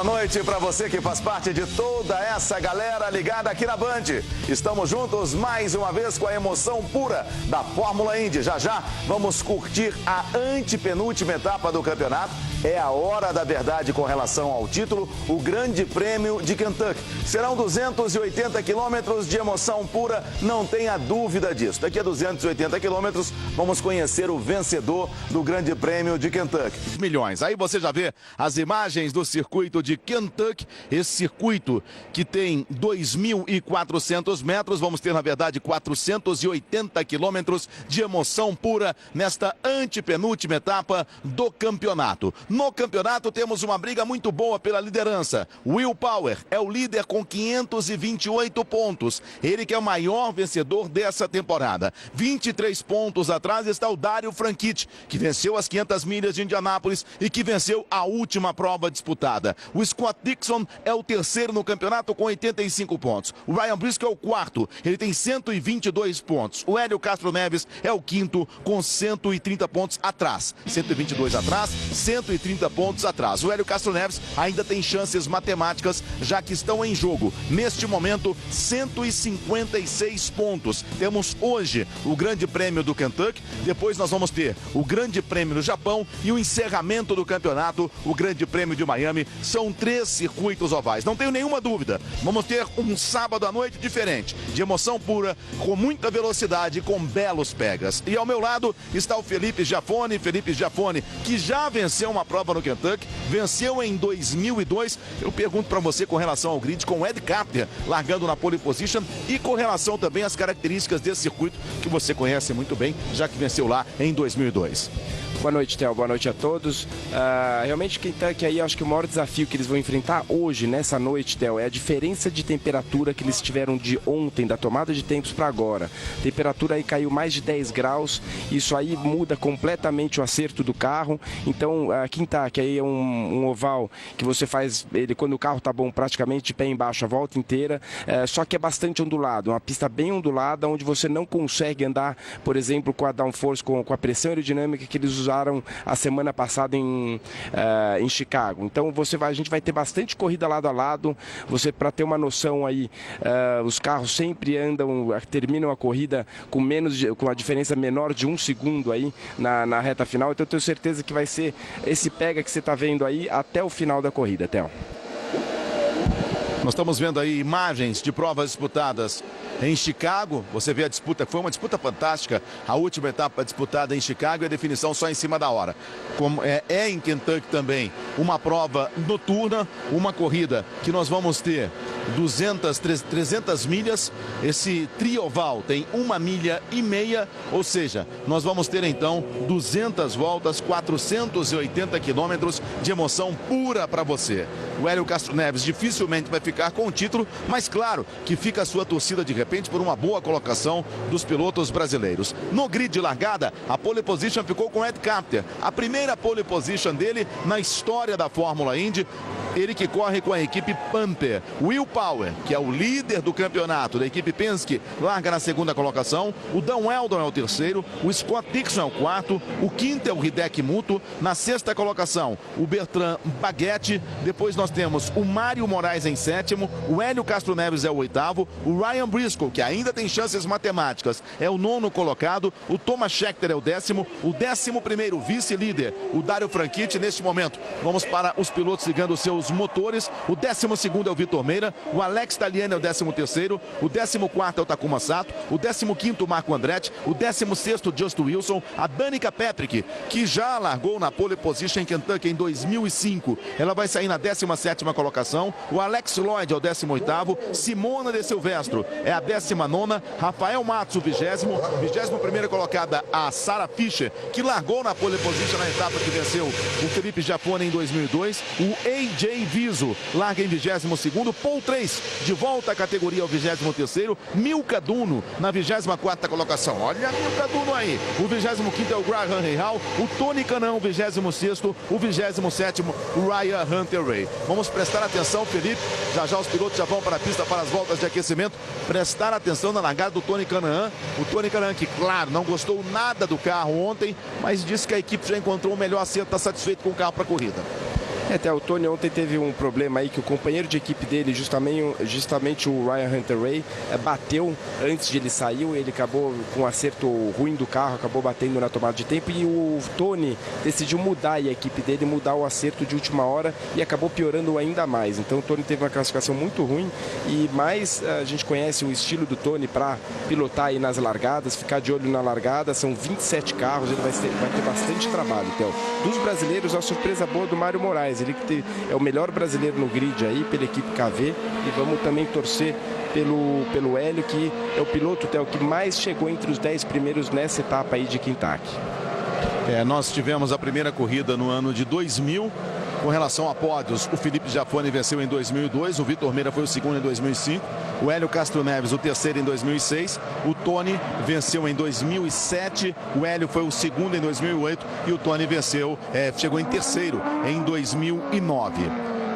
boa noite para você que faz parte de toda essa galera ligada aqui na Band. Estamos juntos mais uma vez com a emoção pura da Fórmula Indy. Já já vamos curtir a antepenúltima etapa do campeonato. É a hora da verdade com relação ao título, o Grande Prêmio de Kentucky. Serão 280 quilômetros de emoção pura, não tenha dúvida disso. Daqui a 280 quilômetros vamos conhecer o vencedor do Grande Prêmio de Kentucky. Milhões. Aí você já vê as imagens do circuito de Kentucky, esse circuito que tem 2.400 metros. Vamos ter, na verdade, 480 quilômetros de emoção pura nesta antepenúltima etapa do campeonato. No campeonato temos uma briga muito boa pela liderança. Will Power é o líder com 528 pontos. Ele que é o maior vencedor dessa temporada. 23 pontos atrás está o Dario Franchitti, que venceu as 500 milhas de Indianápolis e que venceu a última prova disputada. O Scott Dixon é o terceiro no campeonato com 85 pontos. O Ryan Briscoe é o quarto, ele tem 122 pontos. O Hélio Castro Neves é o quinto com 130 pontos atrás. 122 atrás, 130 pontos atrás. O Hélio Castro Neves ainda tem chances matemáticas, já que estão em jogo, neste momento, 156 pontos. Temos hoje o Grande Prêmio do Kentucky, depois nós vamos ter o Grande Prêmio do Japão e o encerramento do campeonato, o Grande Prêmio de Miami. São 3 circuitos ovais, não tenho nenhuma dúvida. Vamos ter um sábado à noite diferente, de emoção pura, com muita velocidade e com belos pegas. E ao meu lado está o Felipe Giafone, que já venceu uma prova no Kentucky, venceu em 2002. Eu pergunto para você com relação ao grid, com o Ed Carpenter largando na pole position e com relação também às características desse circuito que você conhece muito bem, já que venceu lá em 2002. Boa noite, Theo. Boa noite a todos. Realmente, Kentucky aí, acho que o maior desafio que eles vão enfrentar hoje, nessa noite, Theo, é a diferença de temperatura que eles tiveram de ontem, da tomada de tempos para agora. A temperatura aí caiu mais de 10 graus, isso aí muda completamente o acerto do carro. Então, Kentucky aí é um oval que você faz ele quando o carro tá bom, praticamente de pé embaixo a volta inteira, só que é bastante ondulado, uma pista bem ondulada, onde você não consegue andar, por exemplo, com a downforce, com a pressão aerodinâmica que eles usaram a semana passada em Chicago. Então a gente vai ter bastante corrida lado a lado. Você, para ter uma noção aí, os carros sempre terminam a corrida com a diferença menor de 1 segundo aí na reta final. Então eu tenho certeza que vai ser esse pega que você está vendo aí até o final da corrida, Theo. Nós estamos vendo aí imagens de provas disputadas em Chicago. Você vê a disputa, foi uma disputa fantástica. A última etapa disputada em Chicago e a definição só em cima da hora. Como é em Kentucky também uma prova noturna, uma corrida que nós vamos ter 300 milhas. Esse trioval tem 1,5 milha, ou seja, nós vamos ter então 200 voltas, 480 quilômetros de emoção pura para você. O Hélio Castro Neves dificilmente vai ficar com o título, mas claro que fica a sua torcida de repente por uma boa colocação dos pilotos brasileiros. No grid de largada, a pole position ficou com Ed Carpenter, a primeira pole position dele na história da Fórmula Indy. Ele que corre com a equipe Panther. Will Power, que é o líder do campeonato da equipe Penske, larga na segunda colocação. O Dan Weldon é o terceiro. O Scott Dixon é o quarto. O quinto é o Hideki Muto. Na sexta colocação, o Bertrand Baguette. Depois nós temos o Mário Moraes em sétimo. O Hélio Castro Neves é o oitavo. O Ryan Briscoe, que ainda tem chances matemáticas, é o nono colocado. O Thomas Scheckter é o décimo. O 11º vice-líder, o Dario Franchitti. Neste momento, vamos para os pilotos ligando os seus motores. O 12º é o Vitor Meira, o Alex Tagliani é o 13º, o 14º é o Takuma Sato, o 15º o Marco Andretti, o 16º Just Wilson, a Danica Patrick, que já largou na pole position em Kentucky em 2005, ela vai sair na 17ª colocação. O Alex Lloyd é o 18º, Simona de Silvestro é a 19ª, Rafael Matos o 21ª colocada a Sarah Fischer, que largou na pole position na etapa que venceu o Felipe Giafone em 2002, o AJ Viso larga em 22º, Paul 3 de volta à categoria ao 23º, Milka Duno na 24ª colocação. Olha a Milka Duno aí. O 25º é o Graham Rahal, o Tony Kanaan, o 26º, o 27º, o Ryan Hunter-Reay. Vamos prestar atenção, Felipe, já os pilotos já vão para a pista para as voltas de aquecimento, prestar atenção na largada do Tony Kanaan. O Tony Kanaan que, claro, não gostou nada do carro ontem, mas disse que a equipe já encontrou o melhor acerto, está satisfeito com o carro para a corrida. Até o Tony ontem teve um problema aí que o companheiro de equipe dele, justamente o Ryan Hunter-Reay, bateu antes de ele sair. Ele acabou com um acerto ruim do carro, acabou batendo na tomada de tempo e o Tony decidiu mudar aí a equipe dele, mudar o acerto de última hora e acabou piorando ainda mais. Então o Tony teve uma classificação muito ruim e mais a gente conhece o estilo do Tony para pilotar aí nas largadas, ficar de olho na largada. São 27 carros, ele vai ter bastante trabalho. Então, dos brasileiros, a surpresa boa do Mário Moraes, ele que é o melhor brasileiro no grid aí pela equipe KV, e vamos também torcer pelo Hélio, que é o piloto que mais chegou entre os 10 primeiros nessa etapa aí de Kentucky. Nós tivemos a primeira corrida no ano de 2000. Com relação a pódios, o Felipe Giafone venceu em 2002, o Vitor Meira foi o segundo em 2005, o Hélio Castro Neves o terceiro em 2006, o Tony venceu em 2007, o Hélio foi o segundo em 2008 e o Tony chegou em terceiro em 2009.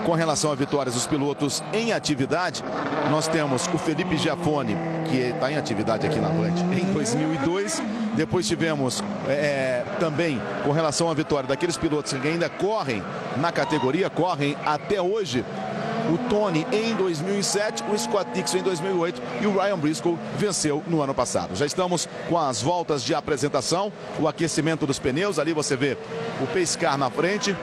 Com relação a vitórias dos pilotos em atividade, nós temos o Felipe Giafone, que está em atividade aqui na noite, em 2002. Depois tivemos também, com relação à vitória daqueles pilotos que ainda correm na categoria, correm até hoje, o Tony em 2007, o Scott Dixon em 2008 e o Ryan Briscoe venceu no ano passado. Já estamos com as voltas de apresentação, o aquecimento dos pneus, ali você vê o Pace Car na frente.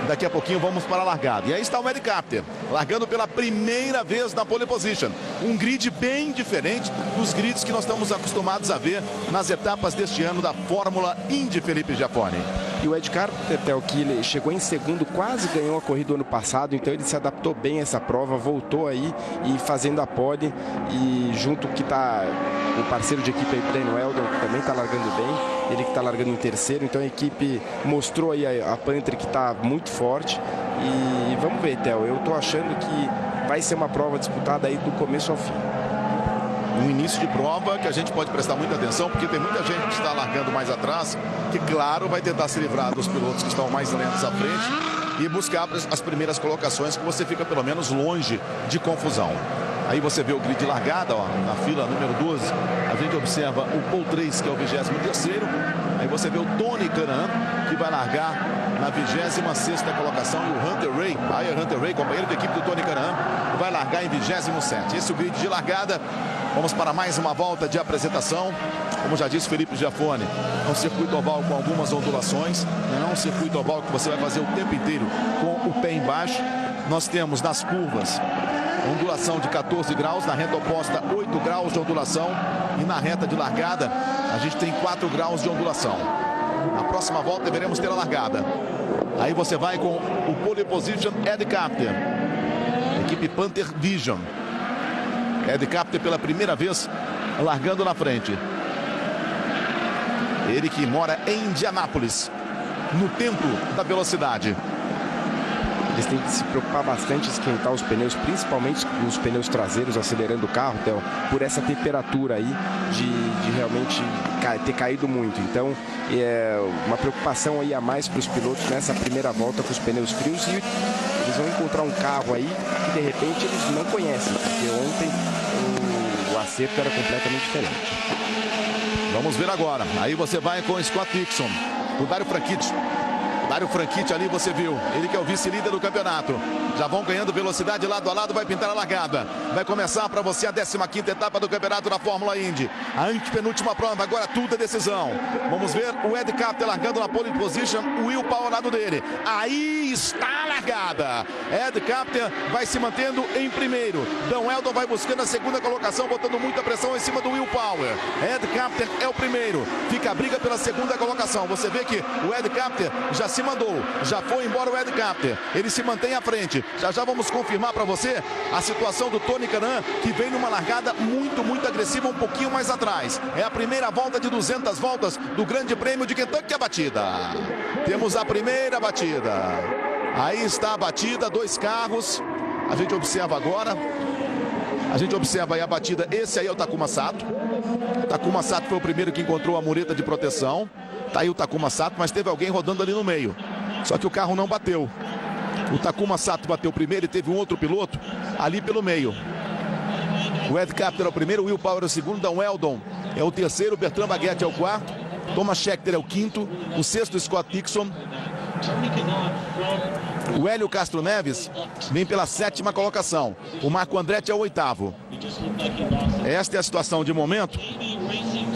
Daqui a pouquinho vamos para a largada. E aí está o Ed Carpenter, largando pela primeira vez na pole position. Um grid bem diferente dos grids que nós estamos acostumados a ver nas etapas deste ano da Fórmula Indy, Felipe Giafone. E o Ed Carpenter, que ele chegou em segundo, quase ganhou a corrida ano passado, então ele se adaptou bem a essa prova, voltou aí e fazendo a pole, e junto que está o parceiro de equipe aí, Dan Weldon, que também está largando bem. Ele que está largando em terceiro, então a equipe mostrou aí a Panther que está muito forte. E vamos ver, Theo, eu estou achando que vai ser uma prova disputada aí do começo ao fim. Um início de prova que a gente pode prestar muita atenção, porque tem muita gente que está largando mais atrás, que claro vai tentar se livrar dos pilotos que estão mais lentos à frente e buscar as primeiras colocações, que você fica pelo menos longe de confusão. Aí você vê o grid de largada, ó, na fila número 12, a gente observa o Paul Trace, que é o 23º. Aí você vê o Tony Kanaan, que vai largar na 26ª colocação, e o Hunter-Reay, companheiro de equipe do Tony Kanaan, vai largar em 27º. Esse é o grid de largada. Vamos para mais uma volta de apresentação. Como já disse Felipe Giafone, é um circuito oval com algumas ondulações, não é um circuito oval que você vai fazer o tempo inteiro com o pé embaixo. Nós temos nas curvas ondulação de 14 graus, na reta oposta 8 graus de ondulação e na reta de largada a gente tem 4 graus de ondulação. Na próxima volta deveremos ter a largada. Aí você vai com o pole position Ed Carpenter, equipe Panther Vision. Ed Carpenter pela primeira vez largando na frente. Ele que mora em Indianápolis, no templo da velocidade. Eles têm que se preocupar bastante em esquentar os pneus, principalmente os pneus traseiros, acelerando o carro, Theo, por essa temperatura aí de realmente ter caído muito. Então, é uma preocupação aí a mais para os pilotos nessa primeira volta com os pneus frios, e eles vão encontrar um carro aí que de repente eles não conhecem, porque ontem o acerto era completamente diferente. Vamos ver agora. Aí você vai com o Scott Dixon, o Dario Franchitti. Dário Franchitti ali, você viu, ele que é o vice-líder do campeonato. Já vão ganhando velocidade lado a lado, vai pintar a largada. Vai começar para você a 15ª etapa do campeonato da Fórmula Indy. A antepenúltima prova, agora tudo é decisão. Vamos ver o Ed Carpenter largando na pole position, o Will Power ao lado dele. Aí está a largada. Ed Carpenter vai se mantendo em primeiro. Dan Weldon vai buscando a segunda colocação, botando muita pressão em cima do Will Power. Ed Carpenter é o primeiro. Fica a briga pela segunda colocação. Você vê que o Ed Carpenter já se mandou, já foi embora o Ed Carpenter, ele se mantém à frente. Já vamos confirmar para você a situação do Tony Kanaan, que vem numa largada muito agressiva, um pouquinho mais atrás. É a primeira volta de 200 voltas do Grande Prêmio de Kentucky, a batida. Temos a primeira batida. Aí está a batida, 2 carros. A gente observa agora. A gente observa aí a batida. Esse aí é o Takuma Sato. Takuma Sato foi o primeiro que encontrou a mureta de proteção. Tá aí o Takuma Sato, mas teve alguém rodando ali no meio. Só que o carro não bateu. O Takuma Sato bateu primeiro e teve um outro piloto ali pelo meio. O Ed Carpenter é o primeiro, o Will Power é o segundo, Dan Weldon é o terceiro, Bertrand Baguette é o quarto, Thomas Scheckter é o quinto, o sexto Scott Dixon, O Hélio Castro Neves vem pela 7ª colocação. O Marco Andretti é o 8º. Esta é a situação de momento.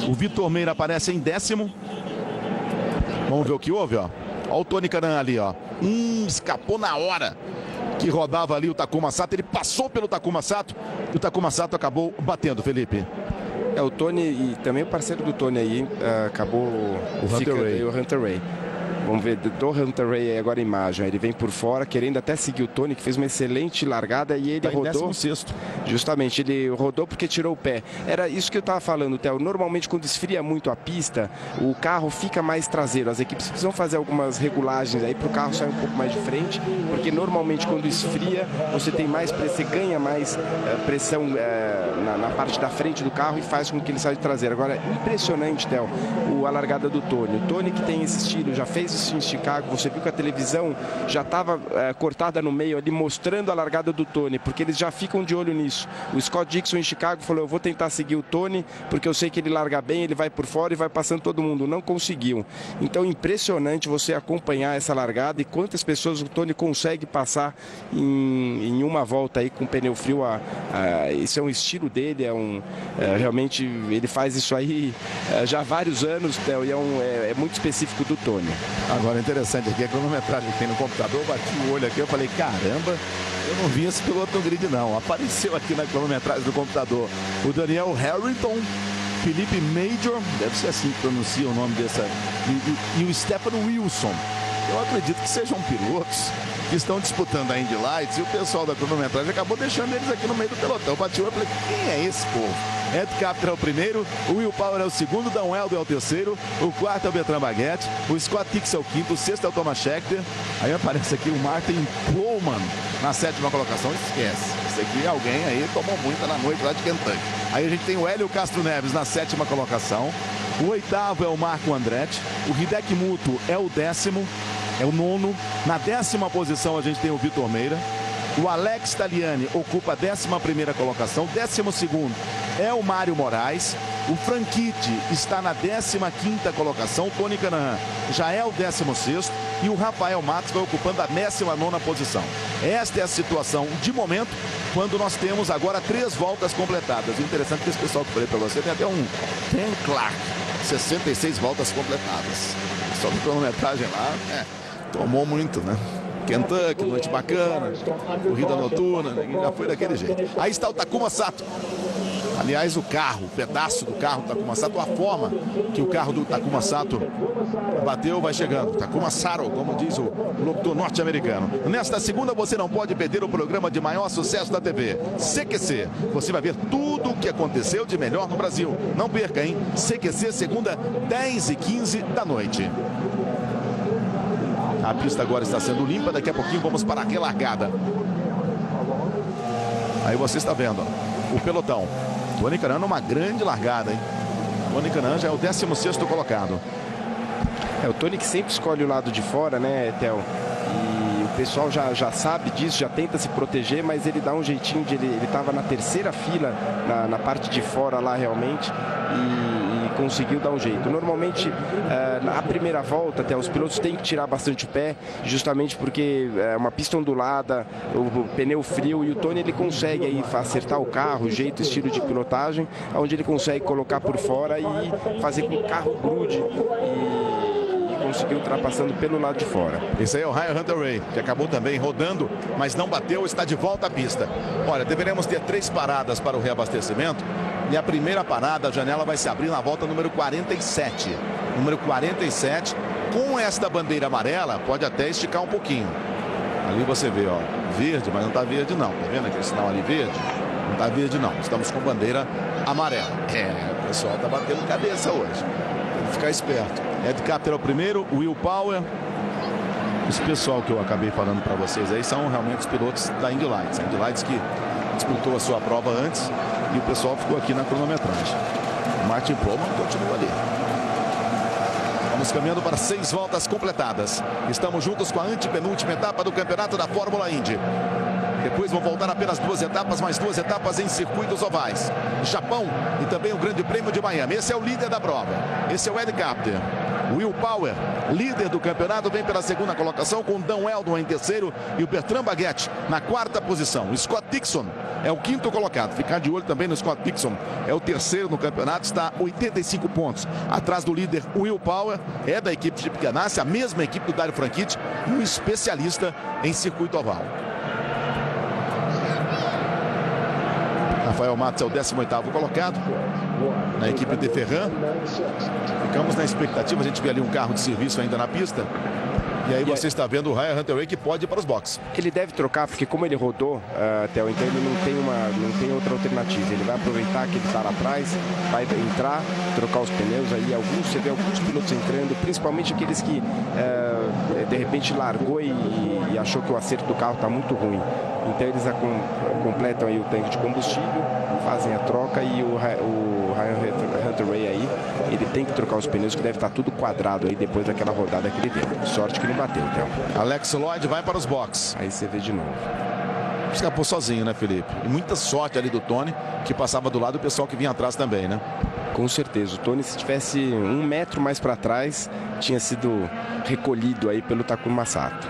O Vitor Meira aparece em 10º. Vamos ver o que houve, ó. Olha o Tony Kanaan ali, ó. Escapou na hora que rodava ali o Takuma Sato. Ele passou pelo Takuma Sato e o Takuma Sato acabou batendo, Felipe. O Tony e também o parceiro do Tony aí acabou o Hunter Ray. Vamos ver do Hunter Ray agora a imagem. Ele vem por fora, querendo até seguir o Tony, que fez uma excelente largada e ele rodou. 16º. Justamente, ele rodou porque tirou o pé. Era isso que eu estava falando, Theo. Normalmente, quando esfria muito a pista, o carro fica mais traseiro. As equipes precisam fazer algumas regulagens aí para o carro sair um pouco mais de frente, porque normalmente quando esfria, você tem mais você ganha mais pressão na parte da frente do carro e faz com que ele saia de traseiro. Agora, impressionante, Theo, a largada do Tony. O Tony que tem esse estilo, já fez em Chicago, você viu que a televisão já estava cortada no meio ali, mostrando a largada do Tony, porque eles já ficam de olho nisso. O Scott Dixon em Chicago falou, eu vou tentar seguir o Tony, porque eu sei que ele larga bem, ele vai por fora e vai passando todo mundo. Não conseguiu. Então, impressionante você acompanhar essa largada e quantas pessoas o Tony consegue passar em uma volta aí com pneu frio. Esse é um estilo dele, realmente ele faz isso aí já há vários anos, Theo, e é muito específico do Tony. Agora, interessante aqui, a cronometragem que tem no computador, eu bati o olho aqui, eu falei, caramba, eu não vi esse piloto no grid não. Apareceu aqui na cronometragem do computador o Daniel Harrington, Felipe Major, deve ser assim que pronuncia o nome dessa, e o Stefano Wilson. Eu acredito que sejam pilotos que estão disputando a Indy Lights e o pessoal da cronometragem acabou deixando eles aqui no meio do pelotão. Eu bati o olho e falei, quem é esse povo? Ed Capter é o primeiro, o Will Power é o segundo, Dan Weldo é o terceiro, o quarto é o Bertrand Baguette, o Scott Dix é o quinto, o sexto é o Thomas Scheckter. Aí aparece aqui o Martin Plowman na 7ª colocação. Esquece, esse aqui é alguém aí tomou muita na noite lá de Kentucky. Aí a gente tem o Hélio Castro Neves na 7ª colocação, o 8º é o Marco Andretti, o Hideki Muto é o 10º, é o 9º. Na 10ª posição a gente tem o Vitor Meira. O Alex Taliani ocupa a 11ª colocação. 12º é o Mário Moraes. O Franchitti está na 15ª colocação. O Tony Kanaan já é o 16º. E o Rafael Matos vai ocupando a 19ª posição. Esta é a situação de momento, quando nós temos agora 3 voltas completadas. O interessante é que esse pessoal que eu falei para você tem até um Ken Clark. 66 voltas completadas. Só de cronometragem lá, tomou muito, né? Kentucky, noite bacana, corrida noturna, já foi daquele jeito. Aí está o Takuma Sato. Aliás, o pedaço do carro do Takuma Sato, a forma que o carro do Takuma Sato bateu, vai chegando. Takuma Sato, como diz o locutor norte-americano. Nesta segunda, você não pode perder o programa de maior sucesso da TV, CQC. Você vai ver tudo o que aconteceu de melhor no Brasil. Não perca, hein? CQC, segunda, 10h15 da noite. A pista agora está sendo limpa, daqui a pouquinho vamos para a relargada. Aí você está vendo, ó, o pelotão. Tony Kanaan numa grande largada, hein? Tony Kanaan já é o 16º colocado. O Tony que sempre escolhe o lado de fora, né, Theo? E o pessoal já sabe disso, já tenta se proteger, mas ele dá um jeitinho de ele estava na 3ª fila, na parte de fora lá realmente, e conseguiu dar um jeito. Normalmente, na primeira volta, até os pilotos têm que tirar bastante o pé, justamente porque é uma pista ondulada, o pneu frio, e o Tony ele consegue aí acertar o carro, o jeito, estilo de pilotagem, onde ele consegue colocar por fora e fazer com que o carro grude e conseguir ultrapassando pelo lado de fora. Esse aí é o Ryan Hunter Ray, que acabou também rodando, mas não bateu, está de volta à pista. Olha, deveremos ter 3 paradas para o reabastecimento. E a primeira parada, a janela vai se abrir na volta número 47. Número 47, com esta bandeira amarela, pode até esticar um pouquinho. Ali você vê, ó, verde, mas não está verde não. Tá vendo aquele sinal ali verde? Não está verde não. Estamos com bandeira amarela. O pessoal está batendo cabeça hoje. Tem que ficar esperto. Ed Capter é o primeiro, Will Power. Esse pessoal que eu acabei falando para vocês aí são realmente os pilotos da Indy Lights. A Indy Lights que disputou a sua prova antes e o pessoal ficou aqui na cronometragem. O Martin Plowman continua ali. Vamos caminhando para 6 voltas completadas. Estamos juntos com a antepenúltima etapa do campeonato da Fórmula Indy. Depois vão voltar apenas 2 etapas, mais 2 etapas em circuitos ovais. Japão e também o Grande Prêmio de Miami. Esse é o líder da prova. Esse é o Ed Capter. Will Power, líder do campeonato, vem pela segunda colocação com Dan Weldon em terceiro e o Bertrand Baguette na quarta posição. O Scott Dixon é o quinto colocado. Ficar de olho também no Scott Dixon. É o terceiro no campeonato, está a 85 pontos. Atrás do líder Will Power, é da equipe Chip Ganassi, a mesma equipe do Dario Franchitti, um especialista em circuito oval. Rafael Matos é o 18º colocado na equipe de Ferran. Ficamos na expectativa, a gente vê ali um carro de serviço ainda na pista. E aí você está vendo o Ryan Hunter-Reay que pode ir para os boxes. Ele deve trocar, porque como ele rodou, Theo, então ele não tem outra alternativa. Ele vai aproveitar que ele está lá atrás, vai entrar, trocar os pneus. Aí você vê alguns pilotos entrando, principalmente aqueles que de repente largou e achou que o acerto do carro está muito ruim. Então eles completam aí o tanque de combustível, fazem a troca e o Ryan Hunter-Reay aí, ele tem que trocar os pneus, que deve estar tudo quadrado aí depois daquela rodada que ele deu. Sorte que não bateu, Theo. Alex Lloyd vai para os boxes. Aí você vê de novo. Escapou sozinho, né, Felipe? E muita sorte ali do Tony, que passava do lado do pessoal que vinha atrás também, né? Com certeza. O Tony, se tivesse 1 metro mais para trás, tinha sido recolhido aí pelo Takuma Sato.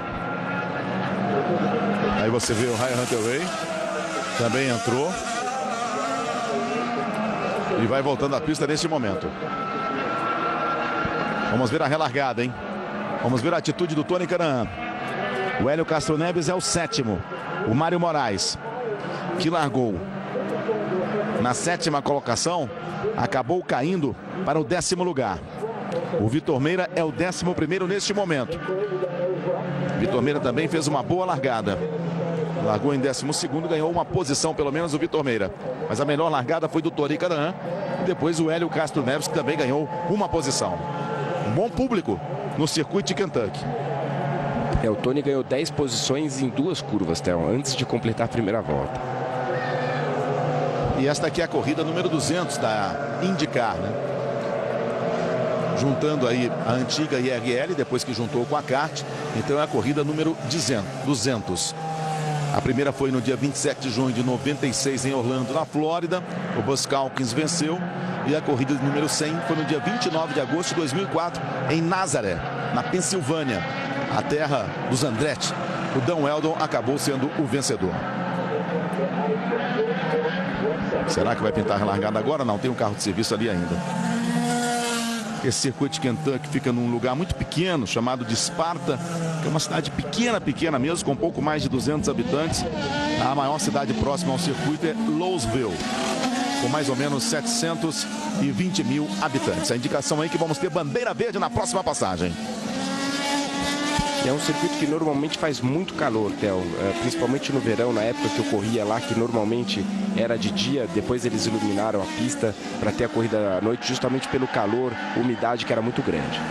Aí você vê o Ryan Hunter-Reay, também entrou. E vai voltando à pista neste momento. Vamos ver a relargada, hein? Vamos ver a atitude do Tony Kanaan. O Hélio Castro Neves é o 7º. O Mário Moraes, que largou na 7ª colocação, acabou caindo para o 10º lugar. O Vitor Meira é o 11º neste momento. Vitor Meira também fez uma boa largada. Largou em 12º, ganhou uma posição, pelo menos, o Vitor Meira. Mas a melhor largada foi do Tony Kanaan. E depois o Hélio Castro Neves, que também ganhou uma posição. Um bom público no circuito de Kentucky. O Tony ganhou 10 posições em 2 curvas, Theo, antes de completar a primeira volta. E esta aqui é a corrida número 200 da IndyCar, né? Juntando aí a antiga IRL, depois que juntou com a kart. Então é a corrida número 200. A primeira foi no dia 27 de junho de 96 em Orlando, na Flórida. O Buzz Calkins venceu. E a corrida número 100 foi no dia 29 de agosto de 2004 em Nazaré, na Pensilvânia, a terra dos Andretti. O Dan Weldon acabou sendo o vencedor. Será que vai pintar a relargada agora? Não, tem um carro de serviço ali ainda. Esse circuito de Kentucky fica num lugar muito pequeno, chamado de Sparta, que é uma cidade pequena mesmo, com pouco mais de 200 habitantes. A maior cidade próxima ao circuito é Louisville, com mais ou menos 720 mil habitantes. A indicação aí que vamos ter bandeira verde na próxima passagem. É um circuito que normalmente faz muito calor, Theo, principalmente no verão, na época que eu corria lá, que normalmente era de dia. Depois eles iluminaram a pista para ter a corrida à noite, justamente pelo calor, umidade que era muito grande.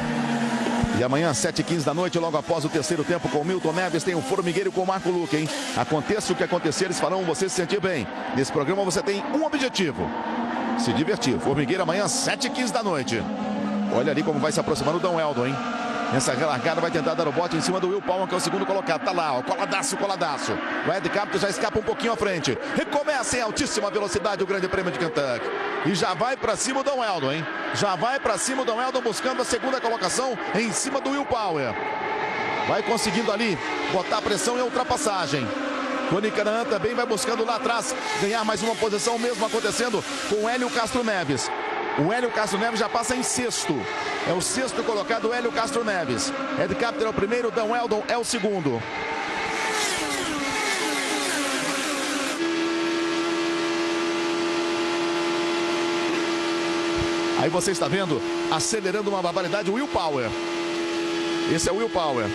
E amanhã, 7h15 da noite, logo após o terceiro tempo com o Milton Neves, tem o Formigueiro com o Marco Luque, hein? Aconteça o que acontecer, eles farão você se sentir bem. Nesse programa você tem um objetivo: se divertir. Formigueiro amanhã, 7h15 da noite. Olha ali como vai se aproximando o Dan Weldon, hein? Nessa relargada vai tentar dar o bote em cima do Will Power, que é o segundo colocado. Tá lá, ó, coladaço. O Ed Capito já escapa um pouquinho à frente. Recomeça em altíssima velocidade o Grande Prêmio de Kentucky. E já vai pra cima o Dan Weldon, hein? Já vai pra cima o Dan Weldon, buscando a segunda colocação em cima do Will Power. Vai conseguindo ali botar pressão e a ultrapassagem. Tony Kanaan também vai buscando lá atrás ganhar mais uma posição, mesmo acontecendo com o Hélio Castro Neves. O Hélio Castro Neves já passa em 6º. É o 6º colocado, o Hélio Castro Neves. Ed Capter é o primeiro, Dan Weldon é o segundo. Aí você está vendo, acelerando uma barbaridade, o Will Power. Esse é o Will Power.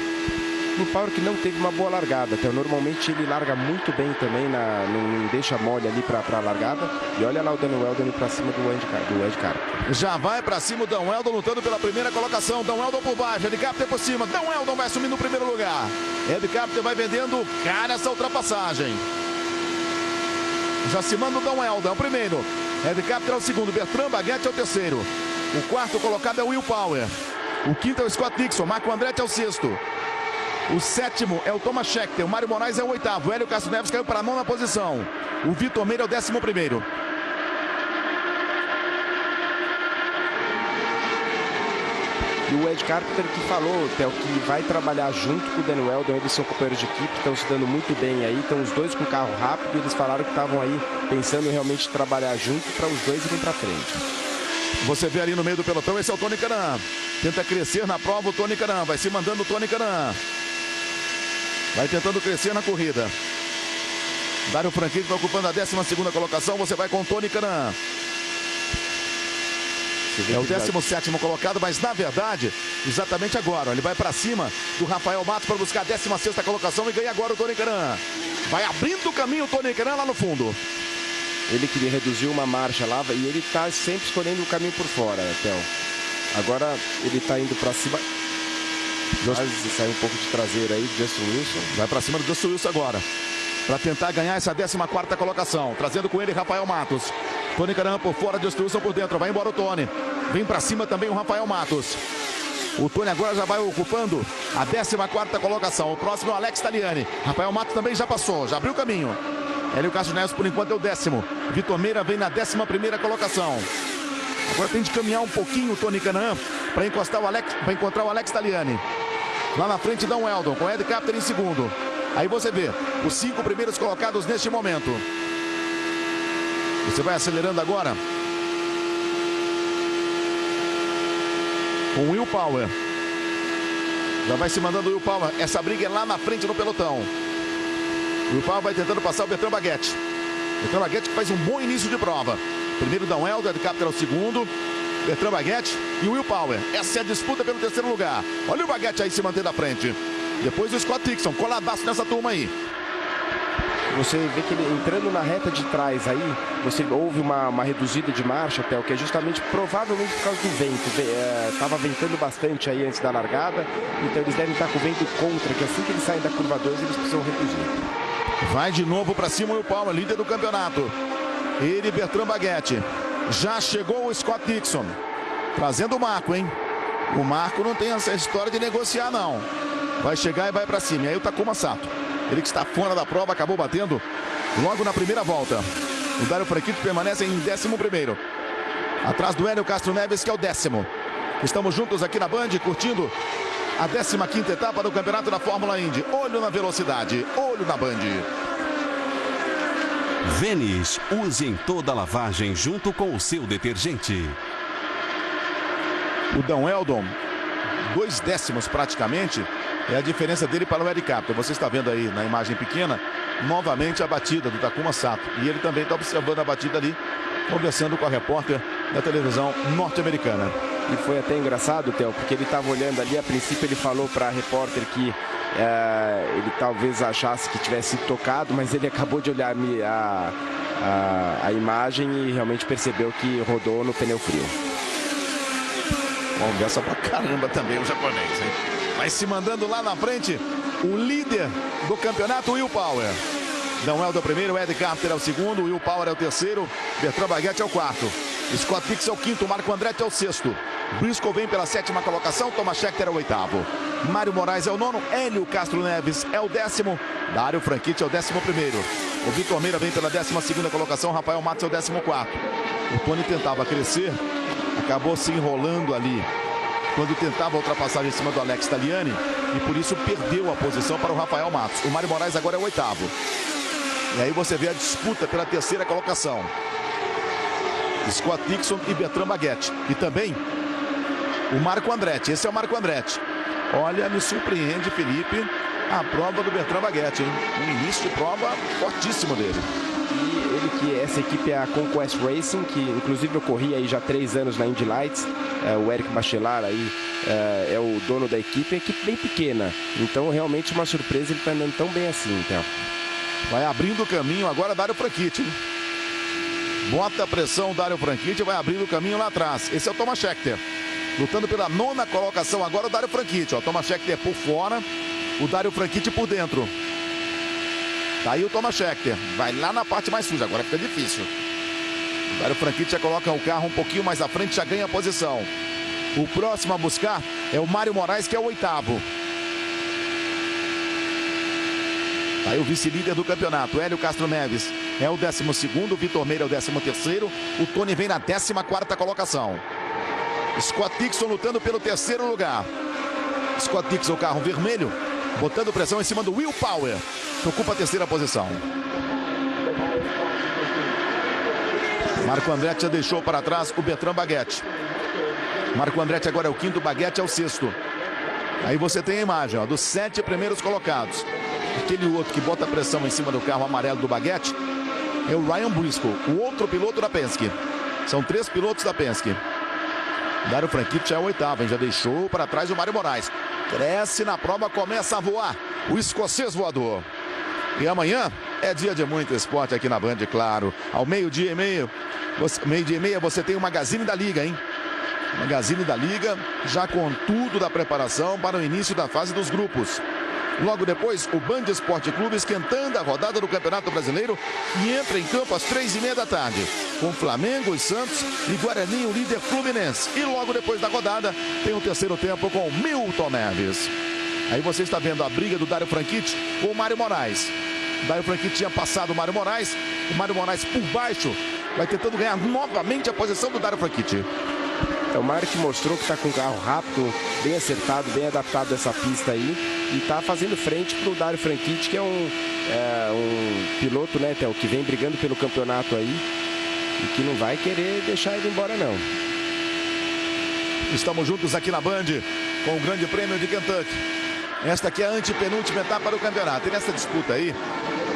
O Power que não teve uma boa largada, então normalmente ele larga muito bem também, não deixa mole ali para a largada. E olha lá o Dan Weldon indo para cima do Ed Capter. Já vai para cima o Dan Weldon, lutando pela primeira colocação. Dan Weldon por baixo, Ed Capter por cima. Dan Weldon vai assumir no primeiro lugar. Ed Capter vai vendendo cara essa ultrapassagem. Já se manda o Dan Weldon, é o primeiro. Ed Capter é o segundo, Bertrand Baguette é o terceiro. O quarto colocado é o Will Power. O quinto é o Scott Dixon, Marco Andretti é o sexto. O 7º é o Thomas Scheckter, o Mário Moraes é o 8º, o Hélio Castro Neves caiu para a 9ª posição. O Vitor Meira é o 11º. E o Ed Carpenter que falou, Theo, que vai trabalhar junto com o Daniel Weldon. Eles são companheiros de equipe, estão se dando muito bem aí, estão os dois com carro rápido. Eles falaram que estavam aí pensando em realmente trabalhar junto para os dois irem para frente. Você vê ali no meio do pelotão, esse é o Tony Kanaan. Tenta crescer na prova o Tony Kanaan, vai se mandando o Tony Kanaan. Vai tentando crescer na corrida. Dario Franchitti vai ocupando a 12ª colocação, você vai com o Tony Kanaan. É o 17º colocado, mas na verdade, exatamente agora, ele vai para cima do Rafael Matos para buscar a 16ª colocação e ganha agora o Tony Kanaan. Vai abrindo o caminho o Tony Kanaan lá no fundo. Ele queria reduzir uma marcha lá e ele está sempre escolhendo o caminho por fora, Theo. Agora ele está indo para cima. Quase sai um pouco de traseira aí, Justin Wilson. Vai para cima do Justin Wilson agora, para tentar ganhar essa 14ª colocação. Trazendo com ele Rafael Matos. Tony Kanaan por fora, Justin Wilson por dentro. Vai embora o Tony. Vem para cima também o Rafael Matos. O Tony agora já vai ocupando a 14ª colocação. O próximo é o Alex Tagliani. Rafael Matos também já passou, já abriu o caminho. Hélio Castro Neves por enquanto é o 10º. Vitor Meira vem na 11ª colocação. Agora tem de caminhar um pouquinho o Tony Kanaan para encontrar o Alex Tagliani. Lá na frente dá um Weldon com o Ed Carpenter em segundo. Aí você vê os 5 primeiros colocados neste momento. Você vai acelerando agora com o Will Power. Já vai se mandando o Will Power. Essa briga é lá na frente no pelotão. O Will Power vai tentando passar o Bertrand Baguette. Bertrand Baguette que faz um bom início de prova. Primeiro dá um Weldon, Ed Carpenter é o segundo. Bertrand Baguette e o Will Power. Essa é a disputa pelo 3º lugar. Olha o Baguette aí se mantendo à frente. Depois o Scott Dixon, coladaço nessa turma aí. Você vê que ele entrando na reta de trás aí, você houve uma reduzida de marcha, Theo, que é justamente provavelmente por causa do vento. Estava ventando bastante aí antes da largada, então eles devem estar com o vento contra, que assim que eles saem da curva 2, eles precisam reduzir. Vai de novo para cima o Will Power, líder do campeonato. Ele, Bertrand Baguette. Já chegou o Scott Dixon, trazendo o Marco, hein? O Marco não tem essa história de negociar, não. Vai chegar e vai para cima. E aí o Takuma Sato, ele que está fora da prova, acabou batendo logo na primeira volta. O Dario Franchitti permanece em 11º. Atrás do Hélio Castro Neves, que é o 10º. Estamos juntos aqui na Band, curtindo a 15ª etapa do campeonato da Fórmula Indy. Olho na velocidade, olho na Band. Vênis, use em toda lavagem junto com o seu detergente. O Dan Weldon, 2/10 praticamente, é a diferença dele para o Ed Carpenter. Você está vendo aí na imagem pequena, novamente a batida do Takuma Sato. E ele também está observando a batida ali, conversando com a repórter da televisão norte-americana. E foi até engraçado, Theo, porque ele estava olhando ali, a princípio ele falou para a repórter que ele talvez achasse que tivesse sido tocado, mas ele acabou de olhar a imagem e realmente percebeu que rodou no pneu frio. Conversa pra caramba também o japonês, hein? Vai se mandando lá na frente o líder do campeonato, Will Power. Dan Weldon é o primeiro, Ed Carpenter é o segundo, Will Power é o terceiro, Bertrand Baguette é o quarto. Scott Dixon é o quinto, Marco Andretti é o sexto. Briscoe vem pela 7ª colocação, Thomas Scheckter é o 8º. Mário Moraes é o 9º, Hélio Castro Neves é o 10º, Dario Franchitti é o 11º. O Vitor Meira vem pela 12ª colocação, Rafael Matos é o 14º. O Tony tentava crescer, acabou se enrolando ali quando tentava ultrapassar em cima do Alex Tagliani e por isso perdeu a posição para o Rafael Matos. O Mário Moraes agora é o 8º. E aí você vê a disputa pela 3ª colocação. Scott Dixon e Bertrand Baguette. E também o Marco Andretti. Esse é o Marco Andretti. Olha, me surpreende, Felipe, a prova do Bertrand Baguette, hein? Um início de prova fortíssimo dele. E ele que essa equipe é a Conquest Racing, que inclusive eu corri aí já há 3 anos na Indy Lights. O Eric Bachelard aí é o dono da equipe, é uma equipe bem pequena. Então realmente uma surpresa, ele está andando tão bem assim, então. Vai abrindo o caminho agora Dario Franchitti, hein? Bota a pressão o Dario Franchitti, vai abrindo o caminho lá atrás. Esse é o Thomas Scheckter, lutando pela 9ª colocação agora o Dario Franchitti. O Thomas Scheckter por fora, o Dario Franchitti por dentro. Tá aí o Thomas Scheckter, vai lá na parte mais suja, agora fica difícil. O Dario Franchitti já coloca o carro um pouquinho mais à frente, já ganha a posição. O próximo a buscar é o Mário Moraes, que é o 8º. Tá aí o vice-líder do campeonato, Hélio Castro Neves é o 12º, o Vitor Meira é o 13º, o Tony vem na 14ª colocação. Scott Dixon lutando pelo terceiro lugar. Scott Dixon, carro vermelho, botando pressão em cima do Will Power, que ocupa a terceira posição. Marco Andretti já deixou para trás o Bertrand Baguette. Marco Andretti agora é o quinto, Baguette é o sexto. Aí você tem a imagem, ó, dos 7 primeiros colocados. Aquele outro que bota pressão em cima do carro amarelo do Baguette é o Ryan Briscoe, o outro piloto da Penske. São 3 pilotos da Penske. Dario Franchitti já é o oitavo, hein? Já deixou para trás o Mário Moraes. Cresce na prova, começa a voar o escocês voador. E amanhã é dia de muito esporte aqui na Band, claro. Ao meio-dia e meia você tem o Magazine da Liga, hein? Magazine da Liga, já com tudo da preparação para o início da fase dos grupos. Logo depois, o Band Esporte Clube esquentando a rodada do Campeonato Brasileiro e entra em campo às 3h30 da tarde, com Flamengo e Santos e Guarani, o líder Fluminense. E logo depois da rodada, tem o terceiro tempo com Milton Neves. Aí você está vendo a briga do Dario Franchitti com o Mário Moraes. O Dario Franchitti tinha passado o Mário Moraes por baixo vai tentando ganhar novamente a posição do Dario Franchitti. É o Mário que mostrou que está com um carro rápido, bem acertado, bem adaptado dessa pista aí. E está fazendo frente para o Dario Franchitti, que é um piloto, né, Theo, que vem brigando pelo campeonato aí. E que não vai querer deixar ele embora, não. Estamos juntos aqui na Band com o Grande Prêmio de Kentucky. Esta aqui é a antepenúltima etapa do campeonato. E nessa disputa aí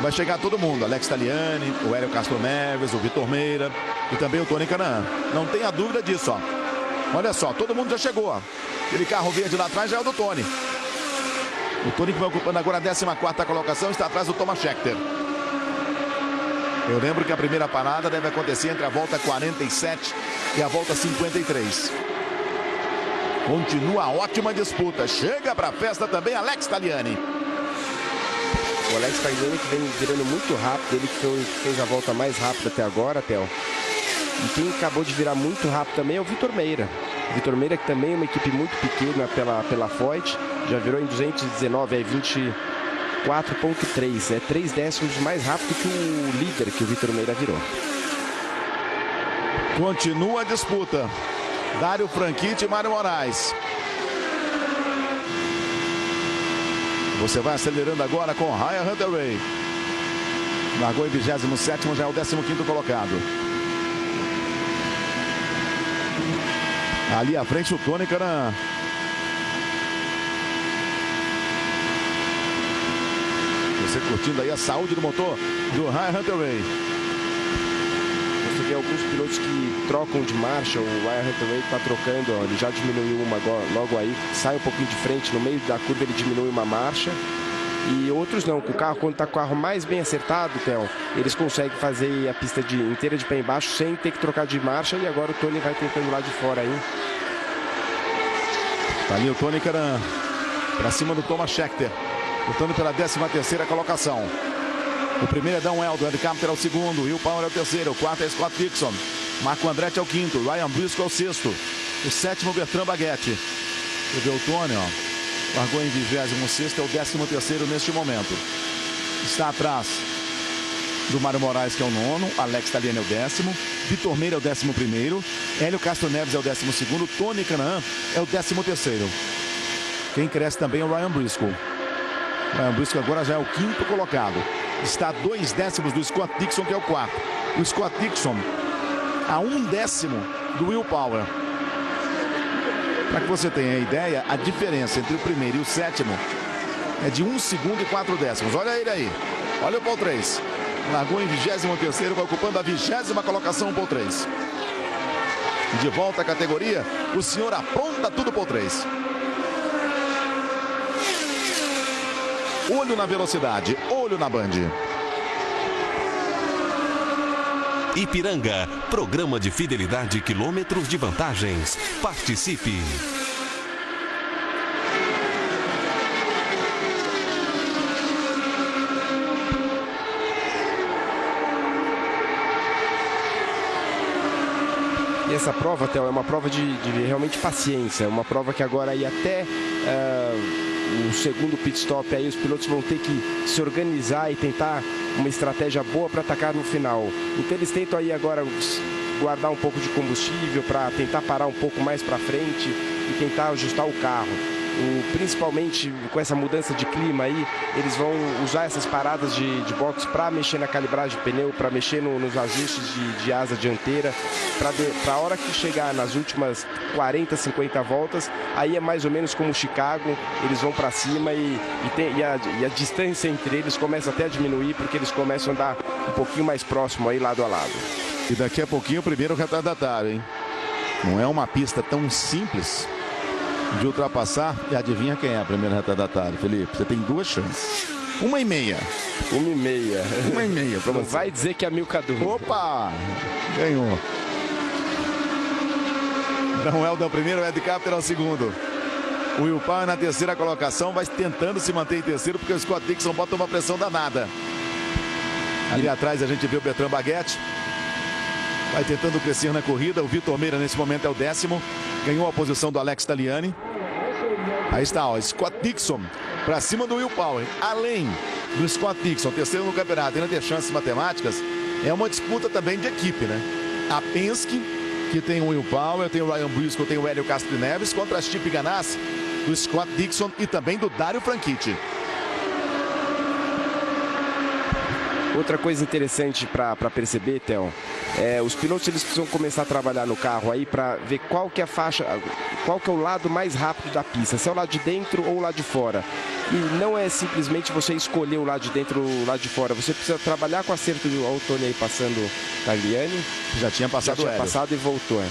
vai chegar todo mundo. Alex Tagliani, o Hélio Castro Neves, o Vitor Meira e também o Tony Kanaan. Não tenha dúvida disso, ó. Olha só, todo mundo já chegou, ó. Aquele carro verde lá atrás já é o do Tony. O Tony que vai ocupando agora a 14ª colocação, está atrás do Thomas Scheckter. Eu lembro que a primeira parada deve acontecer entre a volta 47 e a volta 53. Continua a ótima disputa. Chega para a festa também Alex Tagliani. O Alex Tagliani que vem virando muito rápido. Ele que fez a volta mais rápida até agora, Theo. E quem acabou de virar muito rápido também é o Vitor Meira. Vitor Meira, que também é uma equipe muito pequena pela Foyt. Já virou em 219, aí 24,3. É 3 décimos mais rápido que o líder que o Vitor Meira virou. Continua a disputa. Dario Franchitti e Mário Moraes. Você vai acelerando agora com Ryan Hunter-Reay. Largou em 27º, já é o 15º colocado. Ali à frente o Tony Kanaan. Você curtindo aí a saúde do motor do Ryan Hunter-Reay. Você vê alguns pilotos que trocam de marcha. O Ryan Hunter-Reay está trocando, ó, ele já diminuiu uma logo aí, sai um pouquinho de frente, no meio da curva ele diminui uma marcha. E outros não, com o carro, quando está com o carro mais bem acertado, Theo, eles conseguem fazer a pista inteira de pé embaixo sem ter que trocar de marcha. E agora o Tony vai tentando lá de fora aí. Tá ali o Tony Kanaan para cima do Thomas Scheckter, lutando pela 13ª colocação. O primeiro é Dan Weldon, Ed Carpenter é o segundo, Will Power é o terceiro, o quarto é Scott Dixon, Marco Andretti é o quinto, Ryan Briscoe é o sexto, o sétimo Bertrand Baguette. Você vê o Tony, ó, largou em 26º, é o 13º neste momento. Está atrás do Mário Moraes, que é o nono, Alex Tagliani é o 10º, Vitor Meira é o 11º, Hélio Castro Neves é o 12º, Tony Kanaan é o 13º. Quem cresce também é o Ryan Briscoe. O Ryan Briscoe agora já é o 5º colocado. Está a 2 décimos do Scott Dixon, que é o 4º. O Scott Dixon a 1 décimo do Will Power. Para que você tenha ideia, a diferença entre o primeiro e o sétimo é de 1 segundo e 4 décimos. Olha ele aí. Olha o Paul 3. Largou em 23º, vai ocupando a 20ª colocação, Paul 3. De volta à categoria, o senhor apronta tudo, Paul 3. Olho na velocidade, olho na Band. Ipiranga, programa de fidelidade, quilômetros de vantagens. Participe! E essa prova, Theo, é uma prova de realmente paciência. É uma prova que agora aí até o segundo pit stop, aí os pilotos vão ter que se organizar e tentar uma estratégia boa para atacar no final. Então eles tentam aí agora guardar um pouco de combustível para tentar parar um pouco mais para frente e tentar ajustar o carro. Principalmente com essa mudança de clima aí, eles vão usar essas paradas de box para mexer na calibragem de pneu, para mexer nos ajustes de asa dianteira, para a hora que chegar nas últimas 40, 50 voltas, aí é mais ou menos como Chicago, eles vão para cima e a distância entre eles começa até a diminuir, porque eles começam a andar um pouquinho mais próximo aí, lado a lado. E daqui a pouquinho o primeiro retardatário, hein? Não é uma pista tão simples de ultrapassar. E adivinha quem é a primeira retardatária, Felipe? Você tem duas chances. 1,5. 1,5. 1,5 pra Não você. vai dizer que é Milka Duro. Opa! Ganhou. Não é o primeiro, o Ed Carpenter é o segundo. O Will Power na terceira colocação vai tentando se manter em terceiro, porque o Scott Dixon bota uma pressão danada. Ali atrás a gente vê o Bertrand Baguette. Vai tentando crescer na corrida. O Vitor Meira nesse momento é o 10º. Ganhou a posição do Alex Tagliani. Aí está, ó, Scott Dixon para cima do Will Power. Além do Scott Dixon, terceiro no campeonato, ainda ter chances matemáticas, é uma disputa também de equipe, né? A Penske, que tem o Will Power, tem o Ryan Briscoe, tem o Hélio Castro Neves, contra a Chip Ganassi, do Scott Dixon e também do Dario Franchitti. Outra coisa interessante para perceber, Theo, os pilotos eles precisam começar a trabalhar no carro aí para ver qual que é a faixa, qual que é o lado mais rápido da pista, se é o lado de dentro ou o lado de fora. E não é simplesmente você escolher o lado de dentro ou o lado de fora, você precisa trabalhar com o acerto do Tony aí passando Tagliani. Já tinha passado e voltou.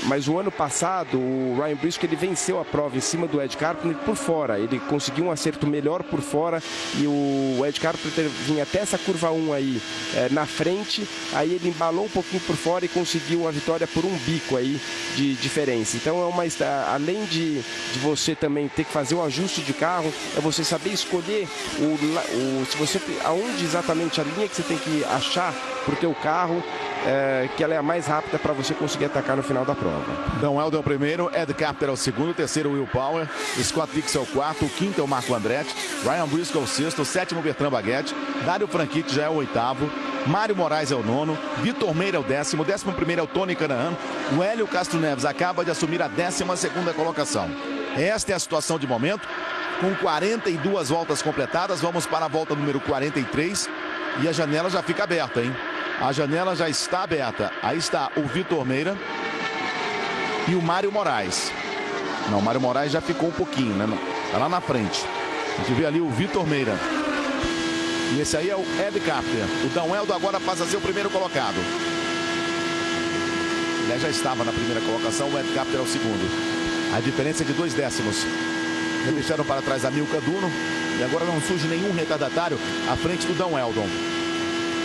Mas o ano passado o Ryan Briscoe ele venceu a prova em cima do Ed Carpenter por fora, ele conseguiu um acerto melhor por fora e o Ed Carpenter vinha até essa curva 1 aí na frente, aí ele embalou um pouquinho por fora e conseguiu uma vitória por um bico aí de diferença. Então além de você também ter que fazer o ajuste de carro, é você saber escolher aonde exatamente a linha que você tem que achar para o teu carro, que ela é a mais rápida para você conseguir atacar no final da prova. Dom Helder é o primeiro, Ed Carpenter é o segundo, o terceiro Will Power, Scott Dixon é o quarto, o quinto é o Marco Andretti, Ryan Briscoe é o sexto, o sétimo Bertrand Baguette, Dario Franchitti já é o oitavo, Mário Moraes é o nono, Vitor Meira é o 10º, 11º é o Tony Kanaan, o Hélio Castro Neves acaba de assumir a 12ª colocação. Esta é a situação de momento, com 42 voltas completadas, vamos para a volta número 43 e a janela já fica aberta, hein? A janela já está aberta. Aí está o Vitor Meira e o Mário Moraes. Não, o Mário Moraes já ficou um pouquinho, né? Tá lá na frente. A gente vê ali o Vitor Meira. E esse aí é o Ed Carpenter. O Dom Helder agora passa a ser o primeiro colocado. Ele já estava na primeira colocação, o Ed Carpenter é o segundo. A diferença é de 2 décimos. Já deixaram para trás a Milka Duno. E agora não surge nenhum retardatário à frente do Dom Helder.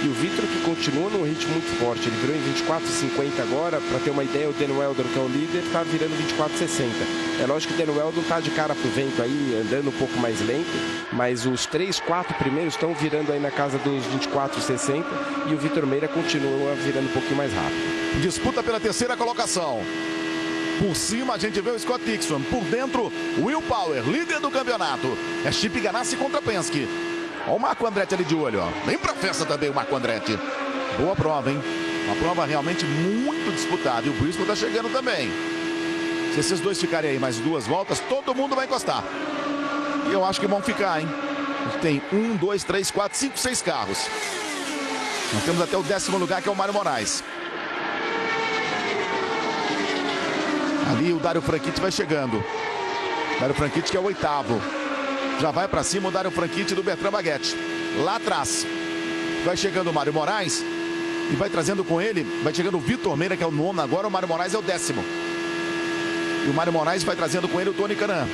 E o Vitor que continua num ritmo muito forte, ele virou em 24,50 agora, para ter uma ideia, o Dan Weldon, que é o líder, está virando 24,60. É lógico que o Dan Weldon está de cara pro vento aí, andando um pouco mais lento, mas os 3, 4 primeiros estão virando aí na casa dos 24,60 e o Vitor Meira continua virando um pouquinho mais rápido. Disputa pela terceira colocação. Por cima a gente vê o Scott Dixon, por dentro Will Power, líder do campeonato. É Chip Ganassi contra Penske. Olha o Marco Andretti ali de olho, ó. Vem pra festa também o Marco Andretti. Boa prova, hein? Uma prova realmente muito disputada. E o Briscoe tá chegando também. Se esses dois ficarem aí mais 2 voltas, todo mundo vai encostar. E eu acho que vão ficar, hein? A gente tem 1, 2, 3, 4, 5, 6 carros. Nós temos até o 10º lugar, que é o Mário Moraes. Ali o Dario Franchitti vai chegando. Dario Franchitti que é o 8º. Já vai para cima o Dario Franchitti do Bertrand Baguette. Lá atrás vai chegando o Mário Moraes e vai trazendo com ele, vai chegando o Vitor Meira, que é o 9º agora, o Mário Moraes é o 10º. E o Mário Moraes vai trazendo com ele o Tony Kanaan.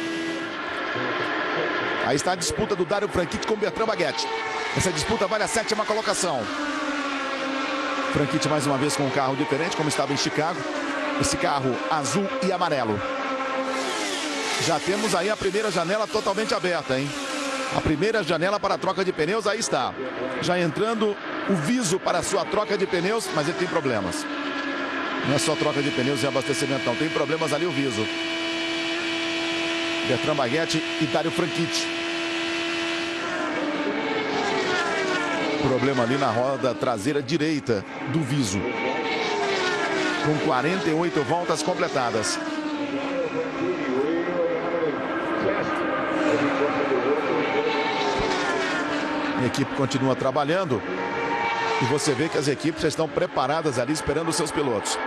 Aí está a disputa do Dario Franchitti com o Bertrand Baguette. Essa disputa vale a 7ª colocação. Franchitti mais uma vez com um carro diferente, como estava em Chicago. Esse carro azul e amarelo. Já temos aí a primeira janela totalmente aberta, hein? A primeira janela para a troca de pneus, aí está. Já entrando o Viso para a sua troca de pneus, mas ele tem problemas. Não é só troca de pneus e abastecimento, não. Tem problemas ali o Viso. Bertrand Baguette e Dario Franchitti. Problema ali na roda traseira direita do Viso. com 48 voltas completadas. A equipe continua trabalhando e você vê que as equipes já estão preparadas ali esperando os seus pilotos.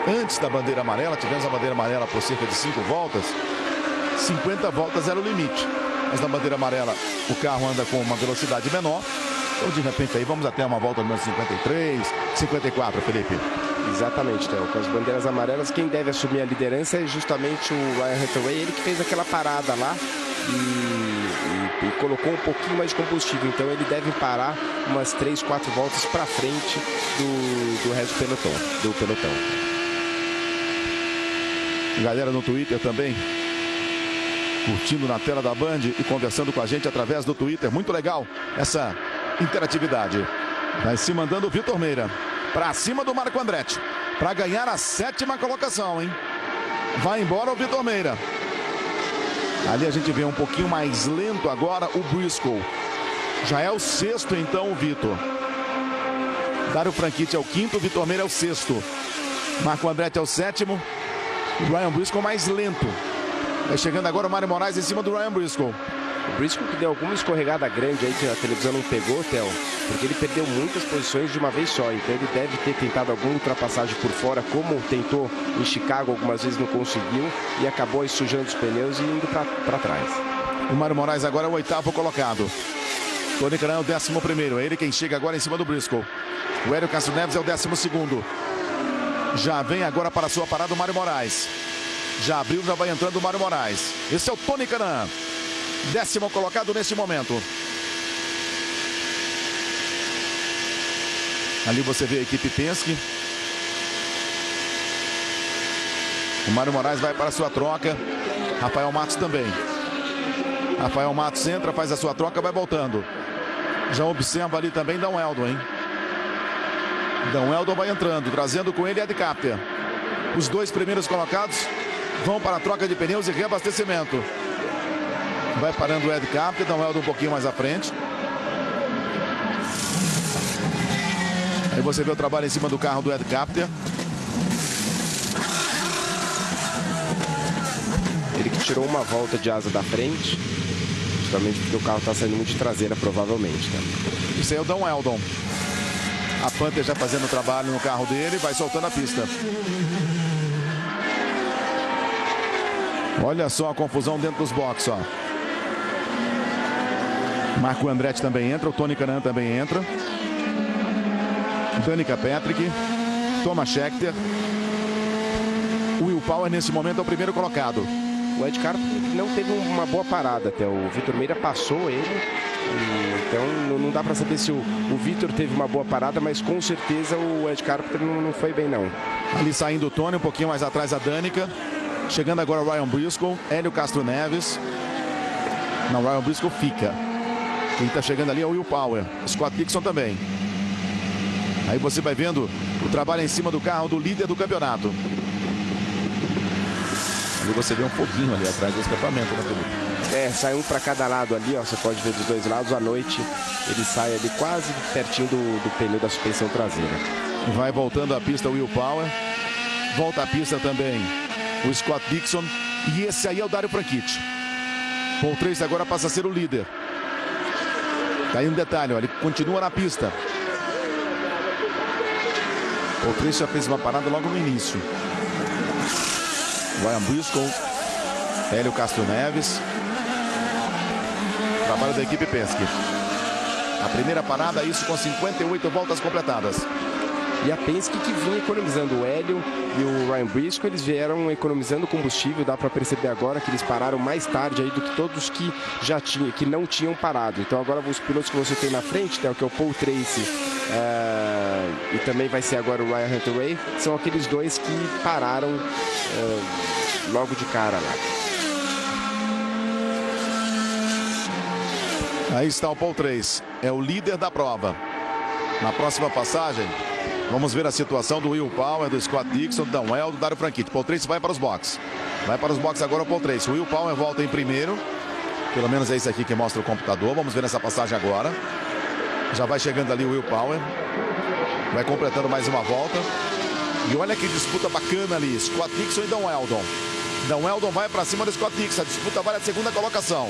Antes da bandeira amarela, tivemos a bandeira amarela por cerca de 5 voltas. 50 voltas era o limite. Mas na bandeira amarela o carro anda com uma velocidade menor. Então de repente aí vamos até uma volta número 53, 54, Felipe. Exatamente, Theo. Com as bandeiras amarelas, quem deve assumir a liderança é justamente o Ryan Hunter-Reay, ele que fez aquela parada lá e colocou um pouquinho mais de combustível. Então ele deve parar umas 3, 4 voltas para frente do resto do pelotão. Galera no Twitter também curtindo na tela da Band e conversando com a gente através do Twitter. Muito legal essa interatividade. Vai se mandando o Vitor Meira para cima do Marco Andretti para ganhar a 7ª colocação, hein? Vai embora o Vitor Meira. Ali a gente vê um pouquinho mais lento agora o Briscoe. Já é o 6º então o Vitor. Dario Franchitti é o 5º, Vitor Meira é o 6º. Marco Andretti é o 7º. O Ryan Briscoe mais lento. Vai chegando agora o Mário Moraes em cima do Ryan Briscoe. O Briscoe que deu alguma escorregada grande aí que a televisão não pegou, Theo, porque ele perdeu muitas posições de uma vez só. Então ele deve ter tentado alguma ultrapassagem por fora, como tentou em Chicago, algumas vezes não conseguiu e acabou aí sujando os pneus e indo para trás. O Mário Moraes agora é o 8º colocado. Tony Kanaan é o 11º. É ele quem chega agora em cima do Briscoe. O Hélio Castro Neves é o 12º. Já vem agora para a sua parada o Mário Moraes. Já abriu, já vai entrando o Mário Moraes. Esse é o Tony Kanaan, 10º colocado neste momento. Ali você vê a equipe Penske. O Mário Moraes vai para a sua troca. Rafael Matos também. Rafael Matos entra, faz a sua troca, vai voltando. Já observa ali também Dom Eldon, hein? Dom Eldon vai entrando, trazendo com ele Ed Capter. Os 2 primeiros colocados vão para a troca de pneus e reabastecimento. Vai parando o Ed Capter, Dom Eldon um pouquinho mais à frente. Aí você vê o trabalho em cima do carro do Ed Capter. Ele que tirou uma volta de asa da frente, justamente porque o carro está saindo muito de traseira, provavelmente. Né? Isso aí é o Dom Eldon. A Panther já fazendo o trabalho no carro dele, vai soltando a pista. Olha só a confusão dentro dos boxes, ó. Marco Andretti também entra, o Tony Kanaan também entra. Danica Patrick, Thomas Scheckter. O Will Power nesse momento é o primeiro colocado. O Ed Carpenter não teve uma boa parada até. O Vitor Meira passou ele. Então não dá para saber se o Vitor teve uma boa parada, mas com certeza o Ed Carpenter não foi bem não. Ali saindo o Tony, um pouquinho mais atrás a Danica. Chegando agora o Ryan Briscoe, Hélio Castro Neves. Não, o Ryan Briscoe fica. Quem está chegando ali é o Will Power. Scott Dixon também. Aí você vai vendo o trabalho em cima do carro do líder do campeonato. Ali você vê um foguinho ali atrás do escapamento, né, Felipe? Sai um para cada lado ali, ó. Você pode ver dos dois lados. À noite ele sai ali quase pertinho do pneu da suspensão traseira. Vai voltando a pista o Will Power. Volta a pista também o Scott Dixon. E esse aí é o Dario Franchitti. Paul Tracy agora passa a ser o líder. Tá aí um detalhe, ó, ele continua na pista. Paul Tracy já fez uma parada logo no início. Ryan Briscoe, Hélio Castro Neves. Trabalho da equipe Penske. A primeira parada, isso com 58 voltas completadas. E a Penske que vinha economizando o Hélio e o Ryan Briscoe, eles vieram economizando combustível. Dá para perceber agora que eles pararam mais tarde aí do que todos que já tinham, que não tinham parado. Então agora os pilotos que você tem na frente, né, que é o Paul Tracy e também vai ser agora o Ryan Hunter-Reay, são aqueles dois que pararam logo de cara lá. Aí está o Paul Tracy, é o líder da prova. Na próxima passagem, vamos ver a situação do Will Power, do Scott Dixon, do Dom Eldon, do Dario Franchitti. Paul Tracy vai para os boxes. Vai para os boxes agora o Paul Tracy. O Will Power volta em primeiro. Pelo menos é isso aqui que mostra o computador. Vamos ver nessa passagem agora. Já vai chegando ali o Will Power. Vai completando mais uma volta. E olha que disputa bacana ali, Scott Dixon e Dan Weldon. Dan Weldon vai para cima do Scott Dixon, a disputa vale a segunda colocação.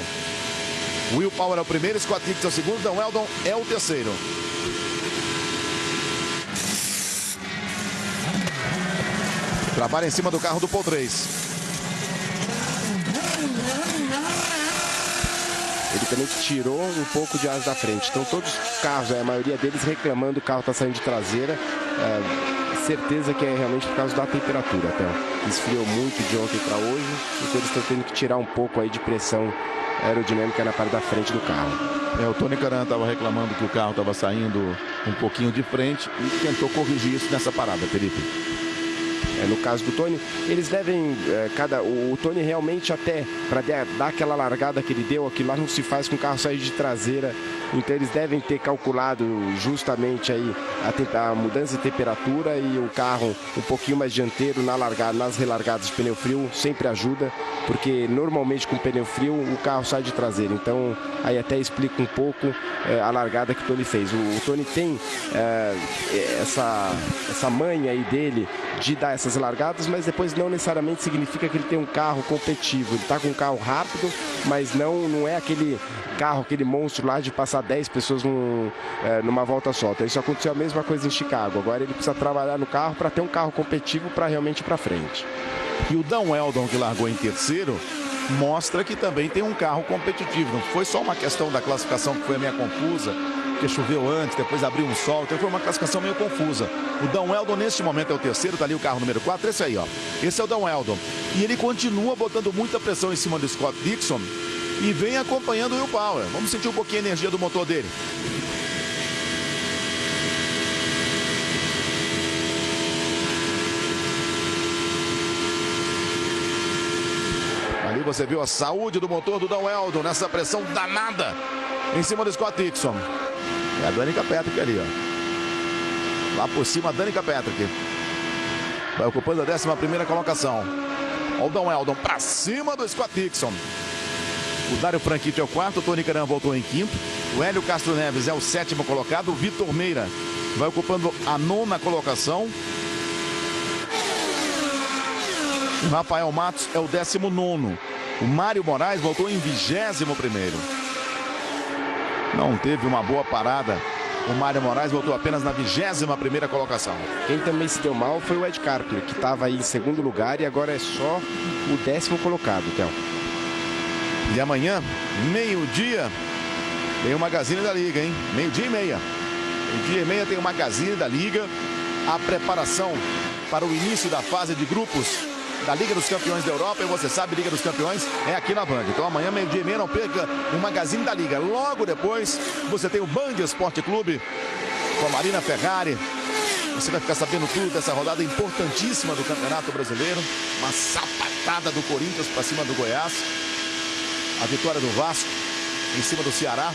Will Power é o primeiro, Scott Dixon é o segundo, Dan Weldon é o terceiro. Trabalha em cima do carro do Paul 3. Ele também tirou um pouco de asa da frente. Então todos os carros, a maioria deles reclamando, o carro está saindo de traseira. Certeza que é realmente por causa da temperatura, até. Esfriou muito de ontem para hoje, então eles estão tendo que tirar um pouco aí de pressão aerodinâmica na parte da frente do carro. O Tony Kanaan estava reclamando que o carro estava saindo um pouquinho de frente e tentou corrigir isso nessa parada, Felipe. No caso do Tony, eles devem, o Tony realmente até, para dar aquela largada que ele deu, aquilo lá não se faz com o carro sair de traseira, então eles devem ter calculado justamente aí a mudança de temperatura e o carro um pouquinho mais dianteiro na largada, nas relargadas de pneu frio sempre ajuda, porque normalmente com pneu frio o carro sai de traseira, então aí até explica um pouco a largada que o Tony fez. O Tony tem essa manha aí dele de dar essas largadas, mas depois não necessariamente significa que ele tem um carro competitivo. Ele está com um carro rápido, mas não é aquele carro, aquele monstro lá de passar 10 pessoas numa volta só. Então isso aconteceu a mesma coisa em Chicago. Agora ele precisa trabalhar no carro para ter um carro competitivo para realmente ir para frente. E o Dan Weldon, que largou em terceiro, mostra que também tem um carro competitivo. Não foi só uma questão da classificação que foi meio confusa, porque choveu antes, depois abriu um sol, então foi uma classificação meio confusa. O Dan Weldon neste momento é o terceiro, tá ali o carro número 4, esse aí, ó. Esse é o Dan Weldon. E ele continua botando muita pressão em cima do Scott Dixon e vem acompanhando o Will Power. Vamos sentir um pouquinho a energia do motor dele. Ali você viu a saúde do motor do Dan Weldon nessa pressão danada em cima do Scott Dixon. É a Danica Patrick ali, ó. Lá por cima, a Danica Patrick. Vai ocupando a 11ª colocação. Olha o Dan Weldon pra cima do Scott Dixon. O Dário Franchitti é o quarto, o Tony Kanaan voltou em quinto. O Hélio Castro Neves é o 7º colocado. O Vitor Meira vai ocupando a 9ª colocação. O Rafael Matos é o 19º. O Mário Moraes voltou em 21º. Não teve uma boa parada. O Mário Moraes voltou apenas na 21ª colocação. Quem também se deu mal foi o Ed Carpenter, que estava aí em segundo lugar e agora é só o 10º colocado, Théo. E amanhã, meio-dia, tem o Magazine da Liga, hein? Meio-dia e meia. Meio-dia e meia tem o Magazine da Liga. A preparação para o início da fase de grupos da Liga dos Campeões da Europa. E você sabe, Liga dos Campeões é aqui na Band. Então amanhã, meio-dia e meia, não perca o Magazine da Liga. Logo depois, você tem o Band Esporte Clube com a Marina Ferrari. Você vai ficar sabendo tudo dessa rodada importantíssima do Campeonato Brasileiro. Uma sapatada do Corinthians para cima do Goiás. A vitória do Vasco em cima do Ceará.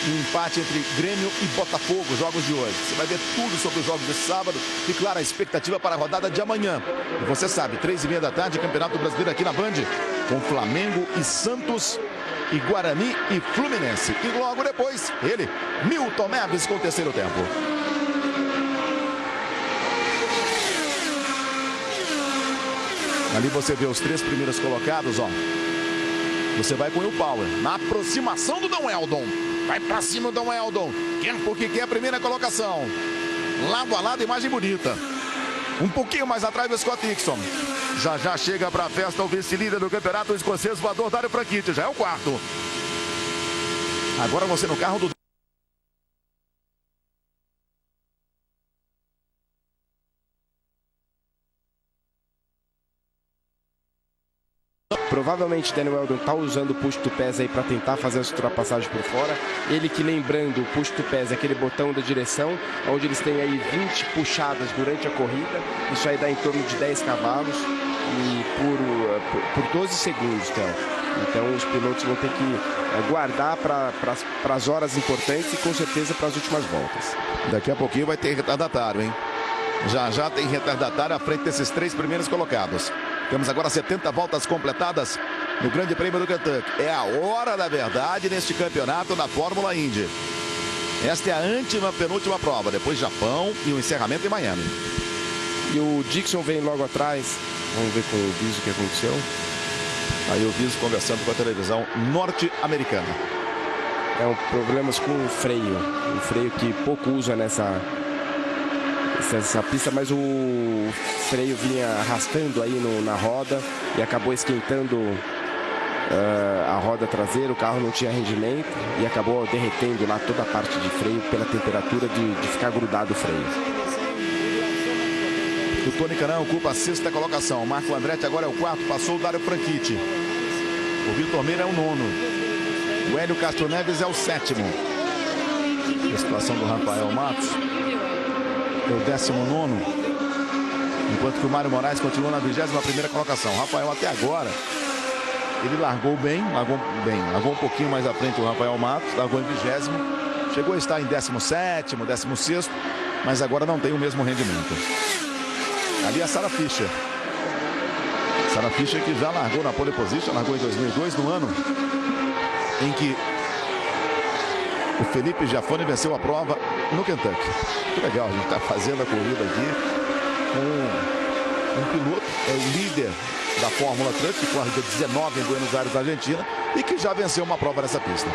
E um empate entre Grêmio e Botafogo, jogos de hoje. Você vai ver tudo sobre os jogos de sábado e, claro, a expectativa para a rodada de amanhã. E você sabe, 3h30 da tarde, Campeonato Brasileiro aqui na Band, com Flamengo e Santos, e Guarani e Fluminense. E logo depois, ele, Milton Neves, com o terceiro tempo. Ali você vê os 3 primeiros colocados, ó. Você vai com o Will Power na aproximação do Dan Weldon. Vai pra cima do Dan Weldon. Quer porque quer a primeira colocação. Lado a lado, imagem bonita. Um pouquinho mais atrás do Scott Dixon. Já chega pra festa o vice-líder do campeonato, o escocês voador Dário Franchitti. Já é o quarto. Agora você no carro do... Provavelmente Daniel Weldon está usando o push to pass aí para tentar fazer essa ultrapassagem por fora. Ele que, lembrando, o push to pass é aquele botão da direção, onde eles têm aí 20 puxadas durante a corrida. Isso aí dá em torno de 10 cavalos e por 12 segundos, Théo. Então os pilotos vão ter que guardar para as horas importantes e com certeza para as últimas voltas. Daqui a pouquinho vai ter retardatário, hein? Já tem retardatário à frente desses 3 primeiros colocados. Temos agora 70 voltas completadas no Grande Prêmio do Kentucky. É a hora da verdade neste campeonato da Fórmula Indy. Esta é a penúltima prova, depois Japão e o encerramento em Miami. E o Dixon vem logo atrás. Vamos ver com o Viso o que aconteceu. Aí o Viso conversando com a televisão norte-americana. Problemas com o freio. Um freio que pouco usa nessa pista, mas o freio vinha arrastando aí na roda e acabou esquentando a roda traseira. O carro não tinha rendimento e acabou derretendo lá toda a parte de freio pela temperatura de ficar grudado o freio. O Tony Kanaan ocupa a 6ª colocação. O Marco Andretti agora é o 4º, passou o Dario Franchitti. O Vitor Meira é o 9º. O Hélio Castro Neves é o 7º. A situação do Rafael Matos é o 19º. Enquanto que o Mário Moraes continua na 21ª colocação. O Rafael até agora, ele largou um pouquinho mais à frente o Rafael Matos, largou em 20º. Chegou a estar em 17º, 16º, mas agora não tem o mesmo rendimento. Ali a Sarah Fischer. Sarah Fischer que já largou na pole position, largou em 2002, no ano em que o Felipe Giafone venceu a prova no Kentucky. Que legal, a gente está fazendo a corrida aqui com um piloto, é o líder da Fórmula Truck, que corre dia 19 em Buenos Aires, Argentina, e que já venceu uma prova nessa pista.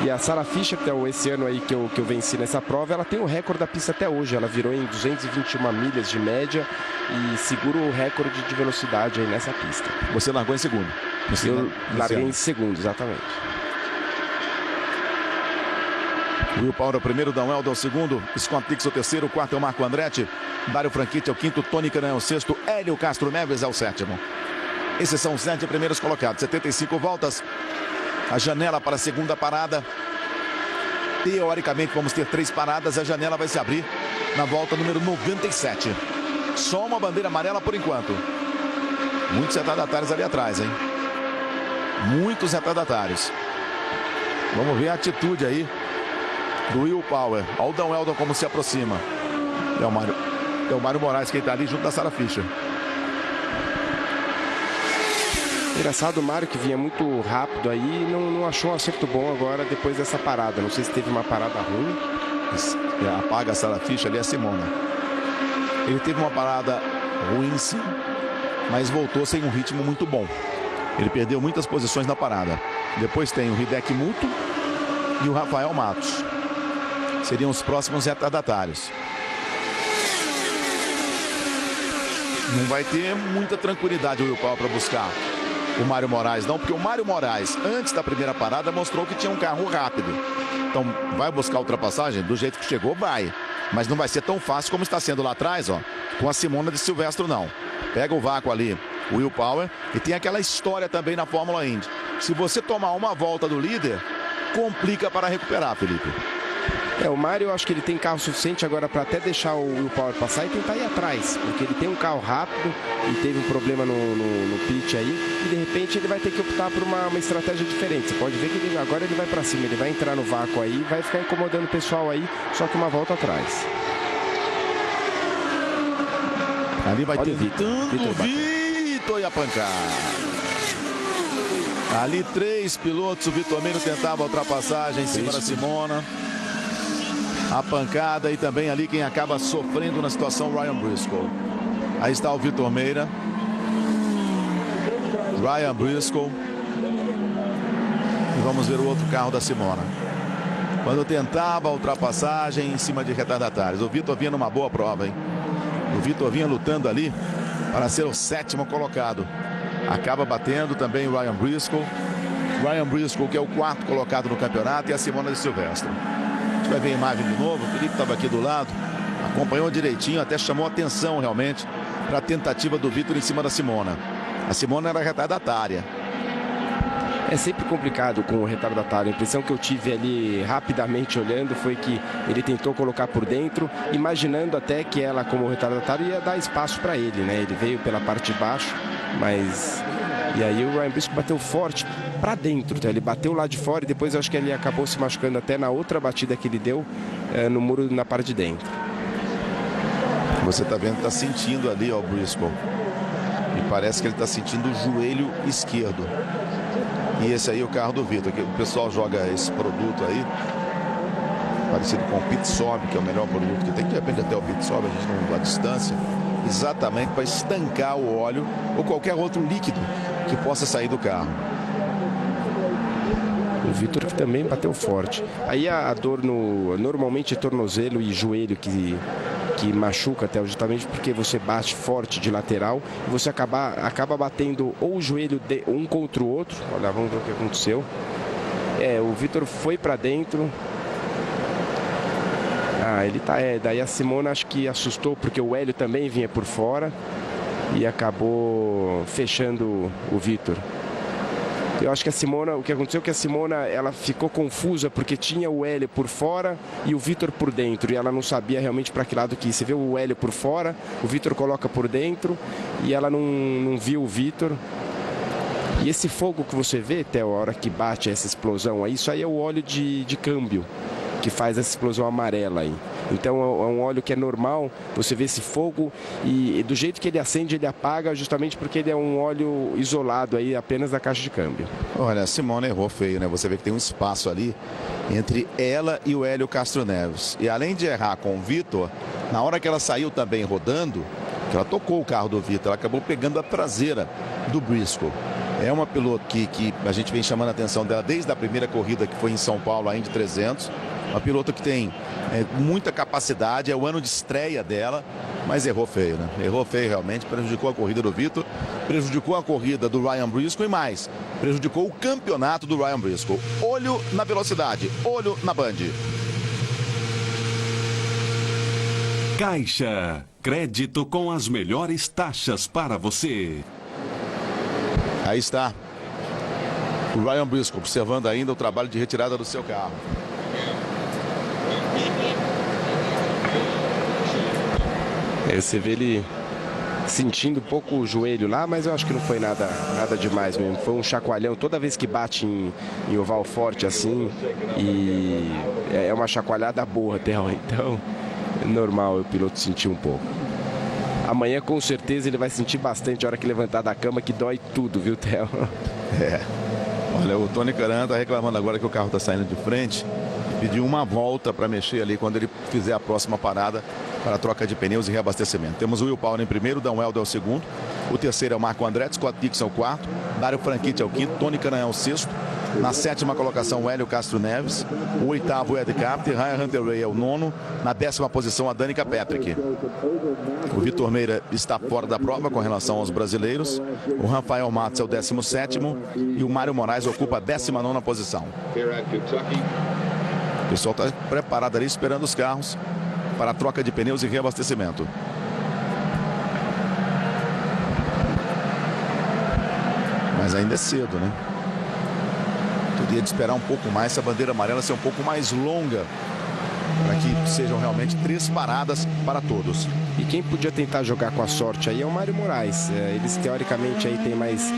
E a Sarah Fischer, esse ano aí que eu venci nessa prova, ela tem o recorde da pista até hoje. Ela virou em 221 milhas de média e segura o recorde de velocidade aí nessa pista. Você largou em segundo? Eu larguei em segundo, exatamente. Will Power é o primeiro, Dan Welder é o segundo, Scott Dix é o terceiro, o quarto é o Marco Andretti, Dario Franchitti é o quinto, Tony Kanaan é o sexto, Hélio Castro Neves é o 7º. Esses são os 7 primeiros colocados, 75 voltas. A janela para a segunda parada. Teoricamente vamos ter 3 paradas. A janela vai se abrir na volta número 97. Só uma bandeira amarela por enquanto. Muitos retardatários ali atrás, hein? Muitos retardatários. Vamos ver a atitude aí do Will Power. Olha o Dan Weldon como se aproxima. É o Mário Moraes que está ali junto da Sarah Fischer. Engraçado, o Mário, que vinha muito rápido aí, não achou um acerto bom agora depois dessa parada. Não sei se teve uma parada ruim. Apaga a Sarah Fischer ali, a Simona. Ele teve uma parada ruim sim, mas voltou sem um ritmo muito bom. Ele perdeu muitas posições na parada. Depois tem o Hideki Muto e o Rafael Matos. Seriam os próximos retardatários. Não vai ter muita tranquilidade o Will Power para buscar o Mário Moraes, não, porque o Mário Moraes, antes da primeira parada, mostrou que tinha um carro rápido. Então, vai buscar a ultrapassagem? Do jeito que chegou, vai. Mas não vai ser tão fácil como está sendo lá atrás, ó, com a Simona de Silvestro, não. Pega o vácuo ali, o Will Power, e tem aquela história também na Fórmula Indy. Se você tomar uma volta do líder, complica para recuperar, Felipe. O Mário, eu acho que ele tem carro suficiente agora para até deixar o Will Power passar e tentar ir atrás, porque ele tem um carro rápido e teve um problema no pit aí, e de repente ele vai ter que optar por uma estratégia diferente. Você pode ver que agora ele vai para cima, ele vai entrar no vácuo aí, vai ficar incomodando o pessoal aí, só que uma volta atrás. Ali vai Olha tentando o Vitor e a pancada. Ali 3 pilotos, o Vitor Meira tentava a ultrapassagem em cima da Simona. A pancada e também ali quem acaba sofrendo na situação, Ryan Briscoe. Aí está o Vitor Meira. Ryan Briscoe. E vamos ver o outro carro da Simona. Quando tentava a ultrapassagem em cima de retardatários. O Vitor vinha numa boa prova, hein? O Vitor vinha lutando ali para ser o 7º colocado. Acaba batendo também o Ryan Briscoe. Ryan Briscoe, que é o 4º colocado no campeonato, e a Simona de Silvestro. A gente vai ver a imagem de novo. O Felipe estava aqui do lado, acompanhou direitinho, até chamou atenção realmente para a tentativa do Vitor em cima da Simona. A Simona era retardatária. É sempre complicado com o retardatário. A impressão que eu tive ali rapidamente olhando foi que ele tentou colocar por dentro, imaginando até que ela, como retardatário, ia dar espaço para ele, né? Ele veio pela parte de baixo, mas... E aí o Ryan Briscoe bateu forte para dentro, então ele bateu lá de fora e depois eu acho que ele acabou se machucando até na outra batida que ele deu no muro na parte de dentro. Você está vendo, está sentindo ali, ó, o Briscoe. E parece que ele está sentindo o joelho esquerdo. E esse aí é o carro do Vitor, que o pessoal joga esse produto aí, parecido com o Pitsob, que é o melhor produto que tem, de repente até o Pitsob, a gente não dá distância. exatamente para estancar o óleo ou qualquer outro líquido que possa sair do carro. O Vitor que também bateu forte. Aí a dor normalmente é tornozelo e joelho que machuca até justamente porque você bate forte de lateral e você acaba batendo ou o joelho um contra o outro. Olha, vamos ver o que aconteceu. O Vitor foi para dentro. Ele tá. Daí a Simona acho que assustou porque o Hélio também vinha por fora e acabou fechando o Vitor. Eu acho que a Simona, o que aconteceu é que a Simona ela ficou confusa porque tinha o Hélio por fora e o Vitor por dentro e ela não sabia realmente para que lado que ir. Você vê o Hélio por fora, o Vitor coloca por dentro e ela não viu o Vitor. E esse fogo que você vê, Theo, a hora que bate essa explosão aí, isso aí é o óleo de câmbio que faz essa explosão amarela aí. Então é um óleo que é normal, você vê esse fogo e do jeito que ele acende, ele apaga justamente porque ele é um óleo isolado aí apenas da caixa de câmbio. Olha, a Simona errou feio, né? Você vê que tem um espaço ali entre ela e o Hélio Castro Neves. E além de errar com o Vitor, na hora que ela saiu também rodando, que ela tocou o carro do Vitor, ela acabou pegando a traseira do Briscoe. É uma piloto que a gente vem chamando a atenção dela desde a primeira corrida que foi em São Paulo, a Indy 300. Uma piloto que tem muita capacidade, é o ano de estreia dela, mas errou feio, né? Errou feio realmente, prejudicou a corrida do Vitor, prejudicou a corrida do Ryan Briscoe e mais, prejudicou o campeonato do Ryan Briscoe. Olho na velocidade, olho na Band. Caixa, crédito com as melhores taxas para você. Aí está o Ryan Briscoe observando ainda o trabalho de retirada do seu carro. Você vê ele sentindo um pouco o joelho lá, mas eu acho que não foi nada demais mesmo. Foi um chacoalhão toda vez que bate em oval forte assim, e é uma chacoalhada boa, Theo. Então é normal o piloto sentir um pouco. Amanhã com certeza ele vai sentir bastante a hora que levantar da cama, que dói tudo, viu, Theo? Olha, o Tony Kanaan está reclamando agora que o carro está saindo de frente. Pediu uma volta para mexer ali quando ele fizer a próxima parada para a troca de pneus e reabastecimento. Temos o Will Power em primeiro, Dan Weldon é o segundo. O terceiro é o Marco Andretti, Scott Dixon é o quarto. Dario Franchitti é o quinto, Tony Kanaan é o sexto. Na sétima colocação, o Hélio Castro Neves. O oitavo, o Ed Carpenter. Ryan Hunter-Reay é o nono. Na 10ª posição, a Danica Patrick. O Vitor Meira está fora da prova com relação aos brasileiros. O Rafael Matos é o 17º. E o Mário Moraes ocupa a 19ª posição. O pessoal está preparado ali, esperando os carros para a troca de pneus e reabastecimento. Mas ainda é cedo, né? Teria de esperar um pouco mais, essa bandeira amarela ser um pouco mais longa, para que sejam realmente 3 paradas para todos. E quem podia tentar jogar com a sorte aí é o Mário Moraes. Eles teoricamente aí tem mais...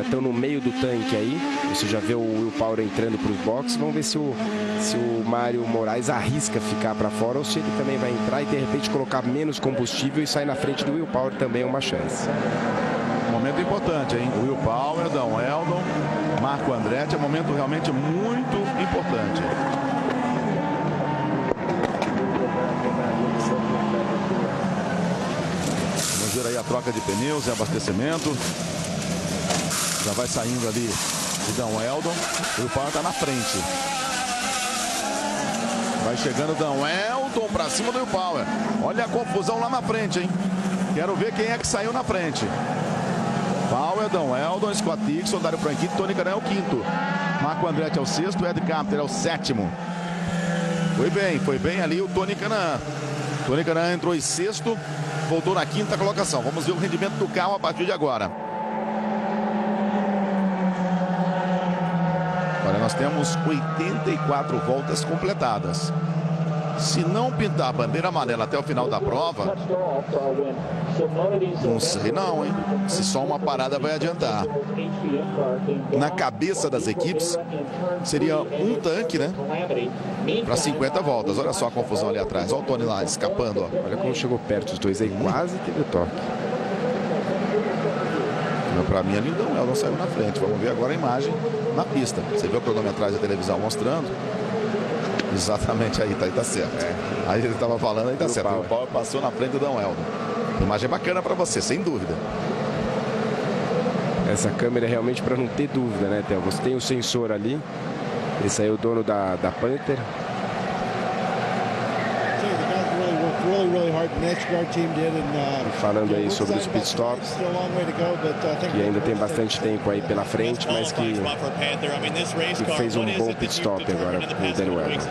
estão no meio do tanque aí. Você já vê o Will Power entrando para os boxes. Vamos ver se o Mário Moraes arrisca ficar para fora ou se ele também vai entrar e de repente colocar menos combustível e sair na frente do Will Power, também é uma chance. Momento importante, hein? Will Power, Dan Weldon, Marco Andretti, é um momento realmente muito importante. Vamos ver aí a troca de pneus e abastecimento. Já vai saindo ali o Dan Weldon. O Will Power está na frente. Vai chegando o Dan Weldon para cima do Will Power. Olha a confusão lá na frente, hein? Quero ver quem é que saiu na frente. Power, Dan Weldon, Scott Dixon, Dario Franchitti, Tony Kanaan é o quinto. Marco Andretti é o sexto, Ed Carpenter é o sétimo. Foi bem ali o Tony Kanaan. Tony Kanaan entrou em sexto, voltou na 5ª colocação. Vamos ver o rendimento do carro a partir de agora. Olha, nós temos 84 voltas completadas. Se não pintar a bandeira amarela até o final da prova, não sei não, hein? Se só uma parada vai adiantar. Na cabeça das equipes, seria um tanque, né? Para 50 voltas. Olha só a confusão ali atrás. Olha o Tony lá escapando, ó. Olha como chegou perto os dois aí, quase teve o toque. Para mim, ali o Dan Weldon saiu na frente. Vamos ver agora a imagem na pista. Você vê o cronometragem da televisão mostrando. Exatamente, aí tá certo. Aí ele estava falando, aí tá certo. O Power passou na frente do Dan Weldon. Imagem bacana para você, sem dúvida. Essa câmera é realmente para não ter dúvida, né, Theo? Você tem o sensor ali. Esse aí é o dono da Panther. Falando aí sobre os pitstops, que ainda tem bastante tempo aí pela frente, mas que fez um bom pitstop agora com o Daniel Eldon.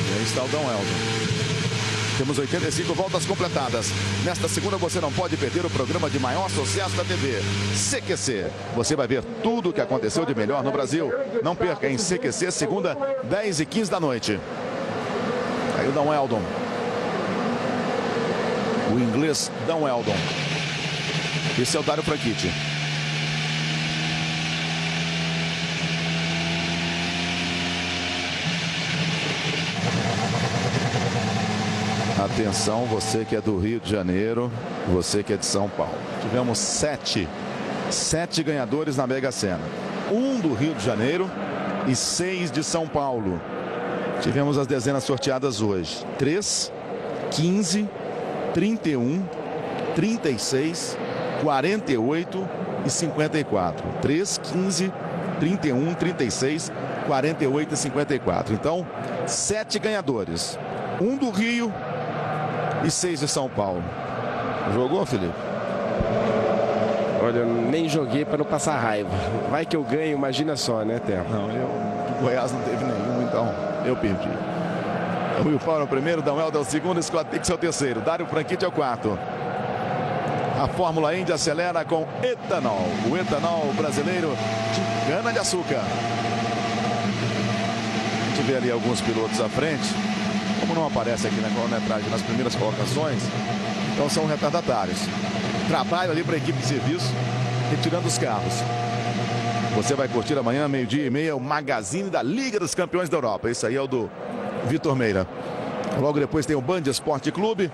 E aí está o Dan Eldon. Temos 85 voltas completadas. Nesta segunda você não pode perder o programa de maior sucesso da TV, CQC. Você vai ver tudo o que aconteceu de melhor no Brasil. Não perca em CQC, segunda, 10h15 da noite. Aí o Dan Eldon. O inglês Dan Eldon. Esse é o Dario Franchitti. Atenção, você que é do Rio de Janeiro, você que é de São Paulo. Tivemos sete ganhadores na Mega Sena. 1 do Rio de Janeiro e 6 de São Paulo. Tivemos as dezenas sorteadas hoje. 3, 15, 31, 36, 48 e 54. 3, 15, 31, 36, 48 e 54. Então, 7 ganhadores. 1 do Rio e 6 de São Paulo. Jogou, Felipe? Olha, eu nem joguei para não passar raiva. Vai que eu ganho, imagina só, né, Theo? Não, o Goiás não teve nenhum, então eu perdi. O Will Power é o primeiro, Dan Eldon é o segundo, Scott Dix é o terceiro, Dario Franchitti é o quarto. A Fórmula Indy acelera com etanol. O etanol brasileiro de cana-de-açúcar. A gente vê ali alguns pilotos à frente. Como não aparece aqui na cronometragem nas primeiras colocações, então são retardatários. Trabalho ali para a equipe de serviço, retirando os carros. Você vai curtir amanhã, 12h30, o Magazine da Liga dos Campeões da Europa. Esse aí é o do Vitor Meira. Logo depois tem o Band Esporte Clube.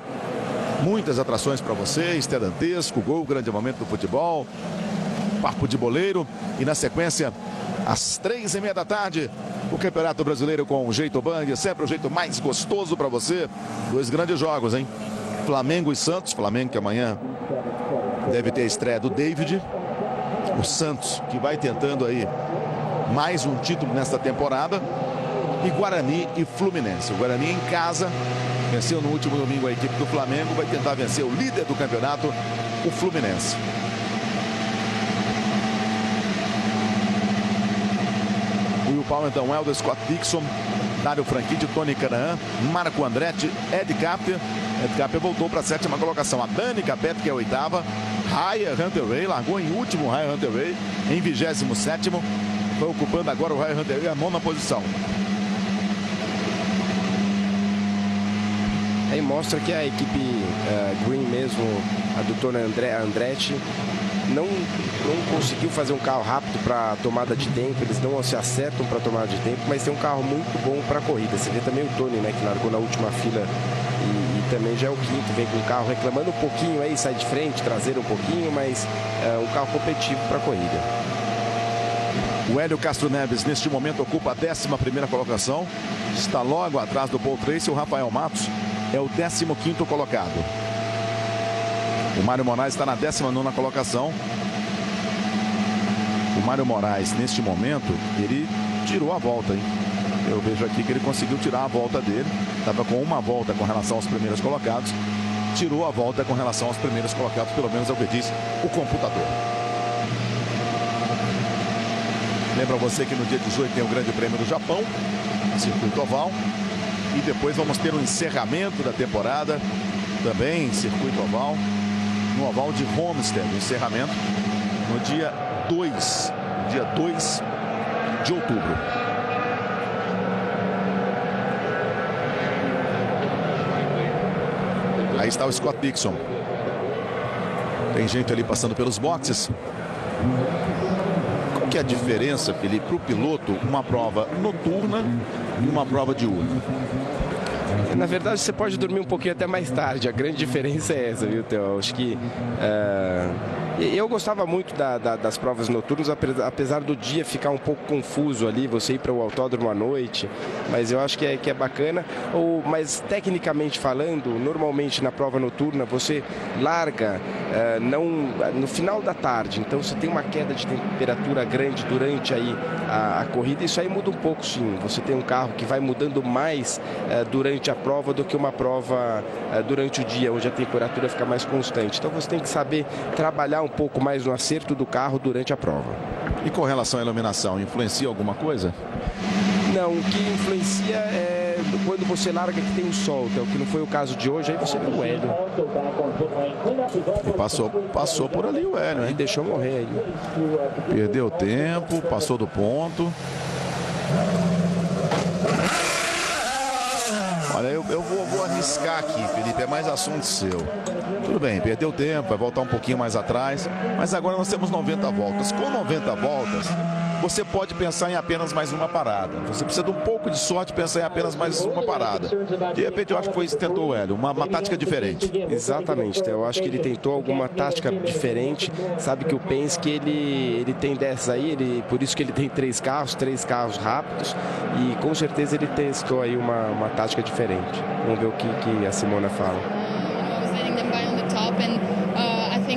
Muitas atrações para você, estedantesco, gol, grande momento do futebol, papo de boleiro. E na sequência, às 3h30 da tarde, o Campeonato Brasileiro com o jeito Band, sempre o jeito mais gostoso para você. 2 grandes jogos, hein? Flamengo e Santos. Flamengo que amanhã deve ter a estreia do David. O Santos que vai tentando aí mais um título nesta temporada. E Guarani e Fluminense. O Guarani em casa venceu no último domingo a equipe do Flamengo. Vai tentar vencer o líder do campeonato, o Fluminense. Will Power, Dan Eldon, Scott Dixon, Dario Franchitti, Tony Canaan, Marco Andretti, Ed Capter. Ed Capter voltou para a 7ª colocação. A Dani Capet, que é a 8ª. Ryan Hunter-Reay largou em último. Ryan Hunter-Reay em 27º. Foi ocupando agora o Ryan Hunter-Reay a 9ª posição. Aí mostra que a equipe Green mesmo, a do Tony Andretti, não conseguiu fazer um carro rápido para tomada de tempo. Eles não se acertam para tomada de tempo, mas tem um carro muito bom para corrida. Você vê também o Tony, né, que largou na última fila e também já é o quinto, vem com o carro reclamando um pouquinho aí, sai de frente, traseiro um pouquinho, mas um carro competitivo para corrida. O Hélio Castro Neves neste momento ocupa a 11ª colocação, está logo atrás do Paul Tracy. O Rafael Matos é o 15º colocado. O Mário Moraes está na 19ª colocação. O Mário Moraes, neste momento, ele tirou a volta, hein? Eu vejo aqui que ele conseguiu tirar a volta dele. Estava com uma volta com relação aos primeiros colocados. Tirou a volta com relação aos primeiros colocados, pelo menos é o que diz o computador. Lembra você que no dia 18 tem o Grande Prêmio do Japão, circuito oval. E depois vamos ter um encerramento da temporada, também circuito oval, no oval de Homestead, o encerramento no dia 2 de outubro. Aí está o Scott Dixon. Tem gente ali passando pelos boxes. Qual que é a diferença, Felipe, para o piloto, uma prova noturna e uma prova diurna? Na verdade, você pode dormir um pouquinho até mais tarde. A grande diferença é essa, viu, Theo? Acho que Eu gostava muito das provas noturnas, apesar do dia ficar um pouco confuso ali, você ir para o autódromo à noite, mas eu acho que é bacana. Mas tecnicamente falando, normalmente na prova noturna você larga no final da tarde, então você tem uma queda de temperatura grande durante aí a corrida, isso aí muda um pouco sim. Você tem um carro que vai mudando mais durante a prova do que uma prova durante o dia, onde a temperatura fica mais constante. Então você tem que saber trabalhar um pouco mais no acerto do carro durante a prova. E com relação à iluminação, influencia alguma coisa? Não, o que influencia é quando você larga que tem um sol, então, que não foi o caso de hoje, aí você vê o Hélio. E passou por ali o Hélio, hein? E deixou morrer aí. Perdeu tempo, passou do ponto. Olha, eu vou arriscar aqui, Felipe, é mais assunto seu. Tudo bem, perdeu tempo, vai voltar um pouquinho mais atrás, mas agora nós temos 90 voltas. Com 90 voltas, você pode pensar em apenas mais uma parada. Você precisa de um pouco de sorte pensar em apenas mais uma parada. De repente, eu acho que foi isso que tentou o Hélio, uma tática diferente. Exatamente, eu acho que ele tentou alguma tática diferente. Sabe que o Penske, ele tem dessas aí, por isso que ele tem três carros rápidos, e com certeza ele testou aí uma tática diferente. Vamos ver o que a Simona fala.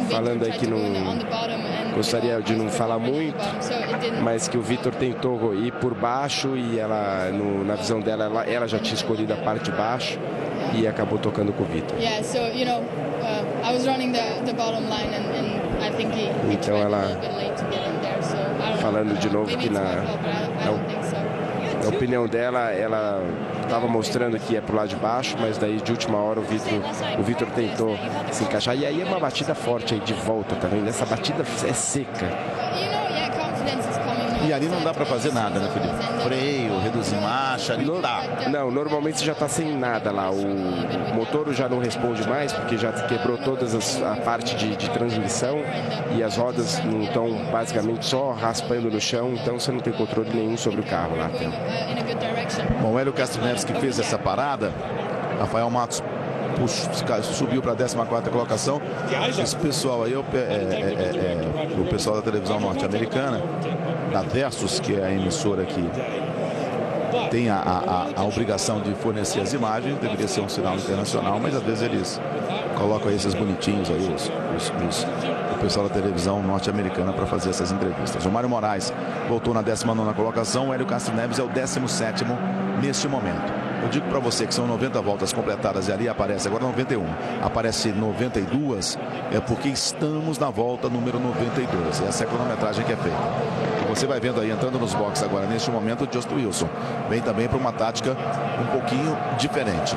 Falando aí que não gostaria de não falar muito, mas que o Vitor tentou ir por baixo e ela, na visão dela, ela já tinha escolhido a parte de baixo e acabou tocando com o Vitor. Então ela falando de novo que na opinião dela, ela estava mostrando que ia pro lado de baixo, mas daí de última hora o Vitor tentou se encaixar. E aí é uma batida forte aí de volta, tá vendo? Essa batida é seca. E ali não dá para fazer nada, né, Felipe? Freio, reduzir marcha, ali não dá. Não, normalmente já está sem nada lá. O motor já não responde mais, porque já quebrou todas a parte de transmissão e as rodas não estão basicamente só raspando no chão, então você não tem controle nenhum sobre o carro lá. Bom, o Hélio Castro Neves que fez essa parada, Rafael Matos subiu para a 14ª colocação. Esse pessoal aí o pessoal da televisão norte-americana, da Versus, que é a emissora que tem a obrigação de fornecer as imagens, deveria ser um sinal internacional, mas às vezes eles colocam aí esses bonitinhos aí, o pessoal da televisão norte-americana para fazer essas entrevistas. O Mário Moraes voltou na 19ª colocação, o Hélio Castro Neves é o 17º neste momento. Eu digo para você que são 90 voltas completadas e ali aparece agora 91, aparece 92, é porque estamos na volta número 92. Essa é a cronometragem que é feita. E você vai vendo aí, entrando nos boxes agora, neste momento, o Just Wilson. Vem também para uma tática um pouquinho diferente.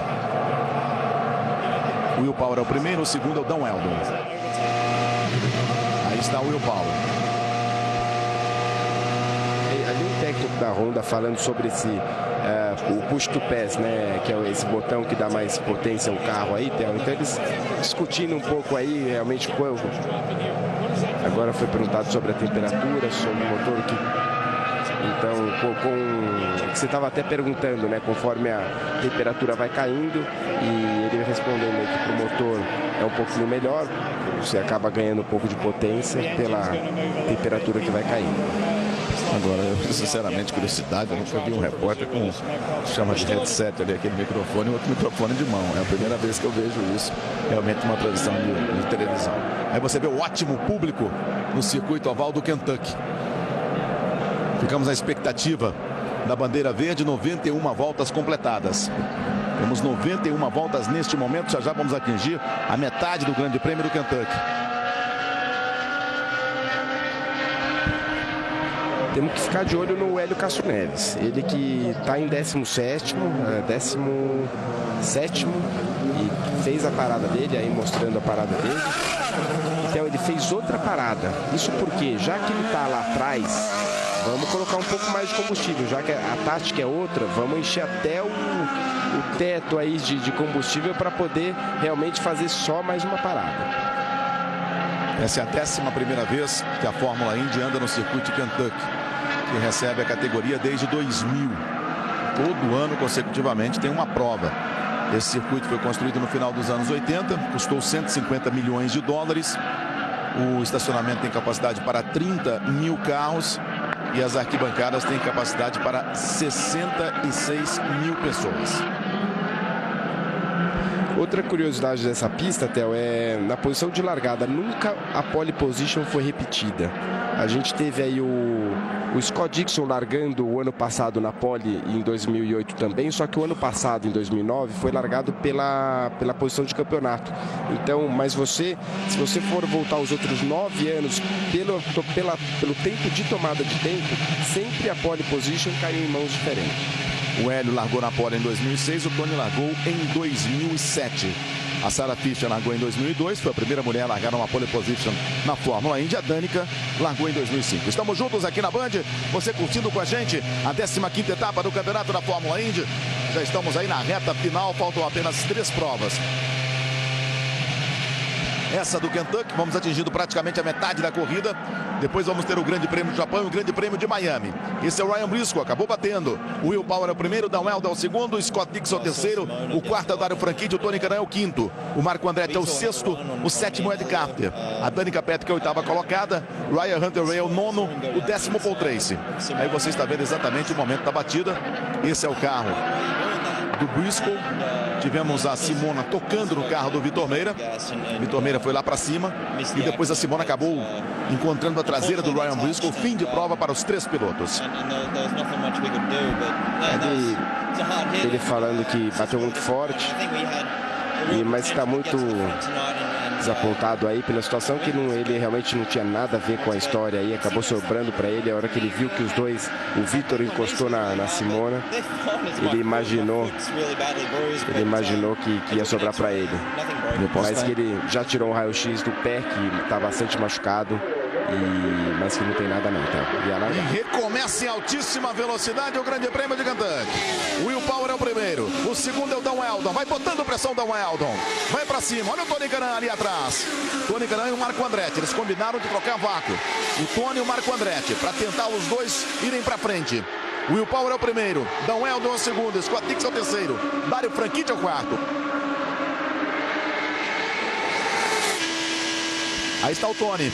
O Will Power é o primeiro, o segundo é o Dan Weldon. Aí está o Will Power. Ali o técnico da Honda falando sobre o push to pass, né, que é esse botão que dá mais potência ao carro aí, então eles discutindo um pouco aí, realmente, agora foi perguntado sobre a temperatura, sobre o motor então, você estava até perguntando, né, conforme a temperatura vai caindo, e ele respondendo que para o motor é um pouquinho melhor, você acaba ganhando um pouco de potência pela temperatura que vai caindo. Agora, eu sinceramente, curiosidade, eu nunca vi um repórter com, chama de headset ali, aquele microfone e outro microfone de mão. É a primeira vez que eu vejo isso, realmente uma transmissão de televisão. Aí você vê o ótimo público no circuito oval do Kentucky. Ficamos na expectativa da bandeira verde, 91 voltas completadas. Temos 91 voltas neste momento, já vamos atingir a metade do Grande Prêmio do Kentucky. Temos que ficar de olho no Hélio Castro Neves. Ele que está em 17º e fez a parada dele, aí mostrando a parada dele. Então ele fez outra parada. Isso porque, já que ele está lá atrás, vamos colocar um pouco mais de combustível. Já que a tática é outra, vamos encher até o teto aí de combustível para poder realmente fazer só mais uma parada. Essa é a 11ª vez que a Fórmula Indy anda no circuito de Kentucky, que recebe a categoria desde 2000. Todo ano, consecutivamente, tem uma prova. Esse circuito foi construído no final dos anos 80, custou 150 milhões de dólares O estacionamento tem capacidade para 30 mil carros e as arquibancadas têm capacidade para 66 mil pessoas. Outra curiosidade dessa pista, Theo, é na posição de largada. Nunca a pole position foi repetida. A gente teve aí o Scott Dixon largando o ano passado na pole em 2008 também, só que o ano passado, em 2009, foi largado pela posição de campeonato. Então, mas se você for voltar os outros 9 anos, pelo tempo de tomada de tempo, sempre a pole position caiu em mãos diferentes. O Hélio largou na pole em 2006, o Tony largou em 2007. A Sarah Fischer largou em 2002, foi a primeira mulher a largar uma pole position na Fórmula Indy. A Danica largou em 2005. Estamos juntos aqui na Band, você curtindo com a gente a 15ª etapa do Campeonato da Fórmula Indy. Já estamos aí na reta final, faltam apenas 3 provas. Essa do Kentucky, vamos atingindo praticamente a metade da corrida. Depois vamos ter o Grande Prêmio do Japão e o Grande Prêmio de Miami. Esse é o Ryan Briscoe, acabou batendo. O Will Power é o primeiro, Dan Weldon é o segundo, o Scott Dixon é o terceiro, o quarto é o Dario Franchitti, o Tony Kanaan é o quinto, o Marco Andretti é o sexto, o sétimo é Ed Carpenter, a Danica Patrick é a oitava colocada, Ryan Hunter-Reay é o nono, o 10º Paul Tracy. Aí você está vendo exatamente o momento da batida. Esse é o carro do Briscoe. Tivemos a Simona tocando no carro do Vitor Meira. Vitor Meira foi lá para cima e depois a Simona acabou encontrando a traseira do Ryan Briscoe. Fim de prova para os 3 pilotos. Ele falando que bateu muito forte, mas está muito desapontado aí pela situação, que ele realmente não tinha nada a ver com a história aí, acabou sobrando para ele. A hora que ele viu que os dois, o Vitor encostou na Simona, ele imaginou que ia sobrar para ele. Mas que ele já tirou um raio-x do pé, que está bastante machucado, mas que não tem nada não, tá? E recomeça em altíssima velocidade o Grande Prêmio de Kentucky. O Will Power é o primeiro, o segundo é o Dan Weldon, vai botando pressão Dan Weldon, vai pra cima, olha o Tony Kanaan ali atrás. Tony Kanaan e o Marco Andretti, eles combinaram de trocar vácuo. O Tony e o Marco Andretti, para tentar os dois irem pra frente. O Will Power é o primeiro, Dan Weldon é o segundo, Scott Dixon é o terceiro, Dario Franchitti é o quarto. Aí está o Tony.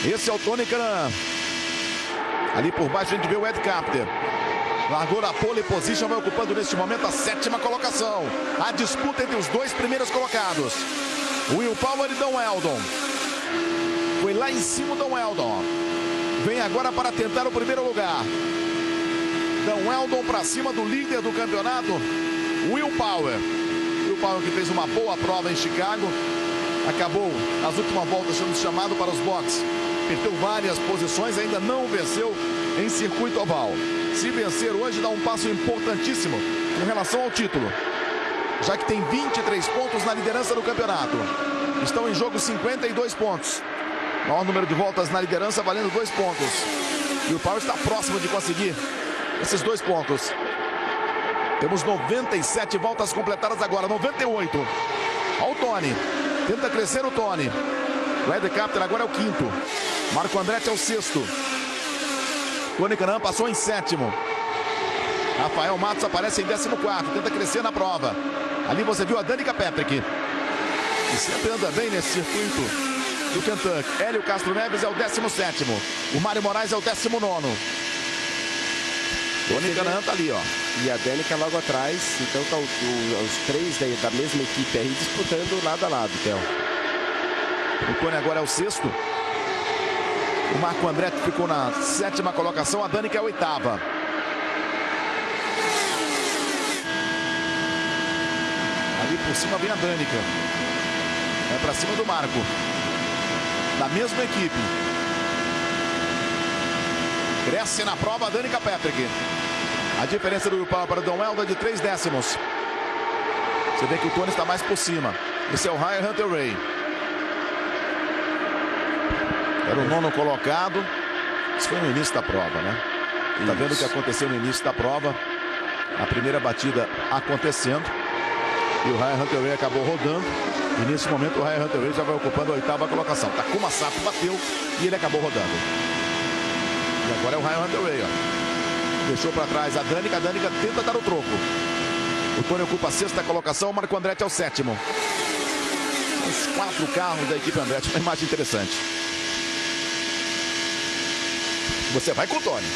Esse é o Tony Kanaan. Ali por baixo a gente vê o Ed Carpenter. Largou na pole position, vai ocupando neste momento a 7ª colocação. A disputa entre os 2 primeiros colocados. Will Power e Dan Weldon. Foi lá em cima o Dan Weldon. Vem agora para tentar o primeiro lugar. Dan Weldon para cima do líder do campeonato, Will Power. Will Power que fez uma boa prova em Chicago. Acabou nas últimas voltas sendo chamado para os boxes. Perdeu várias posições, ainda não venceu em circuito oval. Se vencer hoje, dá um passo importantíssimo em relação ao título, já que tem 23 pontos na liderança do campeonato. Estão em jogo 52 pontos. Maior número de voltas na liderança, valendo 2 pontos. E o Power está próximo de conseguir esses 2 pontos. Temos 97 voltas completadas agora, 98. Olha o Tony. Tenta crescer o Tony. O Ed Carpenter agora é o 5º. Marco Andretti é o 6º. Tony Kanaan passou em 7º. Rafael Matos aparece em 14º. Tenta crescer na prova. Ali você viu a Danica Patrick, que sempre anda bem nesse circuito do Kentucky. Hélio Castro Neves é o 17º. O Mário Moraes é o 19º. Tony Kanaan tá ali, ó. E a Danica logo atrás. Então tá os 3 da mesma equipe aí disputando lado a lado, Theo. O Tony agora é o 6º. O Marco Andretti ficou na 7ª colocação. A Danica é a 8ª. Ali por cima vem a Danica. É pra cima do Marco. Da mesma equipe. Cresce na prova a Danica Patrick. A diferença do Will Power para o Dan Weldon é de 3 décimos. Você vê que o Tony está mais por cima. Esse é o Ryan Hunter-Reay. Era o 9º colocado. Isso foi no início da prova, né? Tá vendo o que aconteceu no início da prova. A primeira batida acontecendo. E o Ryan Hunter-Reay acabou rodando. E nesse momento o Ryan Hunter-Reay já vai ocupando a 8ª colocação. Takuma Sato bateu e ele acabou rodando. E agora é o Ryan Hunter-Reay, ó. Deixou para trás a Danica tenta dar o troco. O Tony ocupa a 6ª colocação, o Marco Andretti é o 7º. os 4 carros da equipe Andretti. Uma imagem interessante. Você vai com o Tony.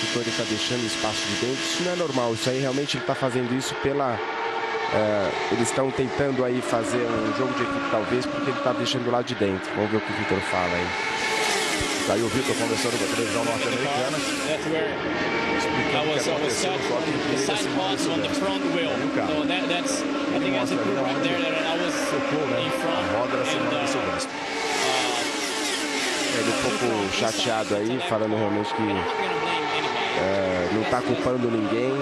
O Tony está deixando espaço de dentro. Isso não é normal. Isso aí realmente ele está fazendo isso pela... eles estão tentando aí fazer um jogo de equipe, talvez, porque ele está deixando do lado de dentro. Vamos ver o que o Vitor fala aí. Tá aí o Vitor conversando com a televisão norte-americana. Explicando o que aconteceu no toque de primeira segunda a roda da segunda do Silvestre. Ele um pouco chateado aí, falando realmente que não está culpando ninguém,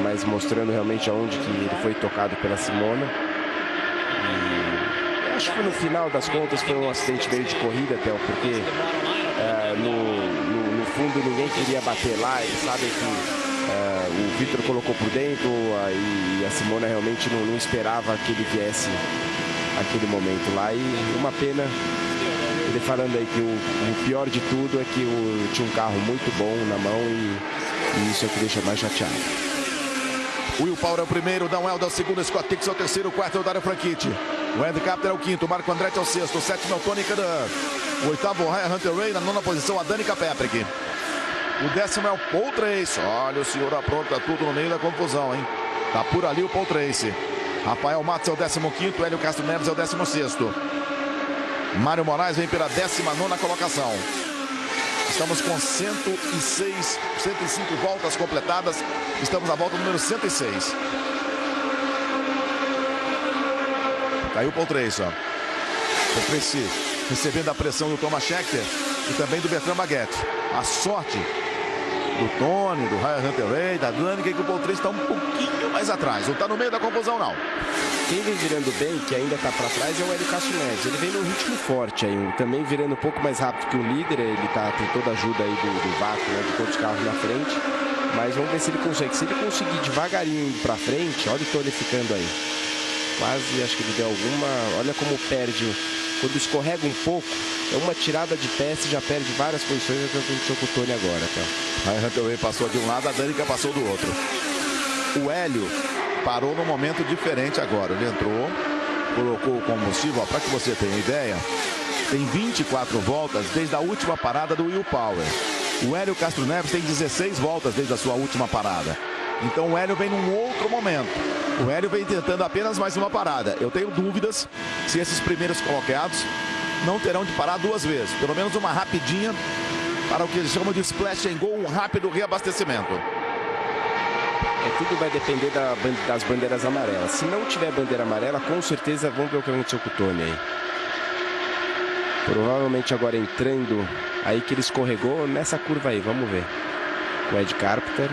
mas mostrando realmente aonde que ele foi tocado pela Simona. E acho que no final das contas foi um acidente meio de corrida, Theo, porque no fundo ninguém queria bater lá. Eles sabem que o Vitor colocou por dentro e a Simona realmente não esperava que ele viesse aquele momento lá. E uma pena, ele falando aí que o pior de tudo é que tinha um carro muito bom na mão e isso é o que deixa mais chateado. Will Power é o primeiro, Dan Weldon é o segundo, Scott Dixon é o terceiro, o quarto é o Dario Franchitti. O Andy Capter é o quinto, o Marco Andretti é o sexto, o sétimo é o Tony Kanaan. O oitavo, o Ryan Hunter Ray, na nona posição, a Danica Patrick. O décimo é o Paul Tracy. Olha, o senhor apronta tudo no meio da confusão, hein? Tá por ali o Paul Tracy. Rafael Matos é o 15º, Hélio Castro Neves é o 16º. Mário Moraes vem pela 19ª colocação. Estamos com 105 voltas completadas. Estamos na volta número 106. Caiu o Paul Tracy, ó. Paul Tracy recebendo a pressão do Thomas Scheckter e também do Bertrand Baguette. A sorte do Tony, do Ryan Hunter Ray, da Danica, que o Paul Tracy está um pouquinho mais atrás. Não está no meio da confusão, não. Quem vem virando bem, que ainda está para trás, é o Hélio Castro Neves. Ele vem num ritmo forte aí, também virando um pouco mais rápido que o líder. Ele tem toda a ajuda aí do vácuo, né, de todos os carros na frente. Mas vamos ver se ele consegue. Se ele conseguir devagarinho indo para frente, olha o Tony ficando aí. Quase, acho que ele deu alguma... Olha como perde. Quando escorrega um pouco, é uma tirada de pé, você já perde várias posições. É o que aconteceu com o Tony agora, tá? Ryan Hunter Ray passou de um lado, a Danica passou do outro. O Hélio parou num momento diferente agora. Ele entrou, colocou o combustível. Para que você tenha ideia, tem 24 voltas desde a última parada do Will Power. O Hélio Castro Neves tem 16 voltas desde a sua última parada. Então o Hélio vem num outro momento. O Hélio vem tentando apenas mais uma parada. Eu tenho dúvidas se esses primeiros colocados não terão de parar 2 vezes. Pelo menos uma rapidinha para o que eles chamam de splash and go, um rápido reabastecimento. Tudo vai depender das bandeiras amarelas. Se não tiver bandeira amarela, com certeza vamos ver o que aconteceu com o Tony aí. Provavelmente agora entrando aí que ele escorregou nessa curva aí, vamos ver. O Ed Carpenter.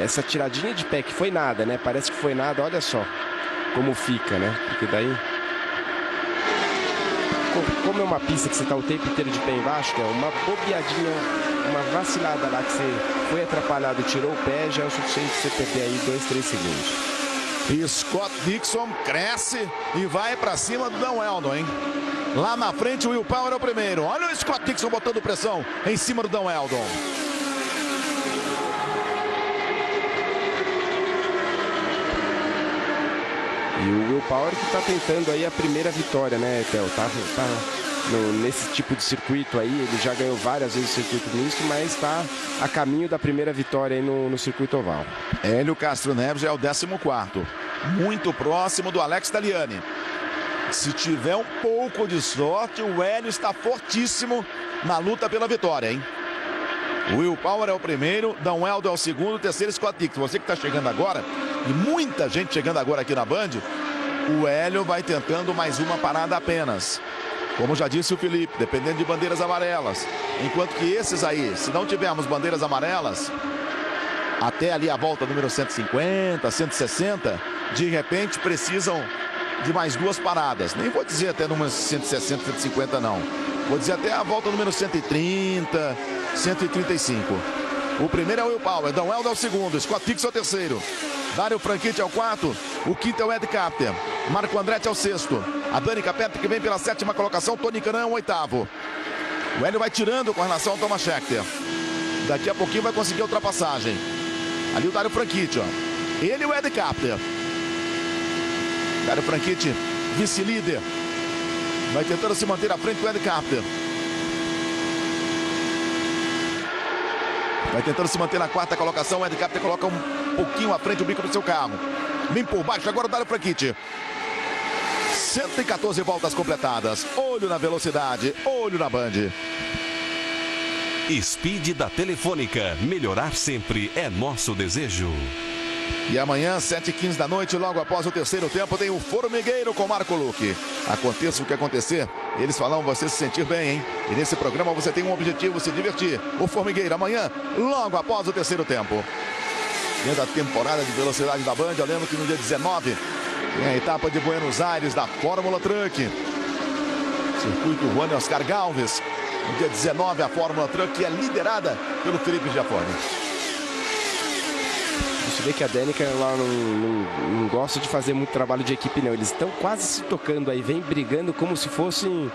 Essa tiradinha de pé que foi nada, né? Parece que foi nada, olha só como fica, né? Porque daí... Como é uma pista que você está o tempo inteiro de pé embaixo, que é uma bobeadinha, uma vacilada lá que você foi atrapalhado, tirou o pé, já é o suficiente para você perder aí 2, 3 segundos. E Scott Dixon cresce e vai para cima do Dan Weldon, hein? Lá na frente o Will Power é o primeiro. Olha o Scott Dixon botando pressão em cima do Dan Weldon. E o Will Power que está tentando aí a primeira vitória, né, Theo? Nesse tipo de circuito aí, ele já ganhou várias vezes o circuito misto, mas está a caminho da primeira vitória aí no circuito oval. Hélio Castro Neves já é o 14º, muito próximo do Alex Tagliani. Se tiver um pouco de sorte, o Hélio está fortíssimo na luta pela vitória, hein? Will Power é o primeiro, Dan Weldon é o segundo, o terceiro Scott Dixon. Você que está chegando agora, e muita gente chegando agora aqui na Band, o Hélio vai tentando mais uma parada apenas. Como já disse o Felipe, dependendo de bandeiras amarelas. Enquanto que esses aí, se não tivermos bandeiras amarelas, até ali a volta número 150, 160, de repente precisam de mais 2 paradas. Nem vou dizer até número 160, 150 não. Vou dizer até a volta número 130, 135. O primeiro é o Will Power, Dan Weldon é o segundo, Scott Dixon é o terceiro, Dario Franchitti é o quarto, o quinto é o Ed Carpenter, Marco Andretti é o sexto, a Danica Patrick vem pela 7ª colocação, Tony Kanaan é o 8º. O Hélio vai tirando com relação ao Thomas Scheckter. Daqui a pouquinho vai conseguir a ultrapassagem. Ali o Dario Franchitti, ó. Ele e o Ed Capter. Dário Franchitti, vice-líder. Vai tentando se manter à frente do Ed Capter. Vai tentando se manter na quarta colocação. O Ed Capter coloca um pouquinho à frente o bico do seu carro. Vem por baixo agora o Dário Franchitti. 114 voltas completadas. Olho na velocidade, olho na Band. Speed da Telefônica. Melhorar sempre é nosso desejo. E amanhã, 7h15 da noite, logo após o terceiro tempo, tem o Formigueiro com Marco Luque. Aconteça o que acontecer, eles falam você se sentir bem, hein? E nesse programa você tem um objetivo, se divertir. O Formigueiro amanhã, logo após o terceiro tempo. Dentro da temporada de velocidade da Band, eu lembro que no dia 19 tem a etapa de Buenos Aires da Fórmula Truck. Circuito Juan Oscar Galvez. No dia 19 a Fórmula Truck é liderada pelo Felipe Giafone. Você vê que a Danica lá não gosta de fazer muito trabalho de equipe, não. Eles estão quase se tocando aí, vem brigando como se fossem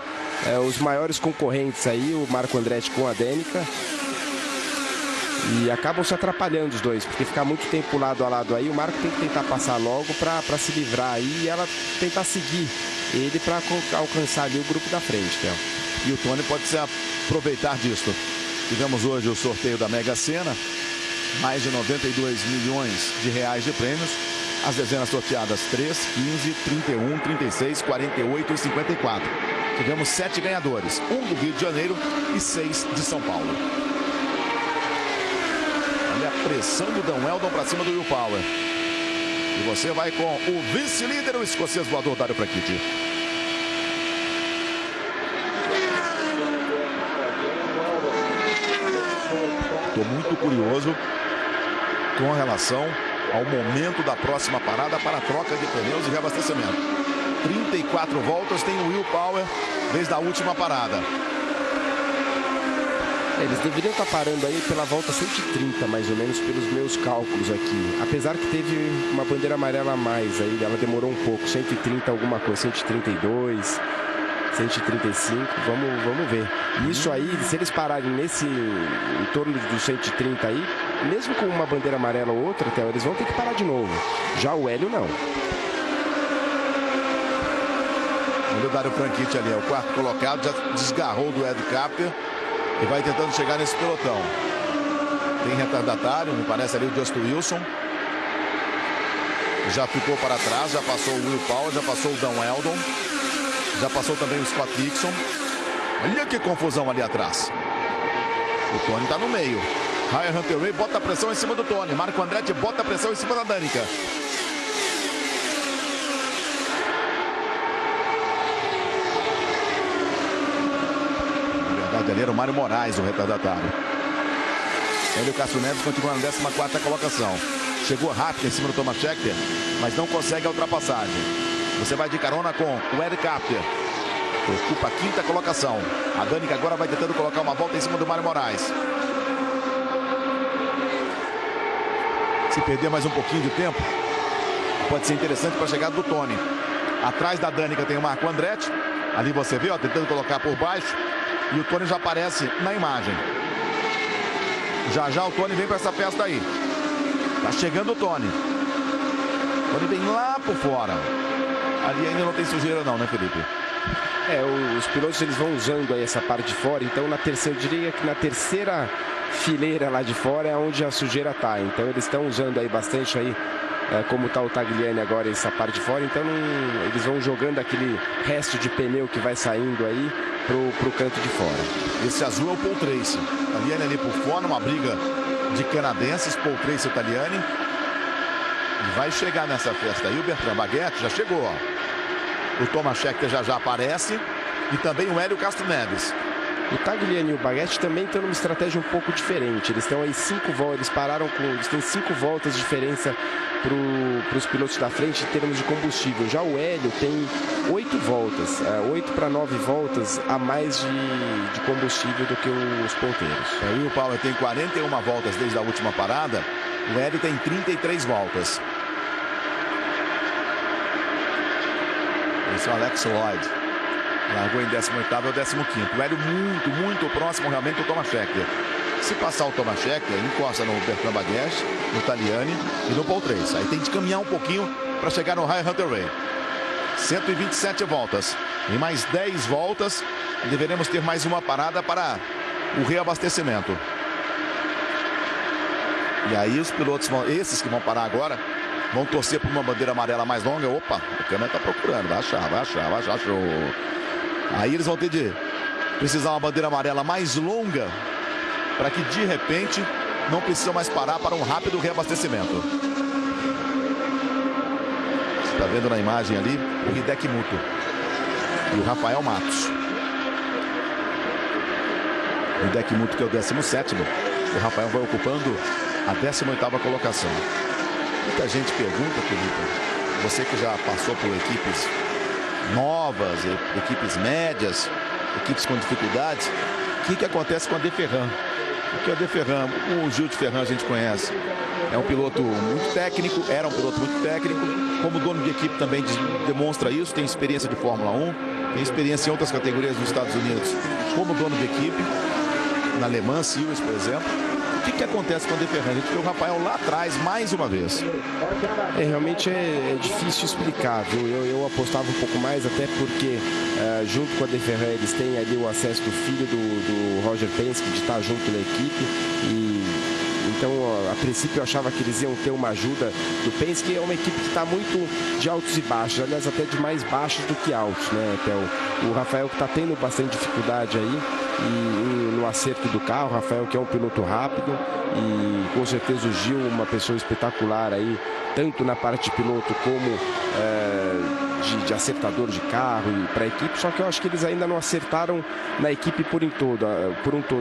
os maiores concorrentes aí, o Marco Andretti com a Danica. E acabam se atrapalhando os dois, porque ficar muito tempo lado a lado aí, o Marco tem que tentar passar logo para se livrar aí e ela tentar seguir ele para alcançar ali o grupo da frente, Theo. E o Tony pode se aproveitar disso. Tivemos hoje o sorteio da Mega Sena. Mais de 92 milhões de reais de prêmios. As dezenas sorteadas 3, 15, 31, 36, 48 e 54. Tivemos 7 ganhadores. 1 do Rio de Janeiro e 6 de São Paulo. Olha a pressão do Dan Weldon para cima do Will Power. E você vai com o vice-líder, o escocês voador Dário Franchitti. Estou muito curioso com relação ao momento da próxima parada para a troca de pneus e reabastecimento. 34 voltas tem o Will Power desde a última parada. Eles deveriam estar parando aí pela volta 130, mais ou menos, pelos meus cálculos aqui. Apesar que teve uma bandeira amarela a mais aí, ela demorou um pouco, 130 alguma coisa, 132... 135, vamos ver. Isso aí, se eles pararem em torno dos 130 aí, mesmo com uma bandeira amarela ou outra, Theo, eles vão ter que parar de novo. Já o Hélio não. O Dário Franchitti ali é o quarto colocado, já desgarrou do Ed Capter e vai tentando chegar nesse pelotão. Tem retardatário, me parece ali o Justin Wilson. Já ficou para trás, já passou o Will Power, já passou o Dan Weldon. Já passou também o Scott Dixon. Olha que confusão ali atrás. O Tony está no meio. Ryan Hunter-Reay bota a pressão em cima do Tony. Marco Andretti bota a pressão em cima da Danica. Na verdade ali era o Mário Moraes, o retardatário. Hélio Castro Neves continua na 14ª colocação. Chegou rápido em cima do Thomas Scheckter, mas não consegue a ultrapassagem. Você vai de carona com o Ed Capter. Ocupa a 5ª colocação. A Danica agora vai tentando colocar uma volta em cima do Mário Moraes. Se perder mais um pouquinho de tempo, pode ser interessante para a chegada do Tony. Atrás da Danica tem o Marco Andretti. Ali você vê, ó, tentando colocar por baixo. E o Tony já aparece na imagem. Já já o Tony vem para essa festa aí. Tá chegando o Tony. O Tony vem lá por fora. Ali ainda não tem sujeira não, né, Felipe? Os pilotos eles vão usando aí essa parte de fora, então eu diria que na terceira fileira lá de fora é onde a sujeira tá. Então eles estão usando aí bastante aí, como tá o Tagliani agora, essa parte de fora, então eles vão jogando aquele resto de pneu que vai saindo aí pro canto de fora. Esse azul é o Paul Tracy. Tagliani ali por fora, uma briga de canadenses, Paul Tracy e Tagliani. E vai chegar nessa festa aí o Bertrand Baguette, já chegou, ó. O Thomas Scheckter já aparece. E também o Hélio Castro Neves. O Tagliani e o Baguette também estão numa estratégia um pouco diferente. Eles estão aí 5 voltas, eles têm 5 voltas de diferença para os pilotos da frente em termos de combustível. Já o Hélio tem 8 voltas, 8 para 9 voltas a mais de combustível do que os ponteiros. Aí o Power tem 41 voltas desde a última parada. O Hélio tem 33 voltas. Esse é o Alex Lloyd. Largou em 18º ou 15º. O Hélio muito próximo realmente do Thomas Scheckter. Se passar o Tomaszek, encosta no Bertrand Baguette, no Tagliani e no Paul Tracy. Aí tem de caminhar um pouquinho para chegar no High Hunter Ray. 127 voltas. Em mais 10 voltas, deveremos ter mais uma parada para o reabastecimento. E aí os pilotos, esses que vão parar agora, vão torcer por uma bandeira amarela mais longa. Opa, o câmera está procurando, vai achar, show. Aí eles vão ter de precisar uma bandeira amarela mais longa para que de repente não precisam mais parar para um rápido reabastecimento. Você está vendo na imagem ali o Hideki Muto e o Rafael Matos. O Hideki Muto, que é o 17º, o Rafael vai ocupando a 18ª colocação. Muita gente pergunta, Felipe, você que já passou por equipes novas, equipes médias, equipes com dificuldades, o que acontece com a De Ferran? Porque a De Ferran, o Gil de Ferran a gente conhece, é um piloto muito técnico, era um piloto muito técnico, como dono de equipe também demonstra isso, tem experiência de Fórmula 1, tem experiência em outras categorias nos Estados Unidos, como dono de equipe, na Le Mans Series, por exemplo. O que acontece com a De Ferran? A gente vê o Rafael lá atrás mais uma vez. Realmente é difícil explicar, viu? Eu apostava um pouco mais, até porque junto com a De Ferran eles têm ali o acesso do filho do Roger Penske de estar junto da equipe. E então, a princípio eu achava que eles iam ter uma ajuda do Penske, que é uma equipe que está muito de altos e baixos, aliás até de mais baixos do que altos, né, Theo? O Rafael que está tendo bastante dificuldade aí e no acerto do carro, o Rafael que é um piloto rápido e com certeza o Gil, uma pessoa espetacular aí, tanto na parte de piloto como de acertador de carro e para a equipe, só que eu acho que eles ainda não acertaram na equipe por um todo.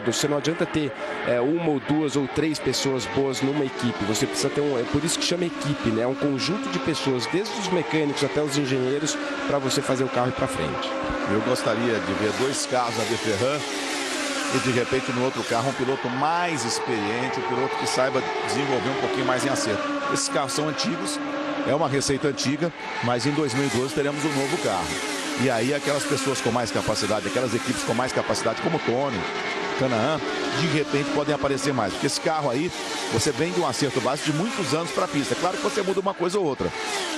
Você não adianta ter uma ou duas ou três pessoas boas numa equipe, você precisa ter é por isso que chama equipe, né? Um conjunto de pessoas, desde os mecânicos até os engenheiros, para você fazer o carro ir para frente. Eu gostaria de ver dois carros na De Ferran e de repente no outro carro um piloto mais experiente, um piloto que saiba desenvolver um pouquinho mais em acerto. Esses carros são antigos, é uma receita antiga, mas em 2012 teremos um novo carro. E aí aquelas pessoas com mais capacidade, aquelas equipes com mais capacidade, como Tony, Canaan, de repente podem aparecer mais. Porque esse carro aí, você vem de um acerto básico de muitos anos para a pista. Claro que você muda uma coisa ou outra.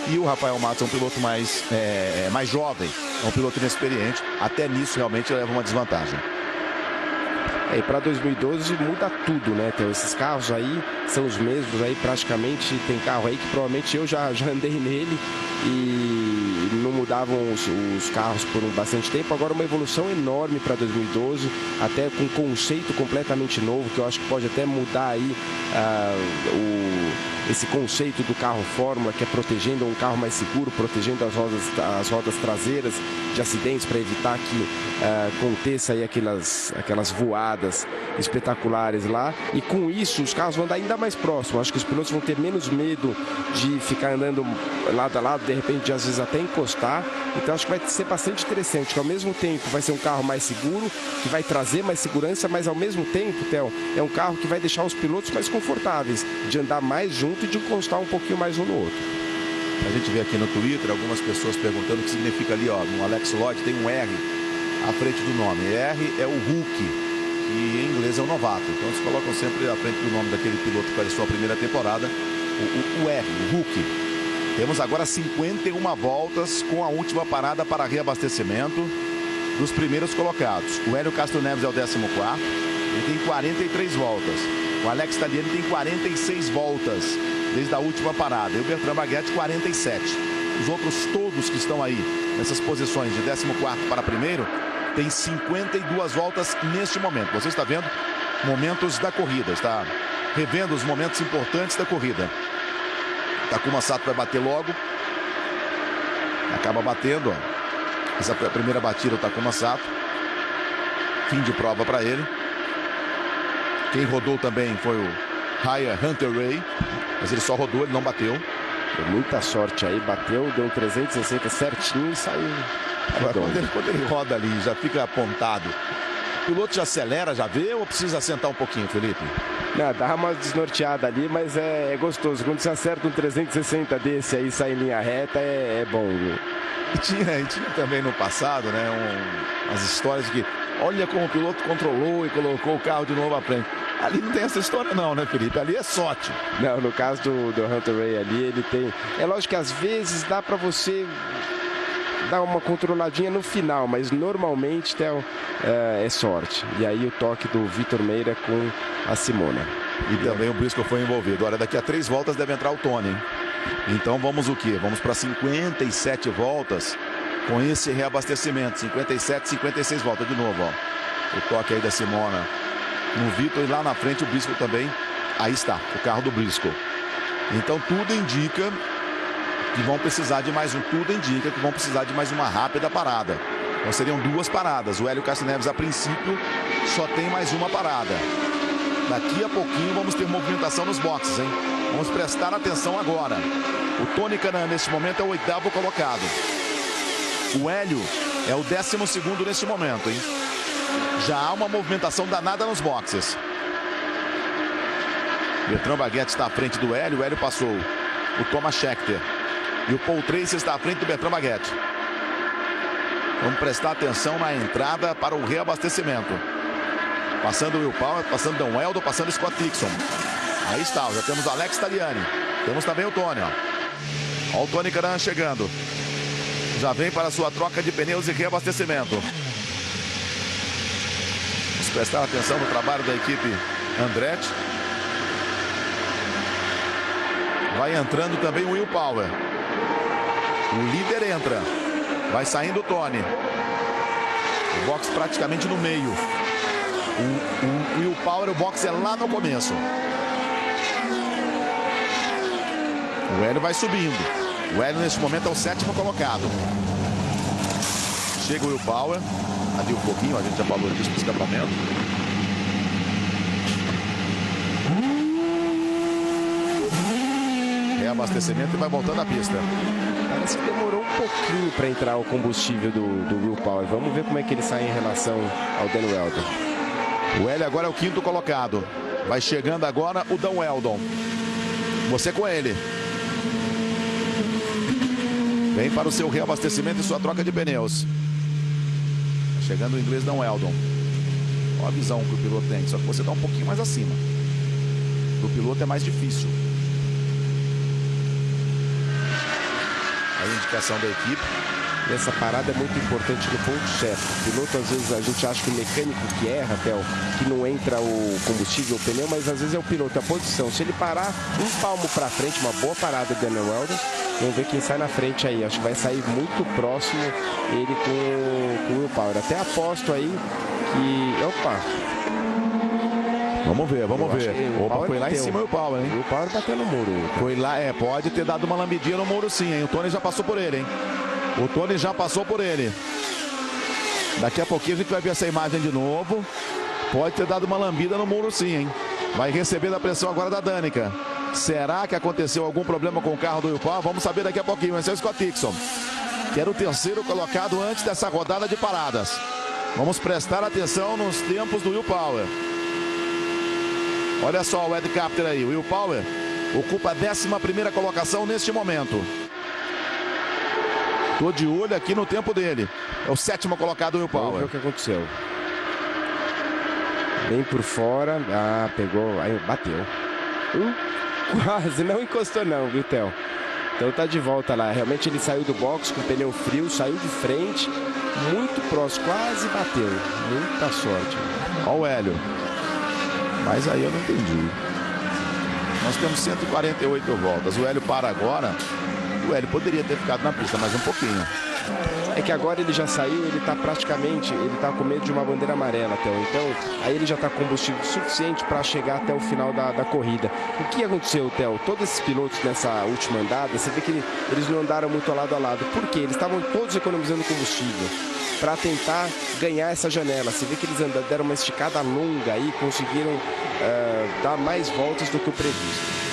E o Rafael Matos é um piloto mais jovem, é um piloto inexperiente. Até nisso realmente leva uma desvantagem. E para 2012 muda tudo, né? Então, esses carros aí são os mesmos aí, praticamente tem carro aí que provavelmente eu já andei nele e não mudavam os carros por bastante tempo. Agora uma evolução enorme para 2012, até com um conceito completamente novo, que eu acho que pode até mudar aí esse conceito do carro Fórmula, que é protegendo um carro mais seguro, protegendo as rodas traseiras de acidentes, para evitar que aconteça aí aquelas voadas espetaculares lá. E com isso os carros vão andar ainda mais próximos. Acho que os pilotos vão ter menos medo de ficar andando lado a lado, de repente às vezes até encostar. Então acho que vai ser bastante interessante, que ao mesmo tempo vai ser um carro mais seguro, que vai trazer mais segurança, mas ao mesmo tempo, Theo, é um carro que vai deixar os pilotos mais confortáveis de andar mais junto e de encostar um pouquinho mais um no outro. A gente vê aqui no Twitter algumas pessoas perguntando o que significa ali, ó, no Alex Lloyd tem um R à frente do nome. R é o Hulk, que em inglês é o novato. Então eles colocam sempre à frente do nome daquele piloto que faz a sua primeira temporada, o R, o Hulk. Temos agora 51 voltas com a última parada para reabastecimento dos primeiros colocados. O Hélio Castro Neves é o 14º, ele tem 43 voltas. O Alex Tagliani tem 46 voltas desde a última parada. E o Bertrand Baguette 47. Os outros todos que estão aí nessas posições de 14º para primeiro tem 52 voltas neste momento. Você está vendo momentos da corrida, está revendo os momentos importantes da corrida. Takuma Sato vai bater logo. Acaba batendo, ó. Essa foi a primeira batida do Takuma Sato. Fim de prova para ele. Quem rodou também foi o High Hunter Ray, mas ele só rodou, ele não bateu. Deu muita sorte aí, bateu, deu 360 certinho e saiu. Agora, quando ele roda ali, já fica apontado. O piloto já acelera, já vê, ou precisa sentar um pouquinho, Felipe? Não, dá uma desnorteada ali, mas é gostoso. Quando você acerta um 360 desse aí, sai em linha reta, é bom, viu? E tinha também no passado, né, umas histórias de que olha como o piloto controlou e colocou o carro de novo à frente. Ali não tem essa história não, né, Felipe? Ali é sorte. Não, no caso do Hunter Ray ali, ele tem... É lógico que às vezes dá para você dar uma controladinha no final, mas normalmente, Theo, é sorte. E aí o toque do Vitor Meira com a Simona. E também o Briscoe foi envolvido. Olha, daqui a 3 voltas deve entrar o Tony, hein? Então vamos o quê? Vamos para 57 voltas com esse reabastecimento. 57, 56 voltas de novo, ó. O toque aí da Simona no Vitor e lá na frente o Briscoe também. Aí está, o carro do Briscoe. Então tudo indica que vão precisar de mais um. Tudo indica que vão precisar de mais uma rápida parada. Então seriam 2 paradas. O Hélio Castro Neves, a princípio, só tem mais uma parada. Daqui a pouquinho vamos ter movimentação nos boxes, hein? Vamos prestar atenção agora. O Tony Kanaan, neste momento, é o 8º colocado. O Hélio é o 12º neste momento, hein? Já há uma movimentação danada nos boxes. Bertrand Baguette está à frente do Hélio. O Hélio passou o Thomas Scheckter. E o Paul Tracy está à frente do Bertrand Baguette. Vamos prestar atenção na entrada para o reabastecimento. Passando o Will Power, passando Dan Weldon, passando Scott Dixon. Aí está, já temos o Alex Tagliani. Temos também o Tony, ó. Olha o Tony Kanaan chegando. Já vem para a sua troca de pneus e reabastecimento. Vamos prestar atenção no trabalho da equipe Andretti. Vai entrando também o Will Power. O líder entra. Vai saindo o Tony. O box praticamente no meio. O Will Power, o box é lá no começo. O Hélio vai subindo. O Hélio nesse momento é o 7º colocado. Chega o Will Power. Ali um pouquinho, a gente já falou disso no escapamento. Reabastecimento e vai voltando à pista. Parece que demorou um pouquinho para entrar o combustível do Will Power. Vamos ver como é que ele sai em relação ao Dan Weldon. O Hélio agora é o 5º colocado. Vai chegando agora o Dan Weldon. Você com ele. Vem para o seu reabastecimento e sua troca de pneus. Chegando o inglês Dan Weldon. Olha a visão que o piloto tem. Só que você está um pouquinho mais acima. O piloto é mais difícil. A indicação da equipe. E essa parada é muito importante no ponto certo. O piloto, às vezes, a gente acha que o mecânico que erra, Theo, que não entra o combustível, o pneu, mas às vezes é o piloto, a posição. Se ele parar um palmo para frente, uma boa parada do Dan Weldon, vamos ver quem sai na frente aí. Acho que vai sair muito próximo ele com o Will Power. Até aposto aí que... Opa! Vamos ver, vamos ver. Opa, foi lá em cima o Will Power, hein? O Will Power bateu no muro. Foi lá, pode ter dado uma lambidinha no muro sim, hein? O Tony já passou por ele, hein? O Tony já passou por ele. Daqui a pouquinho a gente vai ver essa imagem de novo. Pode ter dado uma lambida no muro sim, hein? Vai receber da pressão agora da Danica. Será que aconteceu algum problema com o carro do Will Power? Vamos saber daqui a pouquinho. Esse é o Scott Dixon, que era o 3º colocado antes dessa rodada de paradas. Vamos prestar atenção nos tempos do Will Power. Olha só o Ed Carpenter aí. O Will Power ocupa a 11ª colocação neste momento. Tô de olho aqui no tempo dele. É o 7º colocado o Will Power. Vamos ver o que aconteceu. Bem por fora. Ah, pegou. Aí bateu. Quase. Não encostou não, viu, Theo? Então tá de volta lá. Realmente ele saiu do box com o pneu frio. Saiu de frente. Muito próximo. Quase bateu. Muita sorte. Olha o Hélio. Mas aí eu não entendi. Nós temos 148 voltas. O Hélio para agora. O Hélio poderia ter ficado na pista mais um pouquinho. É que agora ele já saiu, ele está praticamente, ele está com medo de uma bandeira amarela, Theo. Então, aí ele já está com combustível suficiente para chegar até o final da corrida. O que aconteceu, Theo? Todos esses pilotos nessa última andada, você vê que eles não andaram muito lado a lado. Por quê? Eles estavam todos economizando combustível para tentar ganhar essa janela. Você vê que eles deram uma esticada longa e conseguiram dar mais voltas do que o previsto.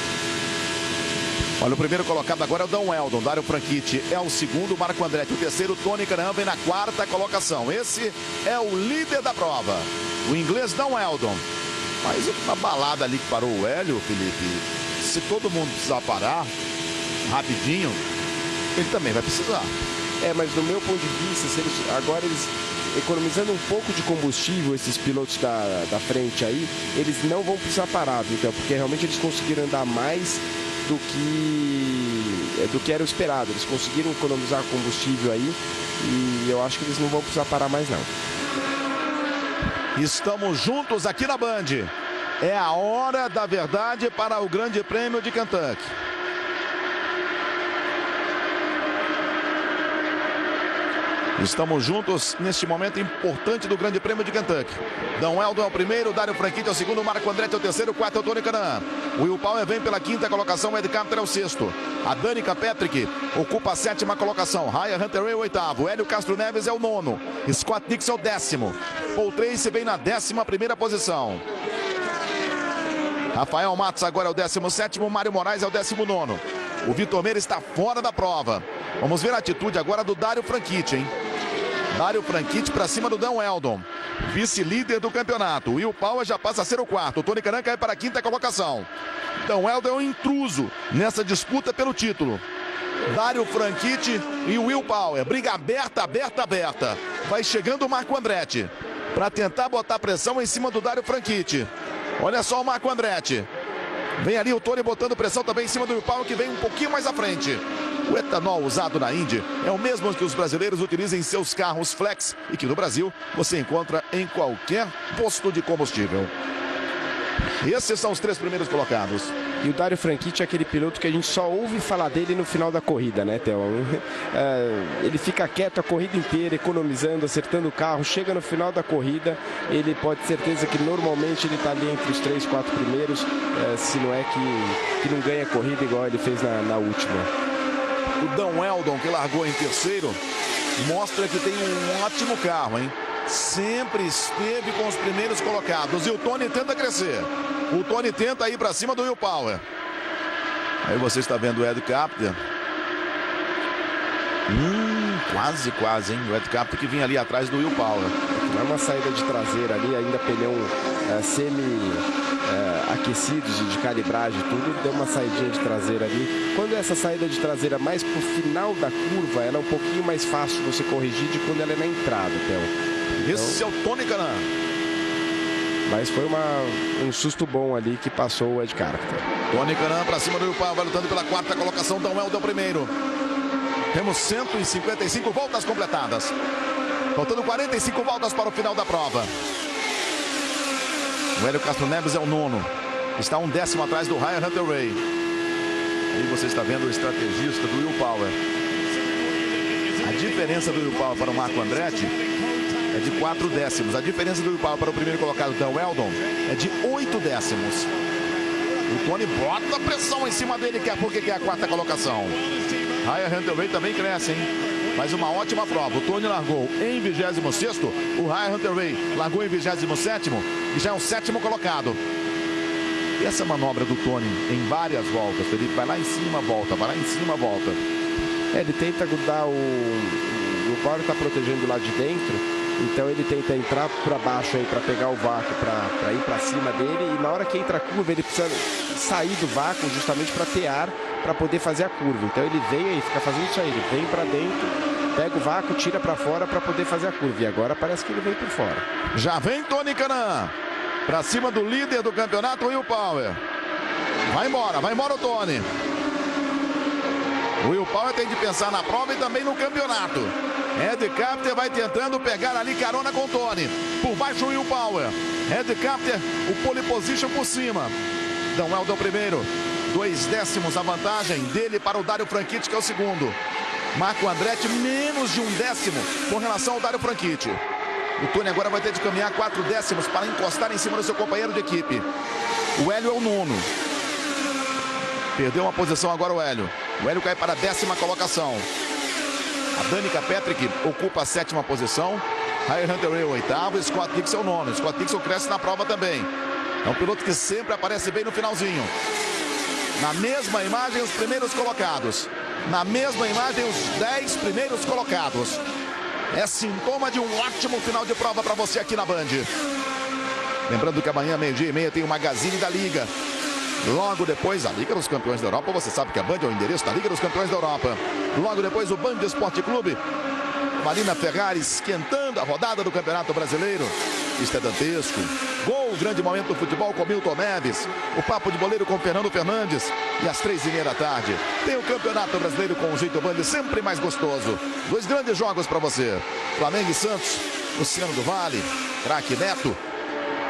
Olha, o primeiro colocado agora é o Dan Weldon. Dario Franchitti é o 2º, Marco Andretti o 3º, Tony Kanaan vem na 4ª colocação. Esse é o líder da prova, o inglês Dan Weldon. Mas uma balada ali que parou o Hélio, Felipe, se todo mundo precisar parar rapidinho, ele também vai precisar. Mas do meu ponto de vista, agora eles economizando um pouco de combustível, esses pilotos da frente aí, eles não vão precisar parar, então, porque realmente eles conseguiram andar mais do que era o esperado. Eles conseguiram economizar combustível aí e eu acho que eles não vão precisar parar mais não. Estamos juntos aqui na Band. É a hora da verdade para o Grande Prêmio de Kentucky. Estamos juntos neste momento importante do Grande Prêmio de Kentucky. Dan Weldon é o primeiro, Dario Franchitti é o segundo, Marco Andretti é o terceiro, quarto é o Tony Kanaan. Will Power vem pela quinta colocação, Ed Carpenter é o sexto. A Danica Patrick ocupa a sétima colocação. Ryan Hunter-Reay é o oitavo. Hélio Castro Neves é o nono. Scott Dixon é o décimo. Paul Tracy vem na 11ª posição. Rafael Matos agora é o 17º, Mário Moraes é o 19º. O Vitor Meira está fora da prova. Vamos ver a atitude agora do Dario Franchitti, hein? Dario Franchitti para cima do Dan Weldon, vice-líder do campeonato. Will Power já passa a ser o quarto. O Tony Kanaan cai para a quinta colocação. Dan Weldon é um intruso nessa disputa pelo título. Dario Franchitti e Will Power. Briga aberta, aberta, aberta. Vai chegando o Marco Andretti para tentar botar pressão em cima do Dario Franchitti. Olha só o Marco Andretti. Vem ali o Tony botando pressão também em cima do Will Power, que vem um pouquinho mais à frente. O etanol usado na Indy é o mesmo que os brasileiros utilizam em seus carros flex e que no Brasil você encontra em qualquer posto de combustível. Esses são os três primeiros colocados. E o Dario Franchitti é aquele piloto que a gente só ouve falar dele no final da corrida, né, Theo? Ele fica quieto a corrida inteira, economizando, acertando o carro. Chega no final da corrida, ele pode ter certeza que normalmente ele está ali entre os 3, 4 primeiros, se não é que não ganha corrida igual ele fez na última. O Dan Weldon, que largou em terceiro, mostra que tem um ótimo carro, hein? Sempre esteve com os primeiros colocados. E o Tony tenta crescer. O Tony tenta ir para cima do Will Power. Aí você está vendo o Ed Carpenter. Quase, hein? O Ed Carpenter que vinha ali atrás do Will Power. Não é uma saída de traseira ali, ainda pneu semi-aquecidos de calibragem e tudo, deu uma saidinha de traseira ali. Quando essa saída de traseira mais pro final da curva, ela é um pouquinho mais fácil de você corrigir de quando ela é na entrada, Theo. Esse é o Tony Kanaan. Mas foi um susto bom ali que passou o Ed Carpenter. Tony Kanaan para cima do Will Power, vai lutando pela quarta colocação. Dan Weldon é o primeiro. Temos 155 voltas completadas. Faltando 45 voltas para o final da prova. O Hélio Castro Neves é o nono. Está um décimo atrás do Ryan Hunter-Reay. Aí você está vendo o estrategista do Will Power. A diferença do Will Power para o Marco Andretti é de 4 décimos. A diferença do Will Power para o primeiro colocado, Dan Weldon, é de 8 décimos. O Tony bota pressão em cima dele, porque quer a quarta colocação. Ryan Hunter-Reay também cresce, hein? Faz uma ótima prova. O Tony largou em 26º. O Ryan Hunter-Reay largou em 27º e já é o 7º colocado. E essa manobra do Tony em várias voltas, Felipe, vai lá em cima, volta, vai lá em cima, volta. Ele tenta grudar o Power está protegendo lá de dentro. Então ele tenta entrar para baixo aí para pegar o vácuo, para ir para cima dele, e na hora que entra a curva ele precisa sair do vácuo justamente para ter ar para poder fazer a curva. Então ele vem aí, fica fazendo isso aí, ele vem para dentro, pega o vácuo, tira para fora para poder fazer a curva. E agora parece que ele vem por fora. Já vem Tony Kanaan para cima do líder do campeonato, Will Power. Vai embora o Tony. O Will Power tem de pensar na prova e também no campeonato. Ed Carpenter vai tentando pegar ali carona com o Tony. Por baixo o Will Power. Ed Carpenter, o pole position por cima. Dan Weldon primeiro. 2 décimos a vantagem dele para o Dario Franchitti, que é o segundo. Marco Andretti menos de 1 décimo com relação ao Dario Franchitti. O Tony agora vai ter de caminhar 4 décimos para encostar em cima do seu companheiro de equipe. O Hélio é o nono. Perdeu uma posição agora o Hélio. O Hélio cai para a 10ª colocação. A Danica Patrick ocupa a 7ª posição. Ryan Hunter-Reay o 8º. Scott Dixon é o nono. Scott Dixon cresce na prova também. É um piloto que sempre aparece bem no finalzinho. Na mesma imagem, os primeiros colocados. Na mesma imagem, os 10 primeiros colocados. É sintoma de um ótimo final de prova para você aqui na Band. Lembrando que amanhã, 12h30, tem o Magazine da Liga. Logo depois, a Liga dos Campeões da Europa. Você sabe que a Band é o endereço da Liga dos Campeões da Europa. Logo depois, o Band Esporte Clube. Marina Ferrari esquentando segunda rodada do Campeonato Brasileiro. Isto é dantesco. Gol, grande momento do futebol com Milton Neves. O papo de boleiro com Fernando Fernandes. E às 3h30 da tarde tem o Campeonato Brasileiro com o jeito Band sempre mais gostoso. 2 grandes jogos para você. Flamengo e Santos, Luciano do Vale, craque Neto,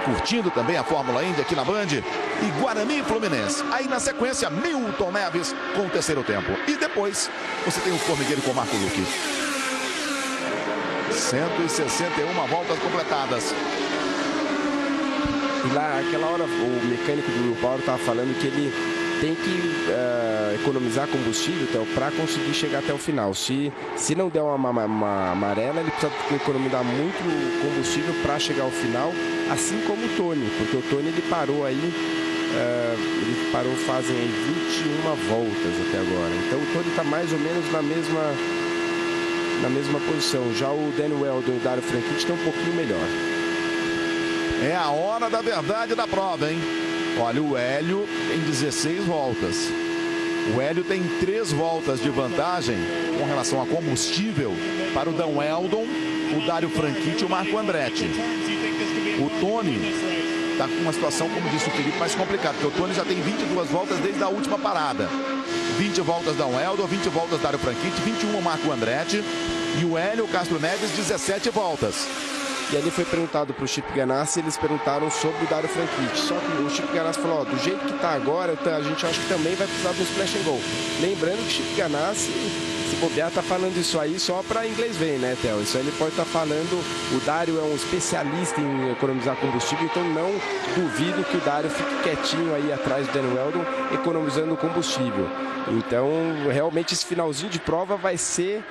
curtindo também a Fórmula Indy aqui na Band. E Guarani e Fluminense. Aí na sequência, Milton Neves com o terceiro tempo. E depois você tem o Formigueiro com Marco Luque. 161 voltas completadas. E lá, aquela hora, o mecânico do Will Power estava falando que ele tem que economizar combustível para conseguir chegar até o final. Se não der uma amarela, ele precisa economizar muito combustível para chegar ao final, assim como o Tony, porque o Tony ele parou aí, fazem 21 voltas até agora. Então o Tony está mais ou menos na mesma posição. Já o Daniel Weldon e o Dario Franchitti estão um pouquinho melhor. É a hora da verdade da prova, hein? Olha, o Hélio tem 16 voltas. O Hélio tem 3 voltas de vantagem com relação a combustível para o Dan Weldon, o Dario Franchitti e o Marco Andretti. O Tony está com uma situação, como disse o Felipe, mais complicada, porque o Tony já tem 22 voltas desde a última parada. 20 voltas Dan Weldon, 20 voltas Dario Franchitti, 21 Marco Andretti e o Hélio Castro Neves 17 voltas. E ali foi perguntado para o Chip Ganassi, eles perguntaram sobre o Dario Franchitti. Só que o Chip Ganassi falou, ó, do jeito que está agora, a gente acha que também vai precisar do splash and go. Lembrando que o Chip Ganassi, se bobear, tá falando isso aí só para inglês ver, né, Theo? Isso aí ele pode estar falando, o Dario é um especialista em economizar combustível, então não duvido que o Dario fique quietinho aí atrás do Daniel Weldon, economizando combustível. Então, realmente, esse finalzinho de prova vai ser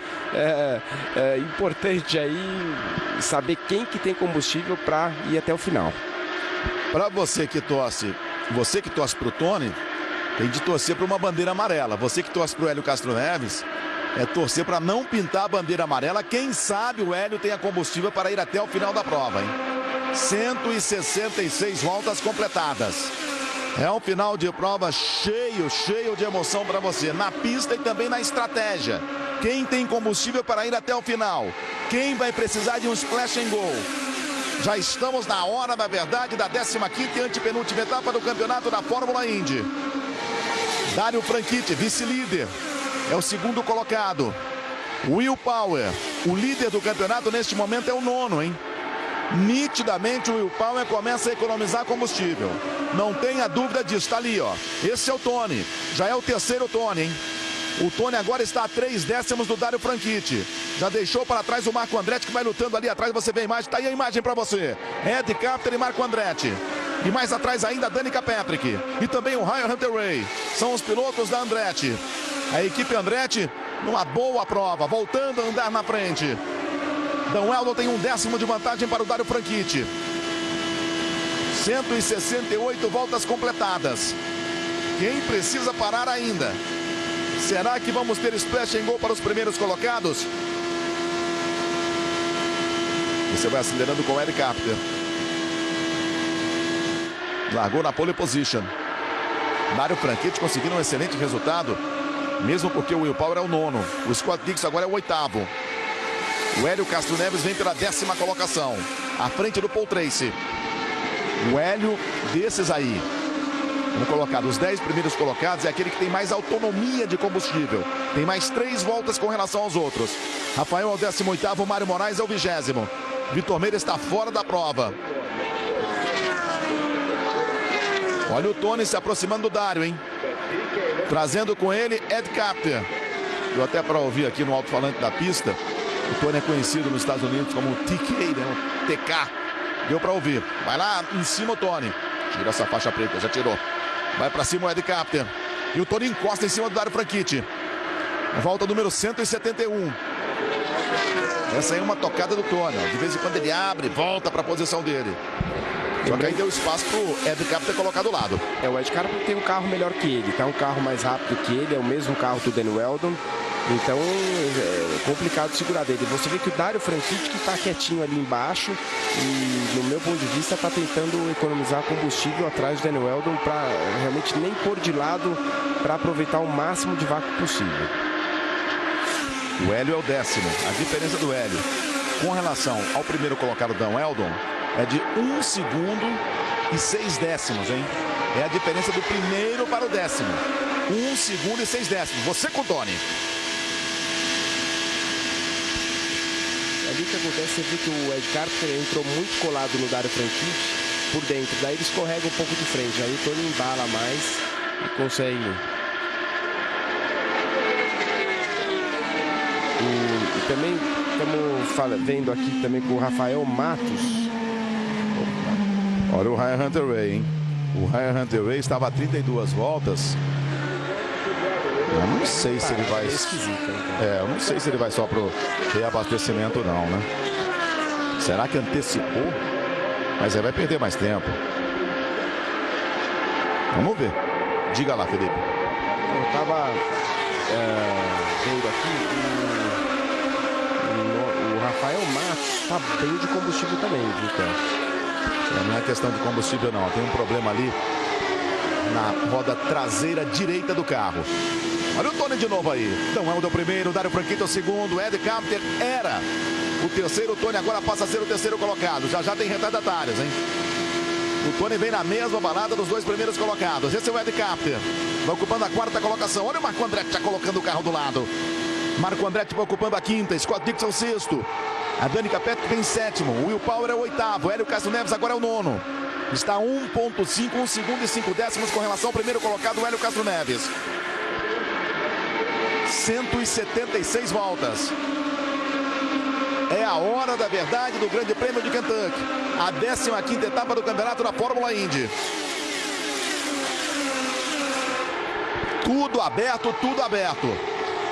importante aí saber quem que tem combustível para ir até o final. Para você que torce para o Tony, tem de torcer para uma bandeira amarela. Você que torce para o Hélio Castro Neves, é torcer para não pintar a bandeira amarela. Quem sabe o Hélio tenha combustível para ir até o final da prova, hein? 166 voltas completadas. É um final de prova cheio de emoção para você, na pista e também na estratégia. Quem tem combustível para ir até o final? Quem vai precisar de um splash and go? Já estamos na hora da verdade da 15ª e antepenúltima etapa do campeonato da Fórmula Indy. Dario Franchitti, vice-líder, é o segundo colocado. Will Power, o líder do campeonato neste momento, é o 9º, hein? Nitidamente o Will Power começa a economizar combustível. Não tenha dúvida disso, tá ali, ó. Esse é o Tony, já é o terceiro Tony, hein? O Tony agora está a 3 décimos do Dario Franchitti. Já deixou para trás o Marco Andretti, que vai lutando ali atrás. Você vê a imagem, tá aí a imagem para você. Ed Carpenter e Marco Andretti. E mais atrás ainda, Danica Patrick. E também o Ryan Hunter Ray. São os pilotos da Andretti. A equipe Andretti numa boa prova, voltando a andar na frente. Dan Weldon tem 1 décimo de vantagem para o Dario Franchitti. 168 voltas completadas. Quem precisa parar ainda? Será que vamos ter splash and go para os primeiros colocados? Você vai acelerando com o Ed Carpenter. Largou na pole position. Dario Franchitti conseguindo um excelente resultado, mesmo porque o Will Power é o 9º. O Scott Dixon agora é o 8º. O Hélio Castro Neves vem pela 10ª colocação, à frente do Paul Tracy. O Hélio, desses aí, vamos colocar, dos 10 primeiros colocados, é aquele que tem mais autonomia de combustível. Tem mais 3 voltas com relação aos outros. Rafael é o 18º, Mário Moraes é o 20º. Vitor Meira está fora da prova. Olha o Tony se aproximando do Dario, hein? Trazendo com ele Ed Carpenter. Deu até para ouvir aqui no alto-falante da pista. O Tony é conhecido nos Estados Unidos como TK, né? O TK. Deu para ouvir. Vai lá em cima o Tony. Tira essa faixa preta, já tirou. Vai para cima o Ed Carpenter. E o Tony encosta em cima do Dario Franchitti. Volta número 171. Essa aí é uma tocada do Tony. De vez em quando ele abre, volta para a posição dele. Só que aí deu espaço pro Ed Carpenter colocar do lado. O Ed Carpenter tem um carro melhor que ele. Tá um carro mais rápido que ele. É o mesmo carro do Daniel Weldon. Então é complicado segurar dele. Você vê que o Dario Franchitti que está quietinho ali embaixo e, no meu ponto de vista, está tentando economizar combustível atrás do Daniel Weldon para realmente nem pôr de lado, para aproveitar o máximo de vácuo possível. O Hélio é o 10º. A diferença do Hélio com relação ao primeiro colocado, Dan Weldon, é de 1 segundo e 6 décimos, hein? É a diferença do primeiro para o décimo. 1 segundo e 6 décimos. Você com o Tony. Ali que acontece, você vê que o Ed Carpenter entrou muito colado no Dario Franchitti por dentro. Daí ele escorrega um pouco de frente. Aí o Tony embala mais e consegue. E também estamos vendo aqui também com o Rafael Matos. Olha o Ryan Hunter Ray, hein? O Ryan Hunter Ray estava a 32 voltas. Eu não sei se ele vai. Eu não sei se ele vai só pro reabastecimento, não, né? Será que antecipou? Mas ele vai perder mais tempo. Vamos ver. Diga lá, Felipe. Eu estava vendo aqui o Rafael Matos está bem de combustível também, então. Não é questão de combustível, não. Tem um problema ali na roda traseira direita do carro. Olha o Tony de novo aí. Dan Weldon primeiro, Dario Franchitti é o segundo, Ed Carpenter era o terceiro, o Tony agora passa a ser o terceiro colocado. Já tem retardatários, hein? O Tony vem na mesma balada dos dois primeiros colocados. Esse é o Ed Carpenter, vai ocupando a quarta colocação. Olha o Marco Andretti já colocando o carro do lado. Marco Andretti vai ocupando a quinta, Scott Dixon sexto. A Danica Patrick vem em sétimo, o Will Power é o oitavo, Hélio Castro Neves agora é o nono. Está 1,5, 1 segundo e 5 décimos com relação ao primeiro colocado, o Hélio Castro Neves. 176 voltas. É a hora da verdade do Grande Prêmio de Kentucky. A 15ª etapa do campeonato da Fórmula Indy. Tudo aberto, tudo aberto.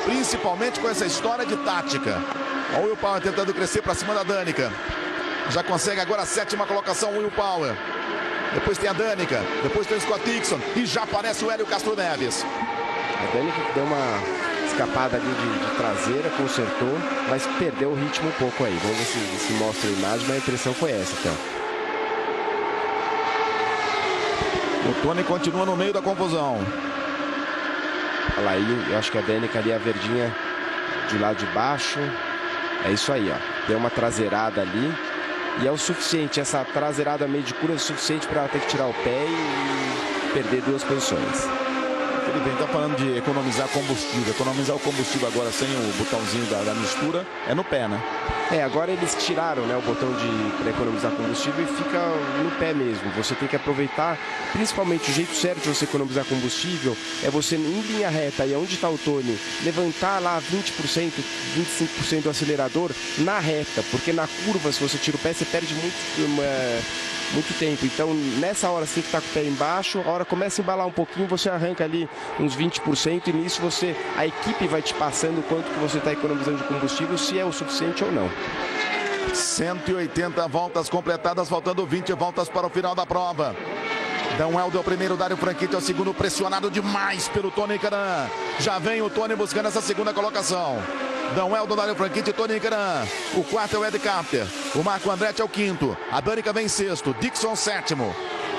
Principalmente com essa história de tática. Olha o Will Power tentando crescer para cima da Danica. Já consegue agora a 7ª colocação, o Will Power. Depois tem a Danica, depois tem o Scott Dixon e já aparece o Hélio Castro Neves. A Danica deu uma escapada ali de traseira, consertou, mas perdeu o ritmo um pouco aí. Vamos ver se mostra a imagem, mas a impressão foi essa, então. O Tony continua no meio da confusão. Olha lá aí, eu acho que a Danica ali, a verdinha de lado de baixo. É isso aí, ó. Deu uma traseirada ali. E é o suficiente, essa traseirada meio de curva é o suficiente para ela ter que tirar o pé e perder 2 posições. Ele vem, tá falando de economizar combustível. Economizar o combustível agora sem o botãozinho da mistura é no pé, né? Agora eles tiraram, né, o botão para economizar combustível e fica no pé mesmo. Você tem que aproveitar, principalmente o jeito certo de você economizar combustível é você em linha reta e onde está o Tony, levantar lá 20%, 25% do acelerador na reta, porque na curva, se você tira o pé, você perde muito tempo. Então nessa hora você tem que estar com o pé embaixo, a hora começa a embalar um pouquinho, você arranca ali uns 20% e nisso a equipe vai te passando quanto que você está economizando de combustível, se é o suficiente ou não. 180 voltas completadas, faltando 20 voltas para o final da prova. Dan Weldon é o primeiro, Dario Franchitti é o segundo, pressionado demais pelo Tony Kanaan. Já vem o Tony buscando essa segunda colocação. Dan Weldon, Dario Franchitti e Tony Kanaan. O quarto é o Ed Carpenter. O Marco Andretti é o quinto. A Danica vem em sexto. Dixon sétimo.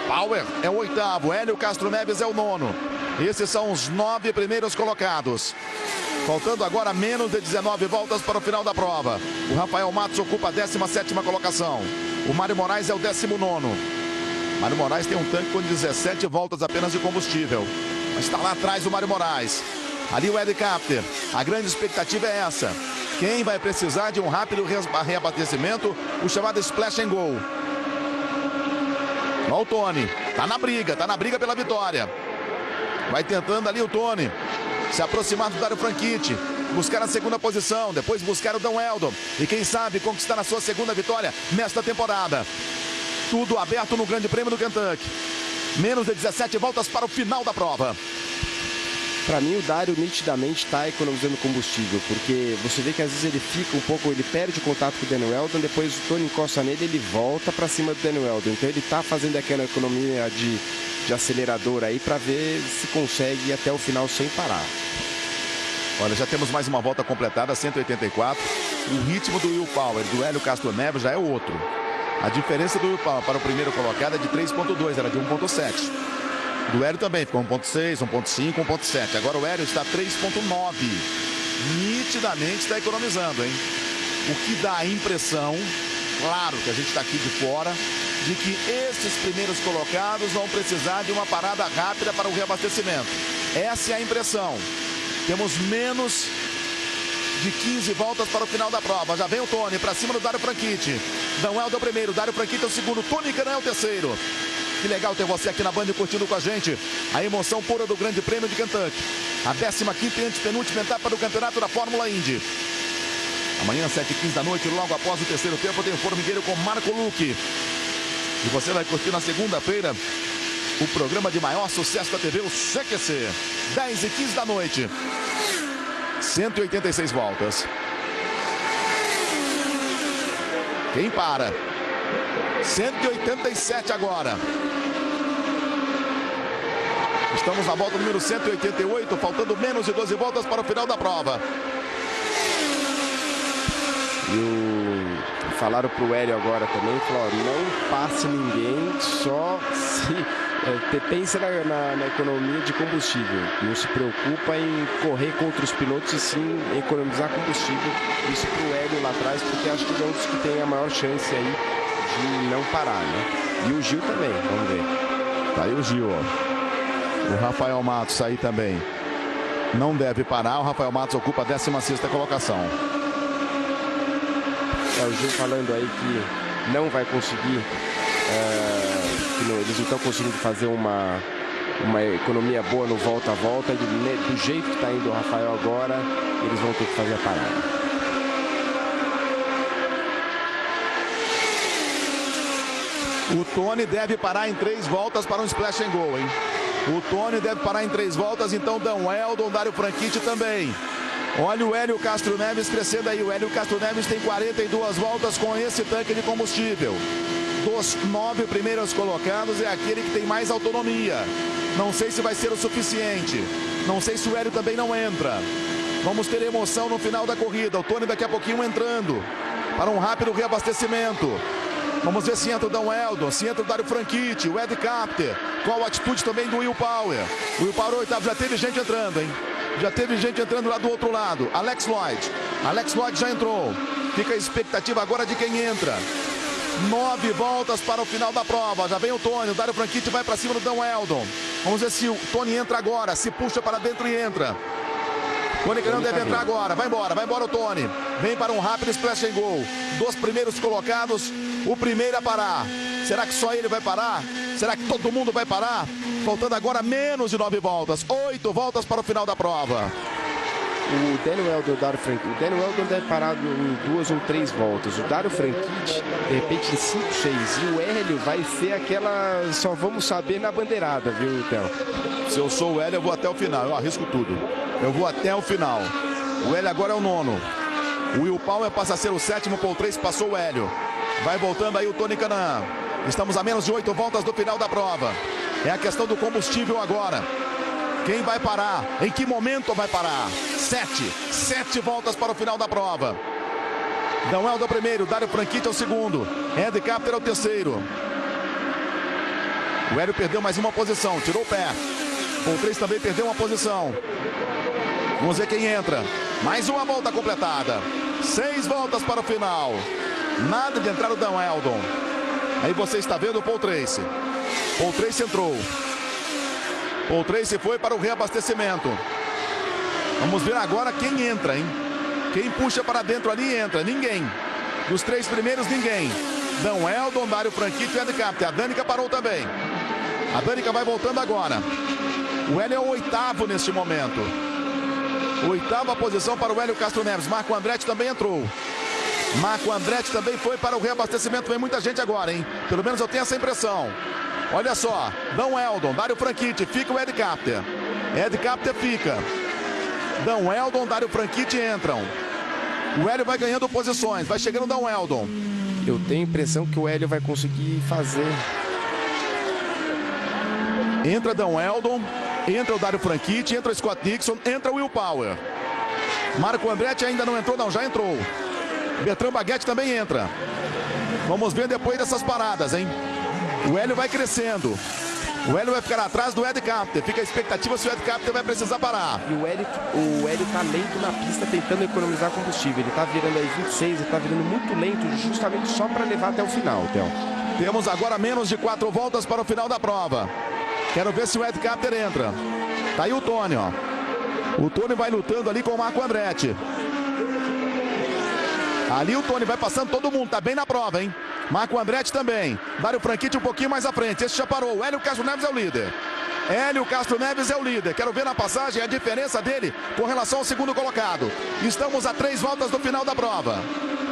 Power é o oitavo. Hélio Castro Neves é o nono. Esses são os 9 primeiros colocados. Faltando agora menos de 19 voltas para o final da prova. O Rafael Matos ocupa a 17ª colocação. O Mário Moraes é o 19º. Mário Moraes tem um tanque com 17 voltas apenas de combustível. Mas está lá atrás o Mário Moraes. Ali o Ed Carpenter. A grande expectativa é essa. Quem vai precisar de um rápido reabastecimento? O chamado Splash and Go. Olha o Tony. Tá na briga pela vitória. Vai tentando ali o Tony se aproximar do Dario Franchitti, buscar a segunda posição, depois buscar o Dan Weldon e quem sabe conquistar a sua segunda vitória nesta temporada. Tudo aberto no Grande Prêmio do Kentucky. Menos de 17 voltas para o final da prova. Para mim o Dario nitidamente está economizando combustível, porque você vê que às vezes ele fica um pouco, ele perde o contato com o Dan Weldon, depois o Tony encosta nele, ele volta para cima do Dan Weldon. Então ele está fazendo aquela economia de acelerador aí para ver se consegue ir até o final sem parar. Olha, já temos mais uma volta completada, 184. O ritmo do Will Power, do Hélio Castro Neves já é outro. A diferença do Will Power para o primeiro colocado é de 3,2, era de 1,7. Do Hélio também ficou 1,6, 1,5, 1,7. Agora o Hélio está 3,9. Nitidamente está economizando, hein? O que dá a impressão, claro que a gente está aqui de fora, de que esses primeiros colocados vão precisar de uma parada rápida para o reabastecimento. Essa é a impressão. Temos menos de 15 voltas para o final da prova. Já vem o Tony para cima do Dário Franchitti. Daniel é o primeiro, Dário Franchitti é o segundo, Tony Kanaan é o terceiro. Que legal ter você aqui na Band curtindo com a gente a emoção pura do Grande Prêmio de Kentucky. A 15ª e antepenúltima etapa do campeonato da Fórmula Indy. Amanhã, 7h15 da noite, logo após o terceiro tempo, tem o Formigueiro com Marco Luque. E você vai curtir na segunda-feira o programa de maior sucesso da TV, o CQC. 10h15 da noite. 186 voltas. Quem para? 187 agora. Estamos na volta número 188, faltando menos de 12 voltas para o final da prova. Falaram pro Hélio agora também, falaram, não passe ninguém, só se pense na economia de combustível. Não se preocupa em correr contra os pilotos e sim economizar combustível. Isso pro Hélio lá atrás, porque acho que é um dos que tem a maior chance aí de não parar, né? E o Gil também, vamos ver. Tá aí o Gil, ó. O Rafael Matos aí também. Não deve parar, o Rafael Matos ocupa a 16ª colocação. O Gil falando aí que não vai conseguir, eles não estão conseguindo fazer uma economia boa no volta a volta. Do jeito que está indo o Rafael agora, eles vão ter que fazer a parada. O Tony deve parar em 3 voltas para um splash and go, hein? O Tony deve parar em 3 voltas, então Dan Weldon, Dário Franchitti também. Olha o Hélio Castro Neves crescendo aí. O Hélio Castro Neves tem 42 voltas com esse tanque de combustível. Dos 9 primeiros colocados, é aquele que tem mais autonomia. Não sei se vai ser o suficiente. Não sei se o Hélio também não entra. Vamos ter emoção no final da corrida. O Tony daqui a pouquinho entrando para um rápido reabastecimento. Vamos ver se entra o Dan Weldon, se entra o Dário Franchitti, o Ed Capter. Qual a atitude também do Will Power. O Will Power oitavo, já teve gente entrando, hein? Já teve gente entrando lá do outro lado. Alex Lloyd. Alex Lloyd já entrou. Fica a expectativa agora de quem entra. 9 voltas para o final da prova. Já vem o Tony. O Dário Franchitti vai para cima do Dan Weldon. Vamos ver se o Tony entra agora. Se puxa para dentro e entra. Tony Kanaan deve entrar agora. Vai embora o Tony. Vem para um rápido splash and go. Dos primeiros colocados, o primeiro a parar. Será que só ele vai parar? Será que todo mundo vai parar? Faltando agora menos de 9 voltas. 8 voltas para o final da prova. O Daniel Weldon e o Dário Franchitti. O Daniel Weldon deve parar em 2 ou 3 voltas. O Dário Franchitti, de repente, em 5, 6. E o Hélio vai ser aquela... Só vamos saber na bandeirada, viu, Théo? Se eu sou o Hélio, eu vou até o final. Eu arrisco tudo. Eu vou até o final. O Hélio agora é o 9º. O Will Power passa a ser o 7º. Paul Tracy passou o Hélio. Vai voltando aí o Tony Kanaan. Estamos a menos de 8 voltas do final da prova. É a questão do combustível agora. Quem vai parar? Em que momento vai parar? 7 voltas para o final da prova. Dan Weldon é o primeiro, Dário Franchitti é o segundo, Ed Capter é o terceiro. O Hélio perdeu mais uma posição, tirou o pé. O 3 também perdeu uma posição. Vamos ver quem entra. Mais uma volta completada. 6 voltas para o final. Nada de entrar o Dan Weldon. Aí você está vendo o Paul Tracy. Paul Tracy entrou. Paul Tracy foi para o reabastecimento. Vamos ver agora quem entra, hein? Quem puxa para dentro ali entra. Ninguém. Dos 3 primeiros, ninguém. Dan Weldon, Dário Franchitti e Ed Capter. A Danica parou também. A Danica vai voltando agora. O Hélio é o 8º neste momento. 8ª posição para o Hélio Castro Neves. Marco Andretti também entrou. Marco Andretti também foi para o reabastecimento. Vem muita gente agora, hein? Pelo menos eu tenho essa impressão. Olha só. Dan Weldon, Dário Franchitti. Fica o Ed Capter. Ed Capter fica. Dan Weldon, Dário Franchitti entram. O Hélio vai ganhando posições. Vai chegando o Dan Weldon. Eu tenho a impressão que o Hélio vai conseguir fazer. Entra Dan Weldon. Entra o Dário Franchitti. Entra o Scott Dixon. Entra o Will Power. Marco Andretti ainda não entrou, não. Já entrou. Bertrand Baguetti também entra. Vamos ver depois dessas paradas, hein? O Hélio vai crescendo. O Hélio vai ficar atrás do Ed Carpenter. Fica a expectativa se o Ed Carpenter vai precisar parar. E o Hélio tá lento na pista, tentando economizar combustível. Ele tá virando aí 26, ele tá virando muito lento, justamente só para levar até o final, Theo. Temos agora menos de 4 voltas para o final da prova. Quero ver se o Ed Carpenter entra. Tá aí o Tony, ó. O Tony vai lutando ali com o Marco Andretti. Ali o Tony vai passando todo mundo, tá bem na prova, hein? Marco Andretti também. Dário Franchitti um pouquinho mais à frente. Esse já parou. O Hélio Castro Neves é o líder. Hélio Castro Neves é o líder. Quero ver na passagem a diferença dele com relação ao segundo colocado. Estamos a 3 voltas do final da prova.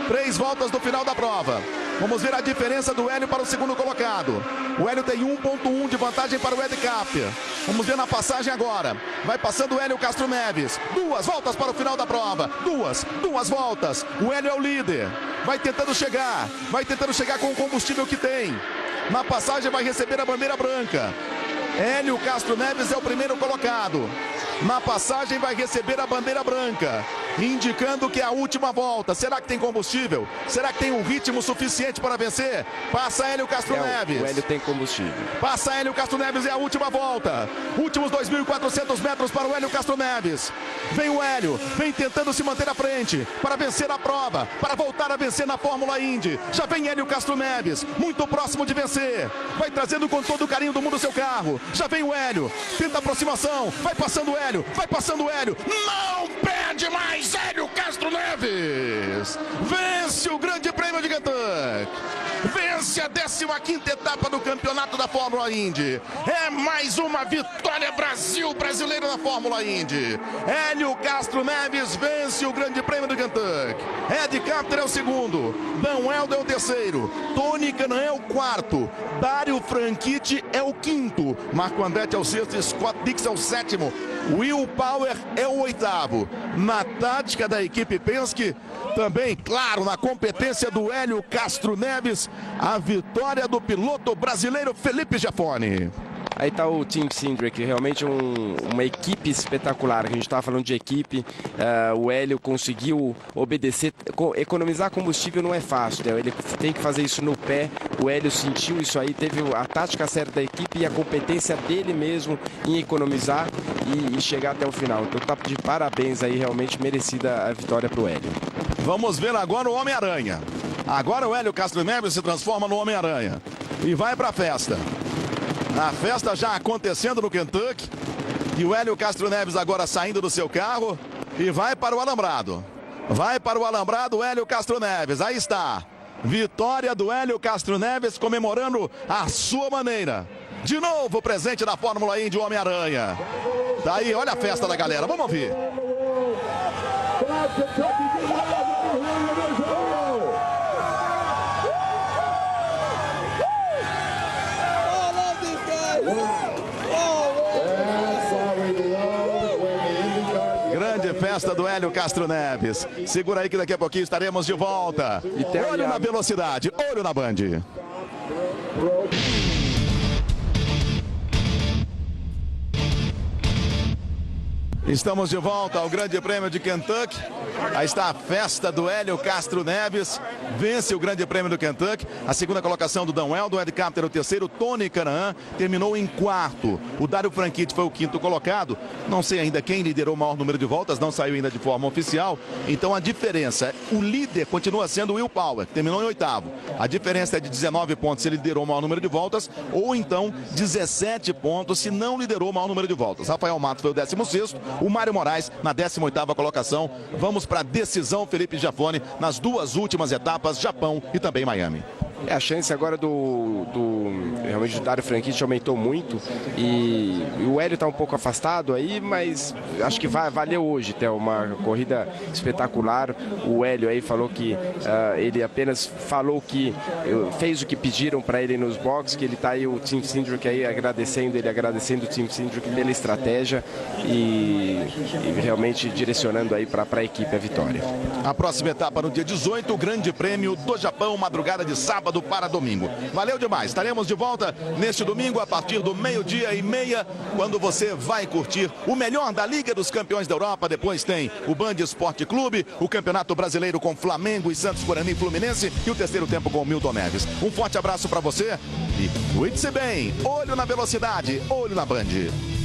3 voltas do final da prova. Vamos ver a diferença do Hélio para o segundo colocado. O Hélio tem 1,1 de vantagem para o Ed Carpenter. Vamos ver na passagem agora. Vai passando o Hélio Castro Neves. 2 voltas para o final da prova. Duas voltas. O Hélio é o líder. Vai tentando chegar com o combustível que tem. Na passagem vai receber a bandeira branca. Hélio Castro Neves é o primeiro colocado. Na passagem vai receber a bandeira branca, indicando que é a última volta. Será que tem combustível? Será que tem um ritmo suficiente para vencer? Passa Hélio Castro Neves. O Hélio tem combustível. Passa Hélio Castro Neves, é a última volta. Últimos 2.400 metros para o Hélio Castro Neves. Vem o Hélio, vem tentando se manter à frente para vencer a prova, para voltar a vencer na Fórmula Indy. Já vem Hélio Castro Neves, muito próximo de vencer. Vai trazendo com todo o carinho do mundo seu carro. Já vem o Hélio, tenta aproximação, vai passando o Hélio. Vai passando o Hélio, não perde mais Hélio Castro Neves, vence o Grande Prêmio de Kentucky, vence a 15ª etapa do campeonato da Fórmula Indy, é mais uma vitória brasileira na Fórmula Indy. Hélio Castro Neves vence o Grande Prêmio de Kentucky. Ed Carpenter é o segundo, Dan Helder é o terceiro, Tony Kanaan é o quarto, Dário Franchitti é o quinto, Marco Andretti é o sexto, Scott Dix é o sétimo, Will Power é o oitavo. Na tática da equipe Penske, também, claro, na competência do Hélio Castro Neves, a vitória do piloto brasileiro Felipe Giafone. Aí tá o Team Cindric, realmente uma equipe espetacular. A gente estava falando de equipe, o Hélio conseguiu obedecer, economizar combustível não é fácil, né? Ele tem que fazer isso no pé. O Hélio sentiu isso aí, teve a tática certa da equipe e a competência dele mesmo em economizar e chegar até o final. Então tá de parabéns aí, realmente merecida a vitória pro Hélio. Vamos ver agora o Homem-Aranha. Agora o Hélio Castro Neves se transforma no Homem-Aranha e vai pra festa. A festa já acontecendo no Kentucky. E o Hélio Castro Neves agora saindo do seu carro e vai para o alambrado. Vai para o alambrado o Hélio Castro Neves. Aí está. Vitória do Hélio Castro Neves comemorando a sua maneira. De novo presente na Fórmula Indy, o Homem-Aranha. Tá aí, olha a festa da galera. Vamos ouvir. Grande festa do Hélio Castro Neves. Segura aí que daqui a pouquinho estaremos de volta. Olho na velocidade, olho na Band. Estamos de volta ao Grande Prêmio de Kentucky. Aí está a festa do Hélio Castro Neves. Vence o Grande Prêmio do Kentucky. A segunda colocação do Dan Helder, o Ed Carpenter o terceiro, Tony Kanaan terminou em quarto. O Dário Franchitti foi o quinto colocado. Não sei ainda quem liderou o maior número de voltas, não saiu ainda de forma oficial. Então a diferença, o líder continua sendo o Will Power, que terminou em oitavo. A diferença é de 19 pontos se ele liderou o maior número de voltas, ou então 17 pontos se não liderou o maior número de voltas. Rafael Matos foi o 16º, o Mário Moraes na 18ª colocação. Vamos para a decisão, Felipe Giafone, nas duas últimas etapas, Japão e também Miami. A chance agora realmente do Dário Franchitti aumentou muito e o Hélio está um pouco afastado aí, mas acho que valeu hoje, Theo, uma corrida espetacular. O Hélio aí falou que ele apenas falou que fez o que pediram para ele nos boxes, que ele está aí, o Team Cindric aí agradecendo o Team Cindric pela estratégia e realmente direcionando aí para a equipe a vitória. A próxima etapa no dia 18, o Grande Prêmio do Japão, madrugada de sábado sábado para domingo. Valeu demais. Estaremos de volta neste domingo a partir do 12:30, quando você vai curtir o melhor da Liga dos Campeões da Europa. Depois tem o Band Esporte Clube, o Campeonato Brasileiro com Flamengo e Santos, Guarani e Fluminense e o terceiro tempo com o Milton Neves. Um forte abraço para você e cuide-se bem. Olho na velocidade, olho na Band.